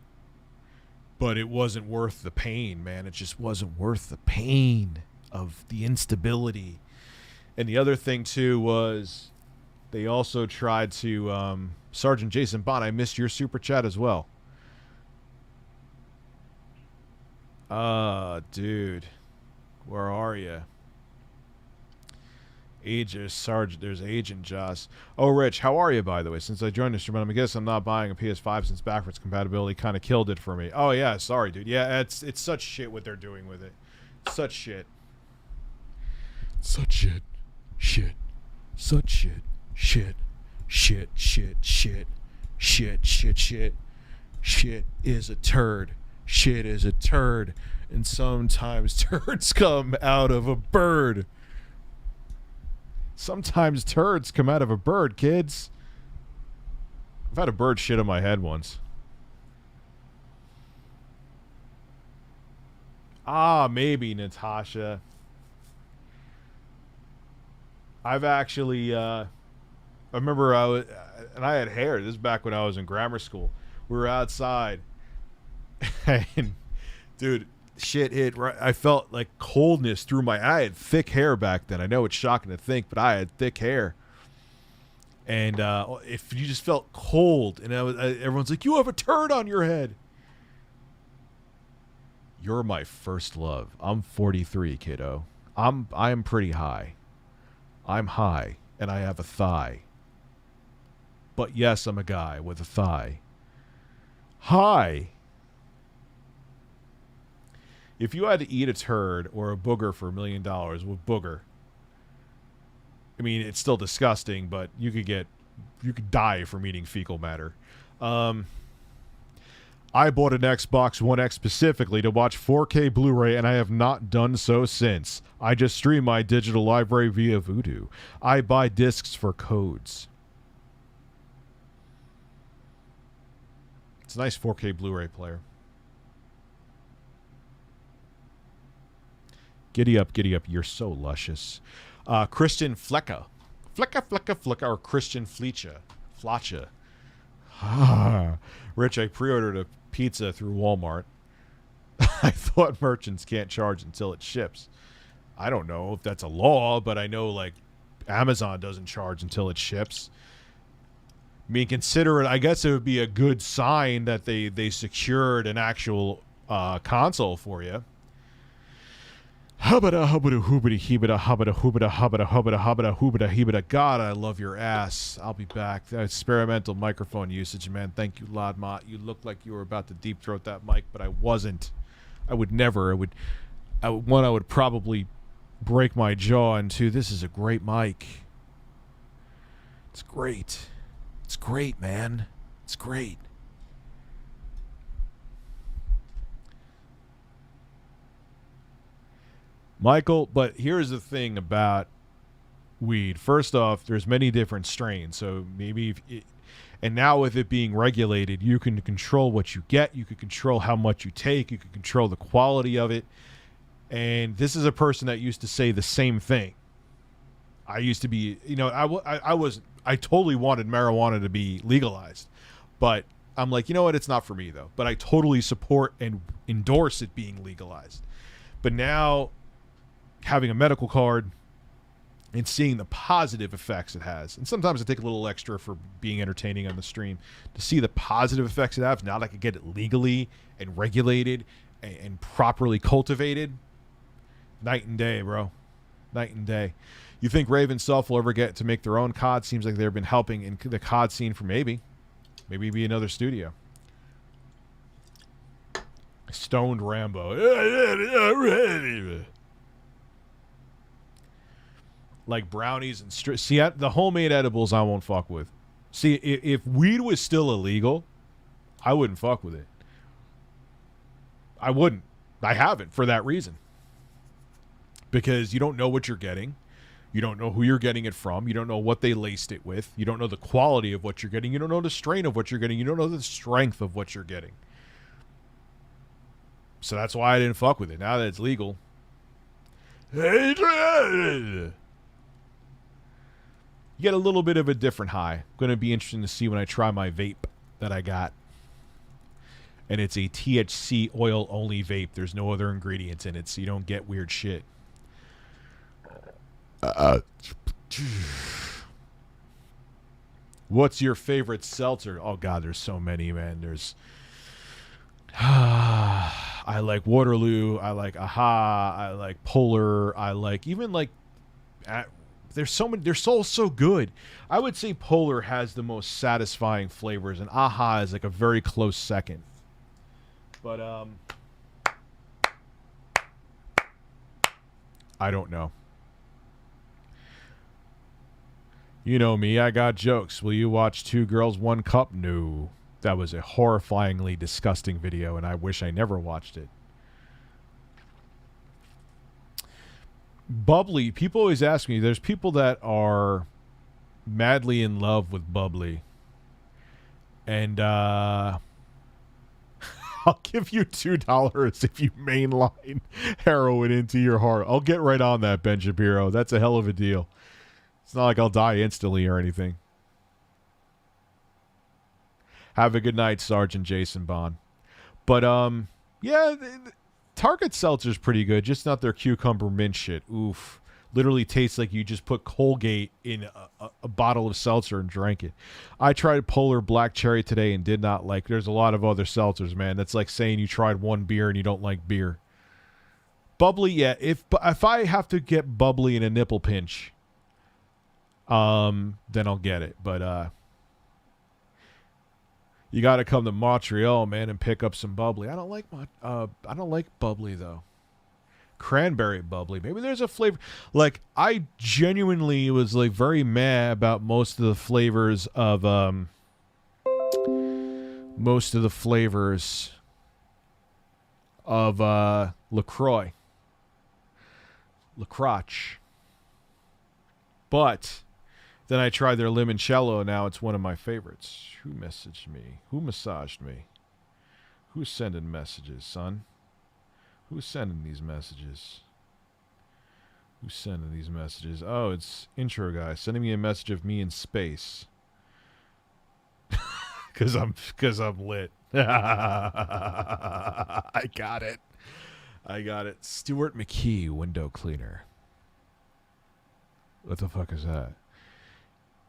but it wasn't worth the pain, man. It just wasn't worth the pain of the instability. And the other thing, too, was they also tried to... Sergeant Jason Bond, I missed your super chat as well. Dude. Where are you? Sergeant, there's Agent Joss. Oh, Rich, how are you, by the way? Since I joined the stream, I guess I'm not buying a PS5 since backwards compatibility kind of killed it for me. Oh, yeah, sorry, dude. Yeah, it's such shit what they're doing with it. Such shit. Such shit. Shit. Such shit. Shit. Shit, shit, shit. Shit, shit, shit. Shit is a turd. Shit is a turd. And sometimes turds come out of a bird. Sometimes turds come out of a bird, kids. I've had a bird shit on my head once. Maybe, Natasha. I've actually, I remember and I had hair. This is back when I was in grammar school. We were outside. And, dude, shit hit right. I felt like coldness through I had thick hair back then. I know it's shocking to think, but I had thick hair. And if you just felt cold, and everyone's like, you have a turd on your head. You're my first love. I'm 43, kiddo. I am pretty high. I'm high, and I have a thigh. But yes, I'm a guy with a thigh. Hi. If you had to eat a turd or a booger for $1 million, with booger, I mean, it's still disgusting, but you could die from eating fecal matter. I bought an Xbox One X specifically to watch 4K Blu-ray, and I have not done so since. I just stream my digital library via Vudu. I buy discs for codes. It's a nice 4K Blu-ray player. Giddy up, you're so luscious. Christian Flecka, or Christian Fletcha. Rich, I pre-ordered a pizza through Walmart. I thought merchants can't charge until it ships. I don't know if that's a law, but I know, like, Amazon doesn't charge until it ships. I mean, consider it, I guess it would be a good sign that they secured an actual console for you. Hubba hubba hoobada hebada hubba hubba hubba hubba hubba hubba hebada. God, I love your ass. I'll be back. Experimental microphone usage, man. Thank you, Lodmot. You looked like you were about to deep throat that mic, but I wasn't. I would never. I would probably break my jaw. And two, this is a great mic. It's great. It's great, man. It's great. Michael, but here's the thing about weed. First off, there's many different strains. So maybe and now with it being regulated, you can control what you get. You can control how much you take. You can control the quality of it. And this is a person that used to say the same thing. I used to be, I totally wanted marijuana to be legalized, but I'm like, you know what? It's not for me though, but I totally support and endorse it being legalized. But now having a medical card and seeing the positive effects it has, and sometimes I take a little extra for being entertaining on the stream, to see the positive effects it has, now that I can get it legally and regulated and properly cultivated, night and day, bro. Night and day. You think Raven Self will ever get to make their own COD? Seems like they've been helping in the COD scene for maybe be another studio. Stoned Rambo. Like brownies and see, the homemade edibles I won't fuck with. See, if weed was still illegal, I wouldn't fuck with it. I wouldn't. I haven't for that reason. Because you don't know what you're getting. You don't know who you're getting it from. You don't know what they laced it with. You don't know the quality of what you're getting. You don't know the strain of what you're getting. You don't know the strength of what you're getting. So that's why I didn't fuck with it. Now that it's legal. You get a little bit of a different high. Going to be interesting to see when I try my vape that I got. And it's a THC oil only vape. There's no other ingredients in it, so you don't get weird shit. What's your favorite seltzer? Oh God, there's so many, man. There's I like Waterloo, I like Aha, I like Polar, I like even like there's so many, they're so good. I would say Polar has the most satisfying flavors and Aha is like a very close second. But I don't know. You know me, I got jokes. Will you watch Two Girls, One Cup? No. That was a horrifyingly disgusting video, and I wish I never watched it. Bubbly. People always ask me, there's people that are madly in love with bubbly. And I'll give you $2 if you mainline heroin into your heart. I'll get right on that, Ben Shapiro. That's a hell of a deal. It's not like I'll die instantly or anything. Have a good night, Sergeant Jason Bond. But, yeah, Target Seltzer's pretty good, just not their cucumber mint shit. Oof. Literally tastes like you just put Colgate in a bottle of seltzer and drank it. I tried Polar Black Cherry today and did not like. There's a lot of other seltzers, man. That's like saying you tried one beer and you don't like beer. Bubbly, yeah. If I have to get bubbly in a nipple pinch, then I'll get it. But you got to come to Montreal, man, and pick up some bubbly. I don't like bubbly though. Cranberry bubbly. Maybe there's a flavor. Like I genuinely was like very mad about most of the flavors of LaCroix. LaCroix. But then I tried their limoncello. Now it's one of my favorites. Who messaged me? Who massaged me? Who's sending messages, son? Who's sending these messages? Who's sending these messages? Oh, it's intro guy sending me a message of me in space. Cause I'm lit. I got it. Stuart McKee, window cleaner. What the fuck is that?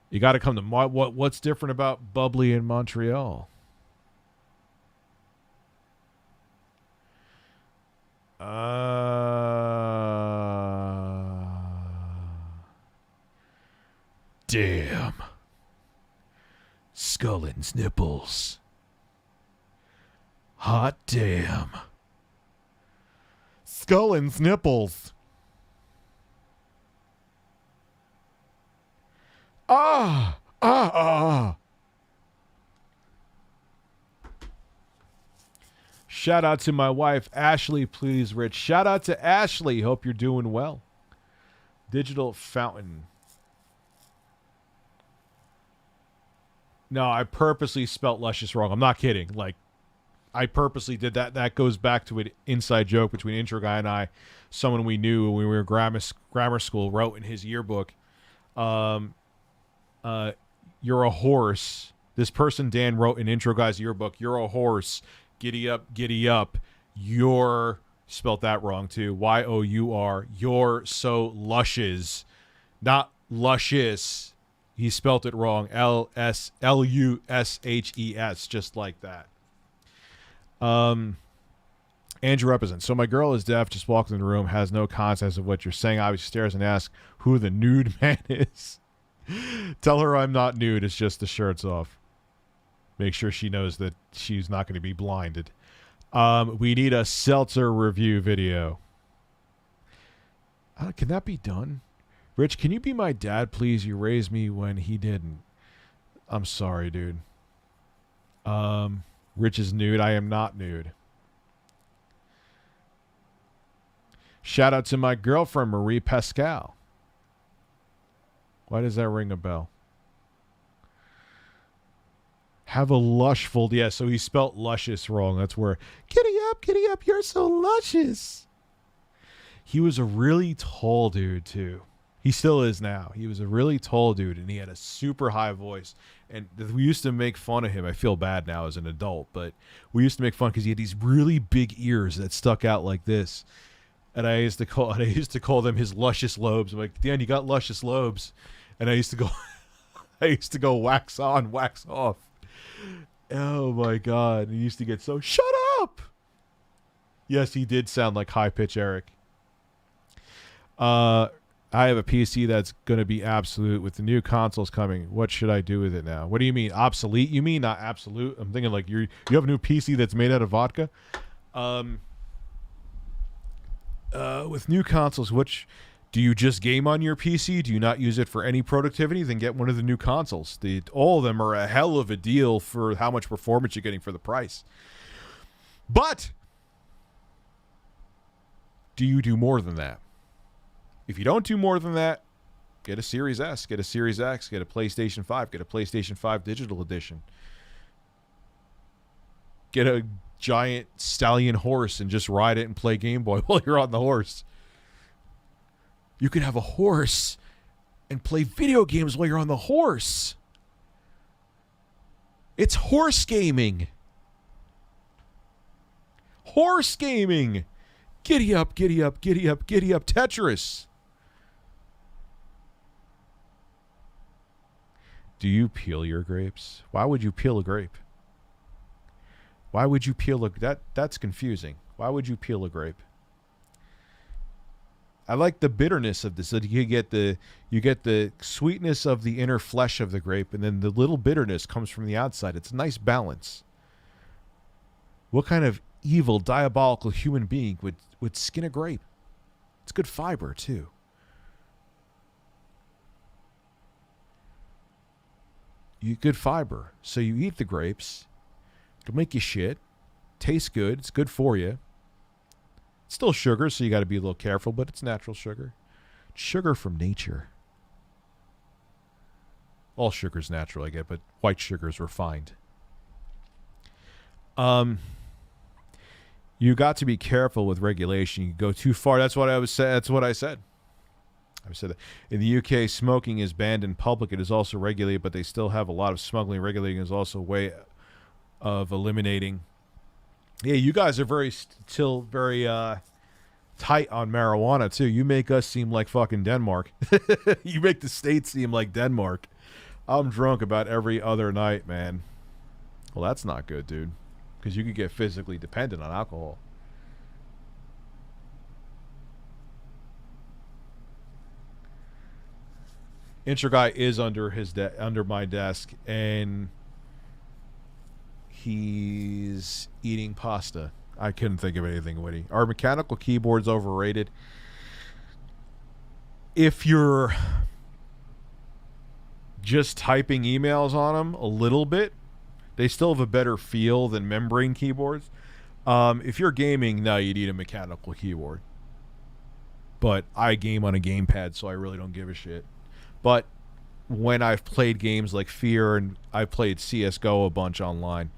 You got to come to what's different about bubbly in Montreal? damn. Scullin's nipples. Hot damn. Scullin's nipples. Ah, ah, ah. Shout out to my wife, Ashley, please, Rich. Shout out to Ashley. Hope you're doing well. Digital fountain. No, I purposely spelt luscious wrong. I'm not kidding. Like, I purposely did that. That goes back to an inside joke between Intro Guy and I. Someone we knew when we were in grammar school wrote in his yearbook, you're a horse. This person, Dan, wrote in Intro Guy's yearbook, you're a horse. Giddy up, giddy up. You're, spelt that wrong too. Y-O-U-R. You're so lushes. Not luscious. He spelt it wrong. L-U-S-H-E-S. Just like that. Andrew represents. So my girl is deaf, just walks in the room, has no concept of what you're saying. Obviously stares and asks who the nude man is. Tell her I'm not nude. It's just the shirt's off. Make sure she knows that she's not going to be blinded. We need a seltzer review video. Can that be done? Rich, can you be my dad, please? You raised me when he didn't. I'm sorry, dude. Rich is nude. I am not nude. Shout out to my girlfriend, Marie Pascal. Why does that ring a bell? Have a lushful. Yeah, so he spelt luscious wrong. That's where, giddy up, you're so luscious. He was a really tall dude, too. He still is now. He was a really tall dude, and he had a super high voice. And we used to make fun of him. I feel bad now as an adult, but we used to make fun because he had these really big ears that stuck out like this. And I used to call them his luscious lobes. I'm like, Dan, you got luscious lobes. And I used to go wax on, wax off. Oh my God. He used to get so, shut up. Yes, he did sound like high pitch Eric. I have a PC that's going to be absolute with the new consoles coming. What should I do with it now? What do you mean? Obsolete? You mean not absolute? I'm thinking like you have a new PC that's made out of vodka. With new consoles, which do you just game on your PC? Do you not use it for any productivity? Then get one of the new consoles. All of them are a hell of a deal for how much performance you're getting for the price. But do you do more than that? If you don't do more than that, get a Series S, get a Series X, get a PlayStation 5, get a PlayStation 5 Digital Edition. Get a giant stallion horse and just ride it and play Game Boy while you're on the horse. You can have a horse and play video games while you're on the horse. It's horse gaming. Horse gaming. Giddy up, giddy up, giddy up, giddy up, Tetris. Do you peel your grapes? Why would you peel a grape? Why would you peel that's confusing. Why would you peel a grape? I like the bitterness of this. You get the sweetness of the inner flesh of the grape, and then the little bitterness comes from the outside. It's a nice balance. What kind of evil, diabolical human being would skin a grape? It's good fiber too. You get good fiber, so you eat the grapes. It'll make you shit. Tastes good. It's good for you. It's still sugar, so you got to be a little careful, but it's natural sugar. It's sugar from nature. All sugar's natural, I get, but white sugar's refined. You got to be careful with regulation. You go too far. That's what I said. I said that. In the UK, smoking is banned in public. It is also regulated, but they still have a lot of smuggling. Regulating is also a way of eliminating. Yeah, you guys are very tight on marijuana too. You make us seem like fucking Denmark. You make the state seem like Denmark. I'm drunk about every other night, man. Well, that's not good, dude. Because you could get physically dependent on alcohol. intro guy is under under my desk, and he's eating pasta. I couldn't think of anything witty. Are mechanical keyboards overrated? If you're just typing emails on them a little bit, they still have a better feel than membrane keyboards. If you're gaming, no, you need a mechanical keyboard. But I game on a gamepad, so I really don't give a shit. But when I've played games like Fear and I played CSGO a bunch online,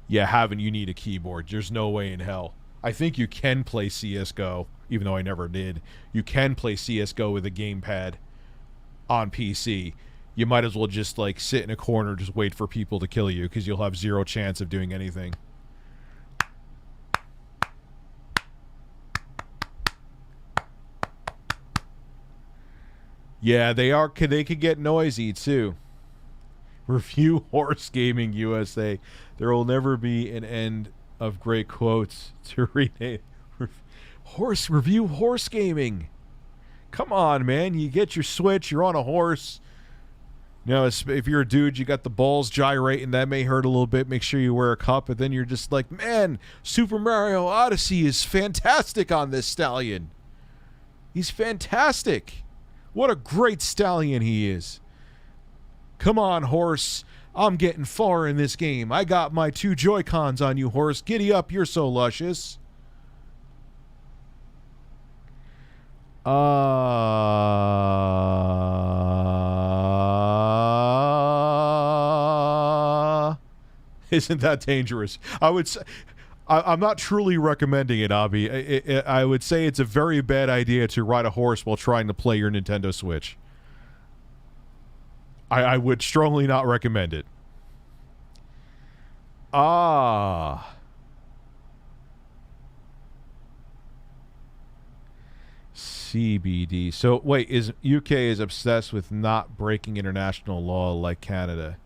you need a keyboard. There's no way in hell. I think you can play CSGO, even though I never did. You can play CSGO with a gamepad on PC. You might as well just like sit in a corner, just wait for people to kill you, because you'll have zero chance of doing anything. Yeah, they could get noisy too. Review Horse Gaming USA. There will never be an end of great quotes to rename. Review Horse Gaming. Come on, man. You get your Switch, you're on a horse. You know, if you're a dude, you got the balls gyrating, that may hurt a little bit. Make sure you wear a cup, but then you're just like, man, Super Mario Odyssey is fantastic on this stallion. He's fantastic. What a great stallion he is. Come on, horse. I'm getting far in this game. I got my 2 Joy-Cons on you, horse. Giddy up, you're so luscious. Isn't that dangerous? I would say, I'm not truly recommending it, Abby. I would say it's a very bad idea to ride a horse while trying to play your Nintendo Switch. I would strongly not recommend it. CBD. So wait, is UK is obsessed with not breaking international law like Canada?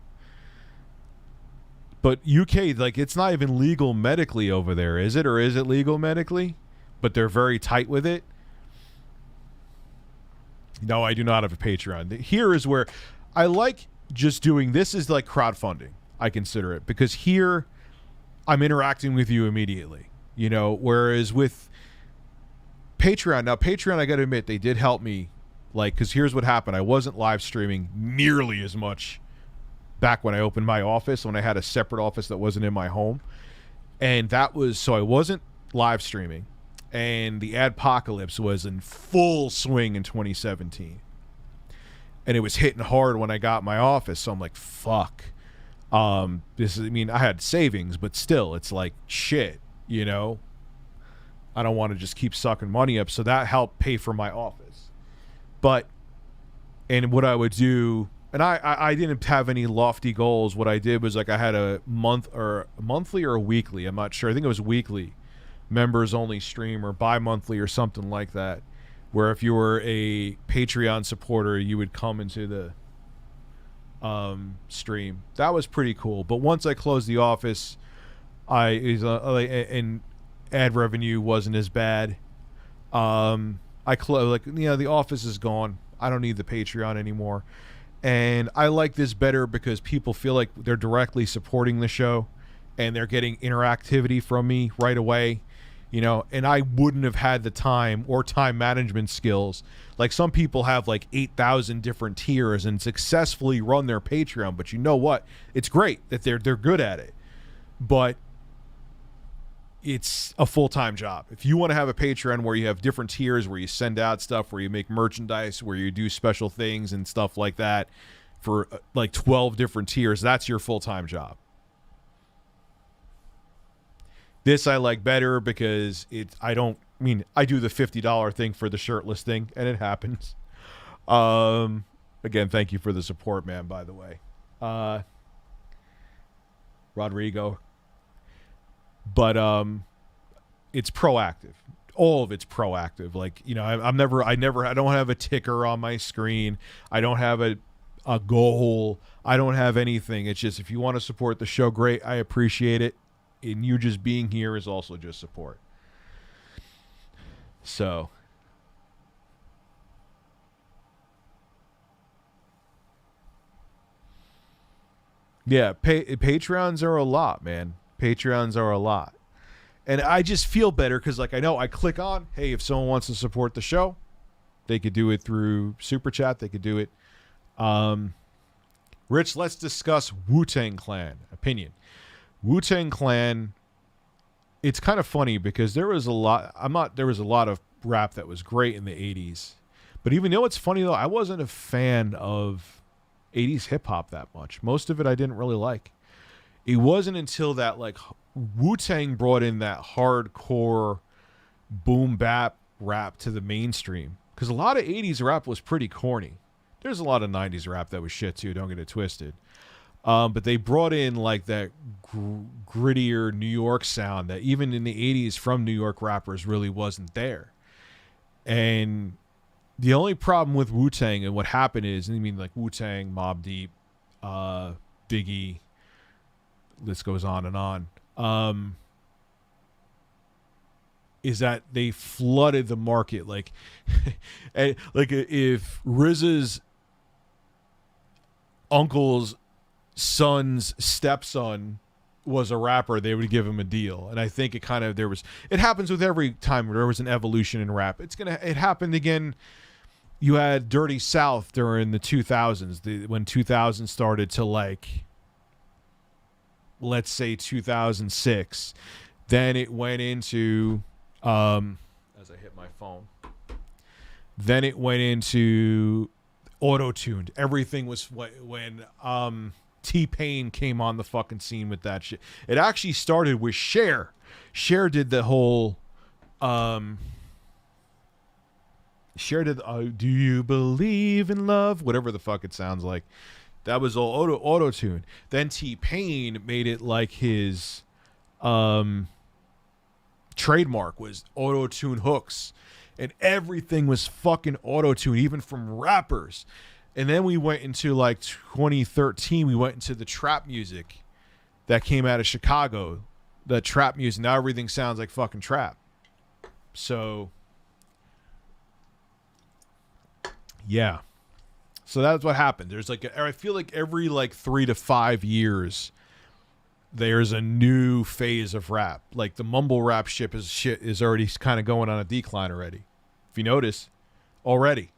But UK, like, it's not even legal medically over there, is it? Or is it legal medically? But they're very tight with it. No, I do not have a Patreon. Here is where I like just doing this is like crowdfunding. I consider it, because here I'm interacting with you immediately, you know, whereas with Patreon, now Patreon, I got to admit, they did help me, like, because here's what happened. I wasn't live streaming nearly as much back when I opened my office, when I had a separate office that wasn't in my home. And that was, so I wasn't live streaming, and the adpocalypse was in full swing in 2017. And it was hitting hard when I got my office, so I'm like, fuck. This is, I mean, I had savings, but still, it's like, shit, you know? I don't want to just keep sucking money up, so that helped pay for my office. But, and what I would do, and I didn't have any lofty goals. What I did was, like, I had a monthly or a weekly, I'm not sure. I think it was weekly members only stream, or bi-monthly or something like that, where if you were a Patreon supporter, you would come into the stream. That was pretty cool. But once I closed the office, and ad revenue wasn't as bad. I closed, like, you know, the office is gone. I don't need the Patreon anymore. And I like this better because people feel like they're directly supporting the show and they're getting interactivity from me right away, you know, and I wouldn't have had the time or time management skills. Like, some people have like 8,000 different tiers and successfully run their Patreon, but you know what? It's great that they're good at it, but it's a full-time job. If you want to have a Patreon where you have different tiers, where you send out stuff, where you make merchandise, where you do special things and stuff like that for like 12 different tiers, that's your full-time job. This I like better because I do the $50 thing for the shirtless thing, and it happens. Again, thank you for the support, man, by the way. Rodrigo. But it's proactive. All of it's proactive. Like, you know, I don't have a ticker on my screen. I don't have a goal. I don't have anything. It's just, if you want to support the show, great. I appreciate it. And you just being here is also just support. So Yeah, Patreons are a lot, man. Patreons are a lot. And I just feel better because, like, I know I click on, hey, if someone wants to support the show, they could do it through Super Chat. They could do it. Rich, let's discuss Wu-Tang Clan opinion. Wu-Tang Clan, it's kind of funny because there was a lot of rap that was great in the 80s. But even though it's funny, though, I wasn't a fan of 80s hip-hop that much. Most of it I didn't really like. It wasn't until that, like, Wu-Tang brought in that hardcore boom bap rap to the mainstream. Because a lot of 80s rap was pretty corny. There's a lot of 90s rap that was shit too, don't get it twisted. But they brought in like that grittier New York sound that even in the 80s from New York rappers really wasn't there. And the only problem with Wu-Tang and what happened is, I mean, like Wu-Tang, Mobb Deep, Biggie, list goes on and on, is that they flooded the market. Like, like if RZA's uncle's son's stepson was a rapper, they would give him a deal. And I think it happens with every time there was an evolution in rap. It happened again. You had Dirty South during the 2000s, when 2000 started to, like, let's say 2006. Then it went into, as I hit my phone, then it went into auto-tuned. Everything was when T-Pain came on the fucking scene with that shit. It actually started with Cher. Cher did the whole Cher did Do You Believe in Love? Whatever the fuck it sounds like. That was all auto-tune. Then T-Pain made it like his trademark was auto-tune hooks. And everything was fucking auto-tune, even from rappers. And then we went into like 2013, we went into the trap music that came out of Chicago. The trap music. Now everything sounds like fucking trap. So, yeah. So that's what happened. There's like, I feel like every like 3 to 5 years, there's a new phase of rap. Like the mumble rap shit is already kind of going on a decline already. If you notice, already.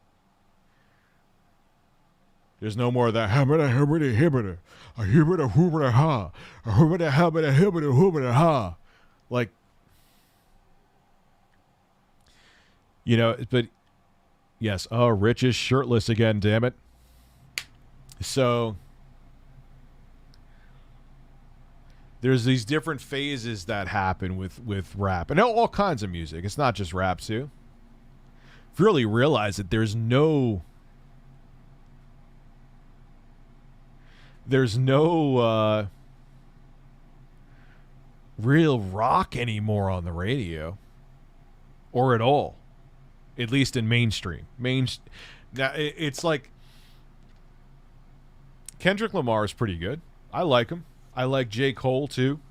There's no more of that habita habita habita, a habita hoobita ha, a habita habita habita hoobita ha. Like, you know, but yes, oh, Rich is shirtless again, damn it. So there's these different phases that happen with rap and all kinds of music. It's not just rap too. If you really realize that there's no real rock anymore on the radio or at all, at least in mainstream. Now it's like Kendrick Lamar is pretty good. I like him. I like J. Cole too.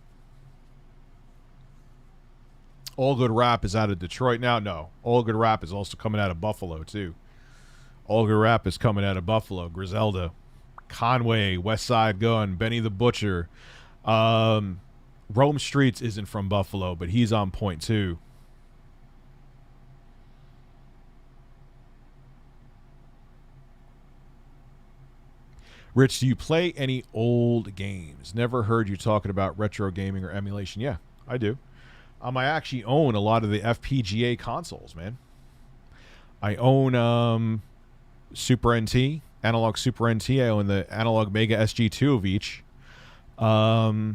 All Good Rap is out of Detroit now. No, All Good Rap is also coming out of Buffalo too. All Good Rap is coming out of Buffalo. Griselda, Conway, West Side Gun, Benny the Butcher. Rome Streets isn't from Buffalo, but he's on point too. Rich, do you play any old games? Never heard you talking about retro gaming or emulation. Yeah, I do. I actually own a lot of the FPGA consoles, man. I own Super NT, Analog Super NT. I own the Analog Mega SG2 of each. I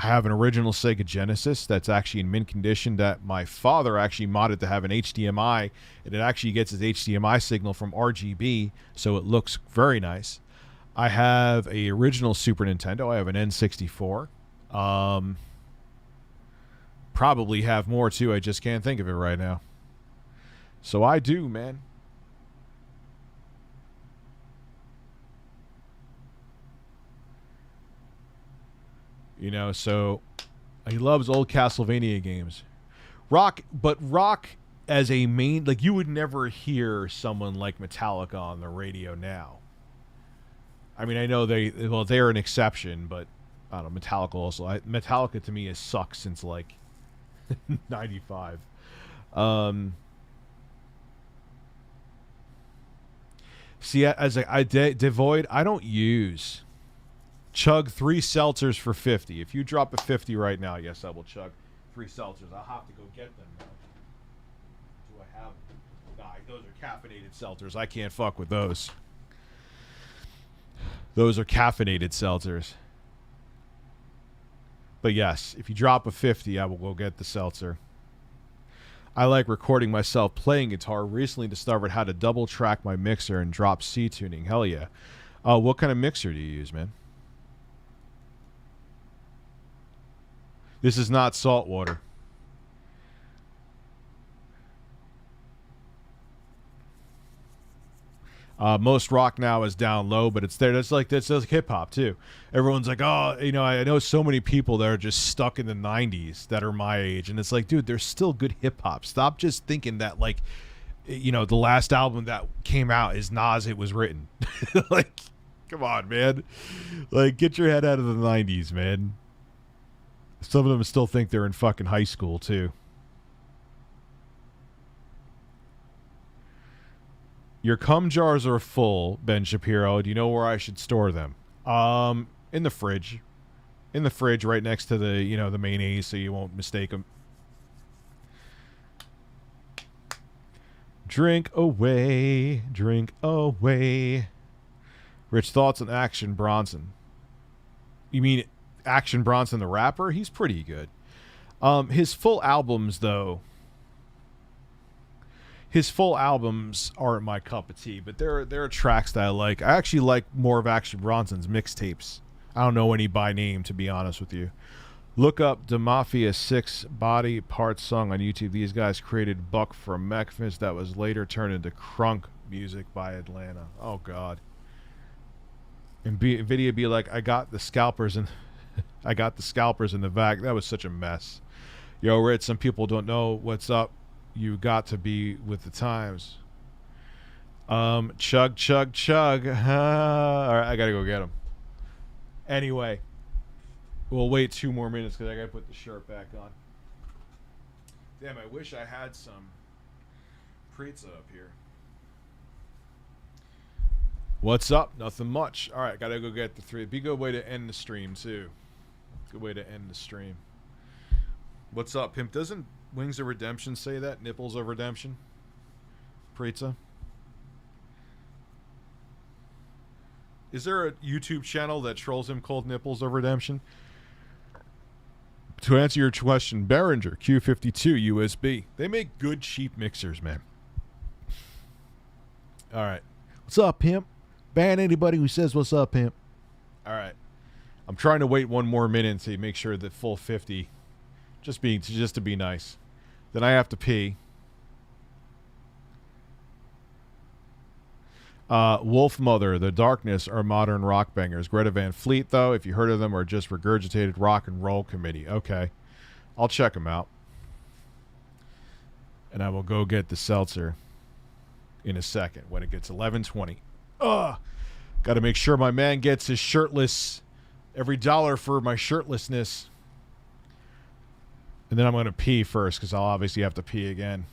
have an original Sega Genesis that's actually in mint condition that my father actually modded to have an HDMI, and it actually gets its HDMI signal from RGB, so it looks very nice. I have a original Super Nintendo. I have an N64. Probably have more too. I just can't think of it right now. So I do, man. You know, so he loves old Castlevania games. Rock as a main, like you would never hear someone like Metallica on the radio now. I mean, I know they're an exception, but I don't know, Metallica also. Metallica to me has sucked since like 95. See, as Devoid, I don't use. Chug 3 seltzers for 50. If you drop a 50 right now, yes, I will chug 3 seltzers. I'll have to go get them now. Do I have them? Nah, those are caffeinated seltzers. I can't fuck with those. Those are caffeinated seltzers. But yes, if you drop a 50, I will go get the seltzer. I like recording myself playing guitar. Recently discovered how to double track my mixer and drop C tuning. Hell yeah. What kind of mixer do you use, man? This is not salt water. Most rock now is down low, but it's there. That's like hip hop too. Everyone's like, oh, you know, I know so many people that are just stuck in the '90s that are my age, and it's like, dude, there's still good hip hop. Stop just thinking that like, you know, the last album that came out is Nas. It was written. Like, come on, man. Like, get your head out of the '90s, man. Some of them still think they're in fucking high school too. Your cum jars are full, Ben Shapiro. Do you know where I should store them? In the fridge. In the fridge right next to the, you know, the mayonnaise so you won't mistake them. Drink away. Drink away. Rich thoughts on Action Bronson. You mean Action Bronson the rapper? He's pretty good. His full albums, though... His full albums aren't my cup of tea, but there are tracks that I like. I actually like more of Action Bronson's mixtapes. I don't know any by name, to be honest with you. Look up the Mafia 6 Body Parts song on YouTube. These guys created Buck from Memphis that was later turned into crunk music by Atlanta. Oh, God. And Nvidia be like, I got the scalpers in the back. That was such a mess. Yo, Rich, some people don't know what's up. You got to be with the times. Chug, chug, chug. All right, I gotta go get him. Anyway, we'll wait 2 more minutes because I gotta put the shirt back on. Damn, I wish I had some pizza up here. What's up? Nothing much. All right, gotta go get the 3. Be a good way to end the stream too. Good way to end the stream. What's up, Pimp? Doesn't Wings of Redemption say that? Nipples of Redemption? Pizza? Is there a YouTube channel that trolls him called Nipples of Redemption? To answer your question, Behringer Q52 USB. They make good cheap mixers, man. All right. What's up, Pimp? Ban anybody who says what's up, Pimp. All right. I'm trying to wait 1 more minute to make sure that full 50... Just to be nice. Then I have to pee. Wolf Mother, The Darkness are modern rock bangers. Greta Van Fleet, though, if you heard of them, are just regurgitated rock and roll committee. Okay. I'll check them out. And I will go get the seltzer in a second when it gets 11:20. Ugh. Got to make sure my man gets his shirtless. Every dollar for my shirtlessness. And then I'm going to pee first because I'll obviously have to pee again.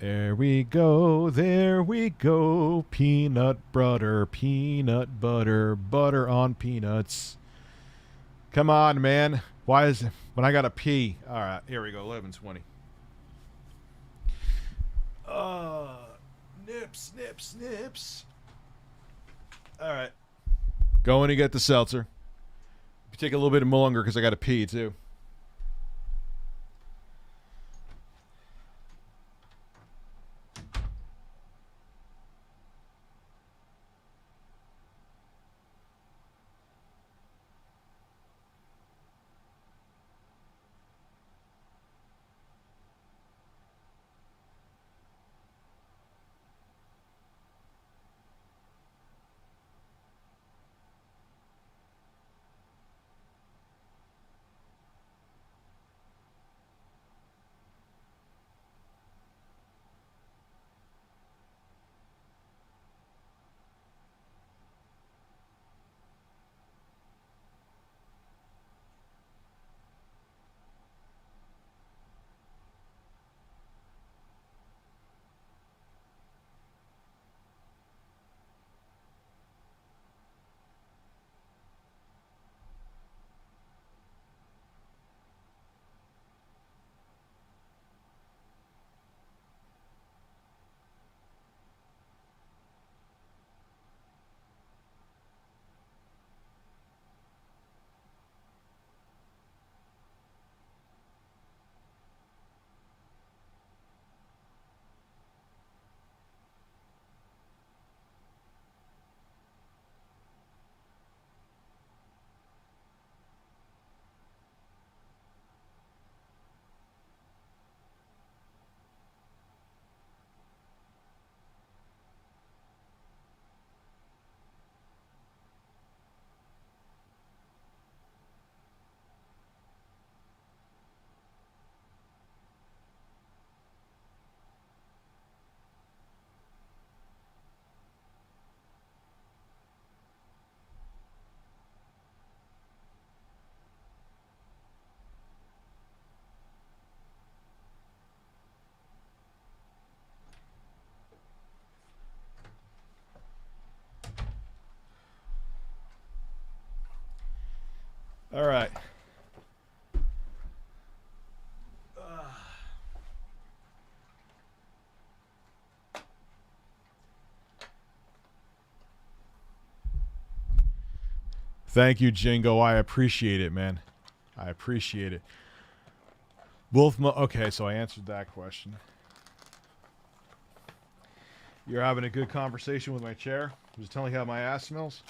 There we go. There we go. Peanut butter. Peanut butter. Butter on peanuts. Come on, man. Why is it when I got to pee? All right. Here we go. 11:20. Nips, nips, nips. All right. Going to get the seltzer. Take a little bit longer because I got to pee too. All right. Thank you, Jingo. I appreciate it, man. I appreciate it. Okay, so I answered that question. You're having a good conversation with my chair? Just telling you how my ass smells?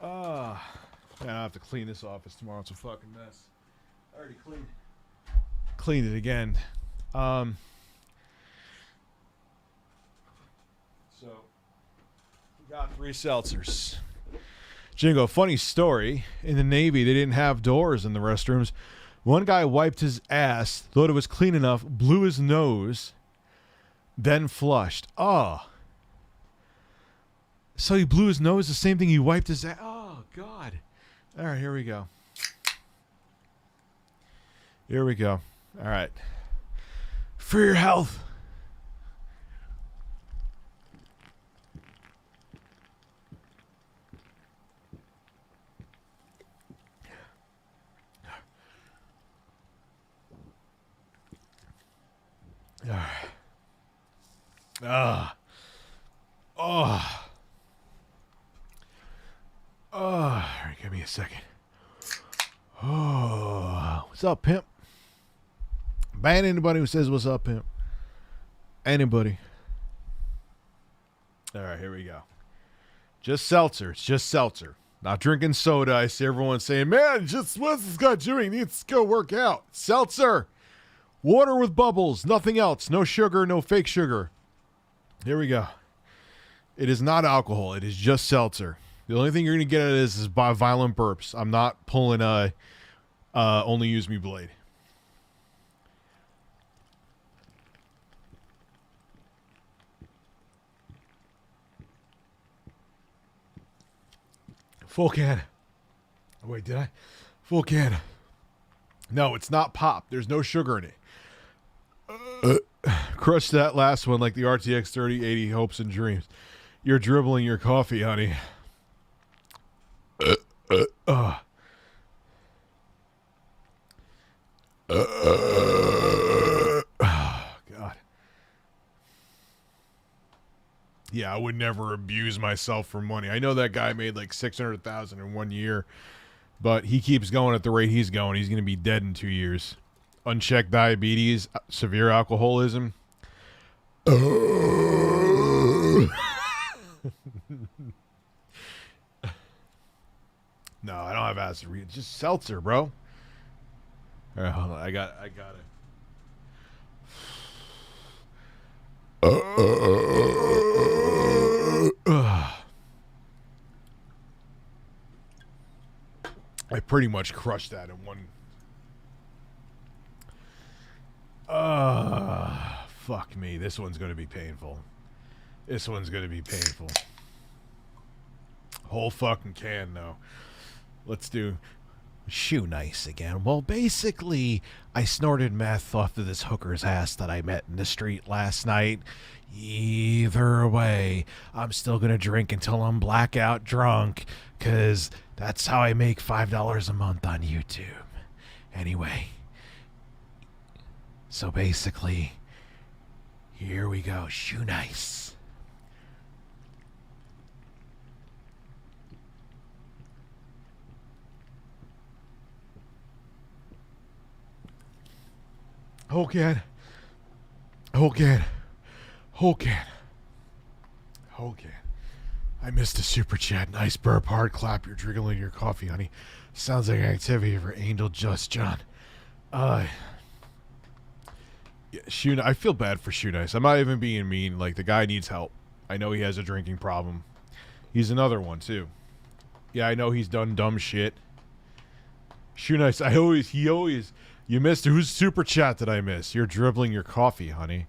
Man, I have to clean this office tomorrow. It's a fucking mess. I already cleaned it again. So, we got 3 seltzers. Jingo, funny story. In the Navy, they didn't have doors in the restrooms. One guy wiped his ass, thought it was clean enough, blew his nose, then flushed. Oh. So he blew his nose, the same thing he wiped his ass. Oh, God. All right, here we go. Here we go. All right. For your health. All right. All right, give me a second. Oh, what's up, pimp? Ban anybody who says what's up, pimp. Anybody. All right, here we go. Just seltzer. It's just seltzer. Not drinking soda. I see everyone saying, man, just what's this guy doing? He needs to go work out. Seltzer. Water with bubbles. Nothing else. No sugar, no fake sugar. Here we go. It is not alcohol. It is just seltzer. The only thing you're going to get out of this is by violent burps. I'm not pulling only use me blade. Full can. Oh, wait, did I? Full can. No, it's not pop. There's no sugar in it. Crush that last one like the RTX 3080 hopes and dreams. You're dribbling your coffee, honey. God. Yeah, I would never abuse myself for money. I know that guy made like $600,000 in 1 year, but he keeps going at the rate he's going. He's going to be dead in 2 years. Unchecked diabetes, severe alcoholism. No, I don't have acid reflux. Just seltzer, bro. All right, hold on. I got it. I pretty much crushed that in one. Fuck me. This one's going to be painful. This one's going to be painful. Whole fucking can, though. Let's do shoe nice again. Well, basically, I snorted meth off of this hooker's ass that I met in the street last night. Either way, I'm still going to drink until I'm blackout drunk, because that's how I make $5 a month on YouTube. Anyway, so basically, here we go. Shoe nice. Whole can. Whole can. Whole can. Whole can. I missed a super chat. Nice burp. Hard clap. You're drinking your coffee, honey. Sounds like an activity for Angel Just John. Yeah, I feel bad for Shoe Nice. I'm not even being mean. Like, the guy needs help. I know he has a drinking problem. He's another one, too. Yeah, I know he's done dumb shit. Shoe Nice, you missed. Whose super chat did I miss? You're dribbling your coffee, honey.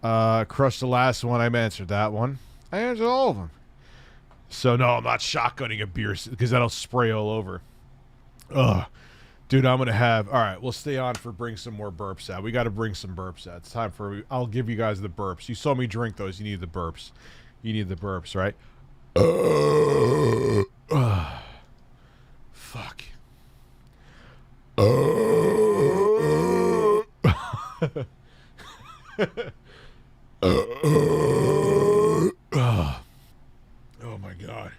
Crushed the last one. I answered that one. I answered all of them. So, no, I'm not shotgunning a beer because that'll spray all over. Ugh. Dude, I'm going to have... All right, we'll stay on for bring some more burps out. We got to bring some burps out. It's time for... I'll give you guys the burps. You saw me drink those. You need the burps. You need the burps, right? Oh my god.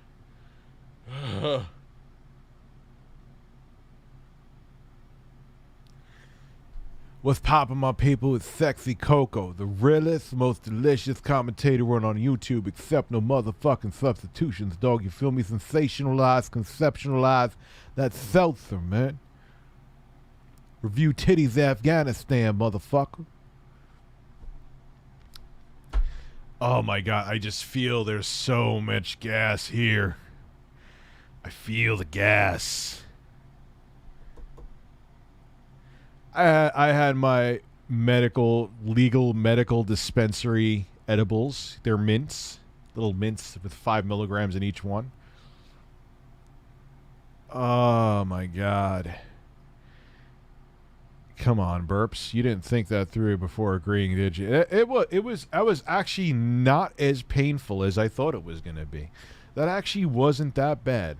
What's poppin', my people? It's Sexy Coco, the realest, most delicious commentator run on YouTube, except no motherfucking substitutions, dog. You feel me? Sensationalize, conceptualize that seltzer, man. Review titties Afghanistan, motherfucker. Oh my god, I just feel there's so much gas here. I feel the gas. I had my legal medical dispensary edibles. They're mints, little mints with 5 milligrams in each one. Oh my god. Come on, Burps. You didn't think that through before agreeing, did you? I was actually not as painful as I thought it was going to be. That actually wasn't that bad.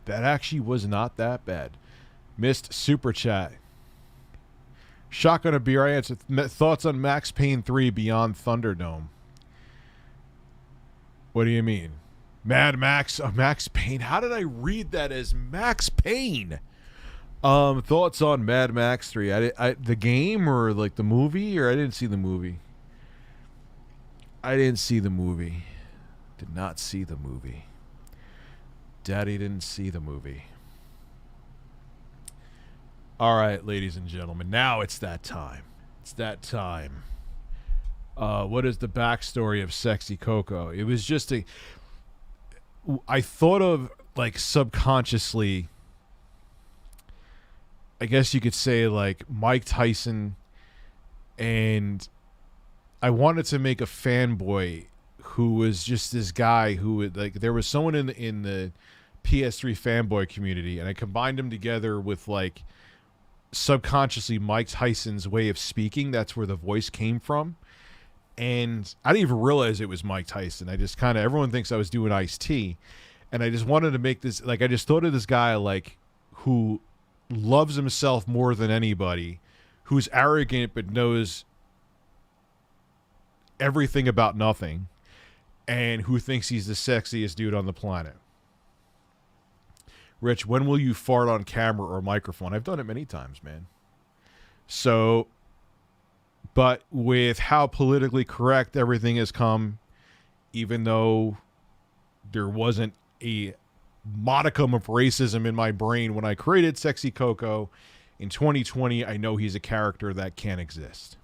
That actually was not that bad. Missed super chat. Shotgun a beer. I answered thoughts on Max Payne 3 Beyond Thunderdome. What do you mean? Mad Max, Max Payne. How did I read that as Max Payne? Thoughts on Mad Max 3. The game or like the movie, or I didn't see the movie. I didn't see the movie. Did not see the movie. Daddy didn't see the movie. All right, ladies and gentlemen, now it's that time. It's that time. What is the backstory of Sexy Coco? It was just I thought of, like, subconsciously, I guess you could say, like, Mike Tyson, and I wanted to make a fanboy who was just this guy who would, like, there was someone in the PS3 fanboy community, and I combined them together with, like, subconsciously Mike Tyson's way of speaking. That's where the voice came from. And I didn't even realize it was Mike Tyson. I just kind of, everyone thinks I was doing Ice-T. And I just wanted to make this, like, I just thought of this guy, like, who loves himself more than anybody, who's arrogant but knows everything about nothing, and who thinks he's the sexiest dude on the planet. Rich, when will you fart on camera or microphone? I've done it many times, man. So, but with how politically correct everything has come, even though there wasn't a modicum of racism in my brain when I created Sexy Coco in 2020, I know he's a character that can't exist.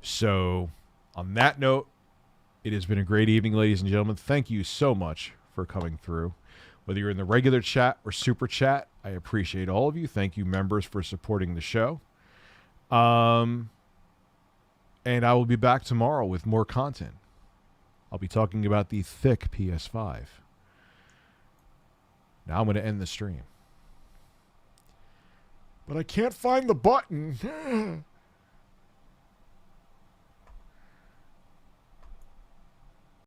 So, on that note, it has been a great evening, ladies and gentlemen. Thank you so much for coming through. Whether you're in the regular chat or super chat, I appreciate all of you. Thank you, members, for supporting the show. And I will be back tomorrow with more content. I'll be talking about the thick PS5. Now I'm going to end the stream. But I can't find the button.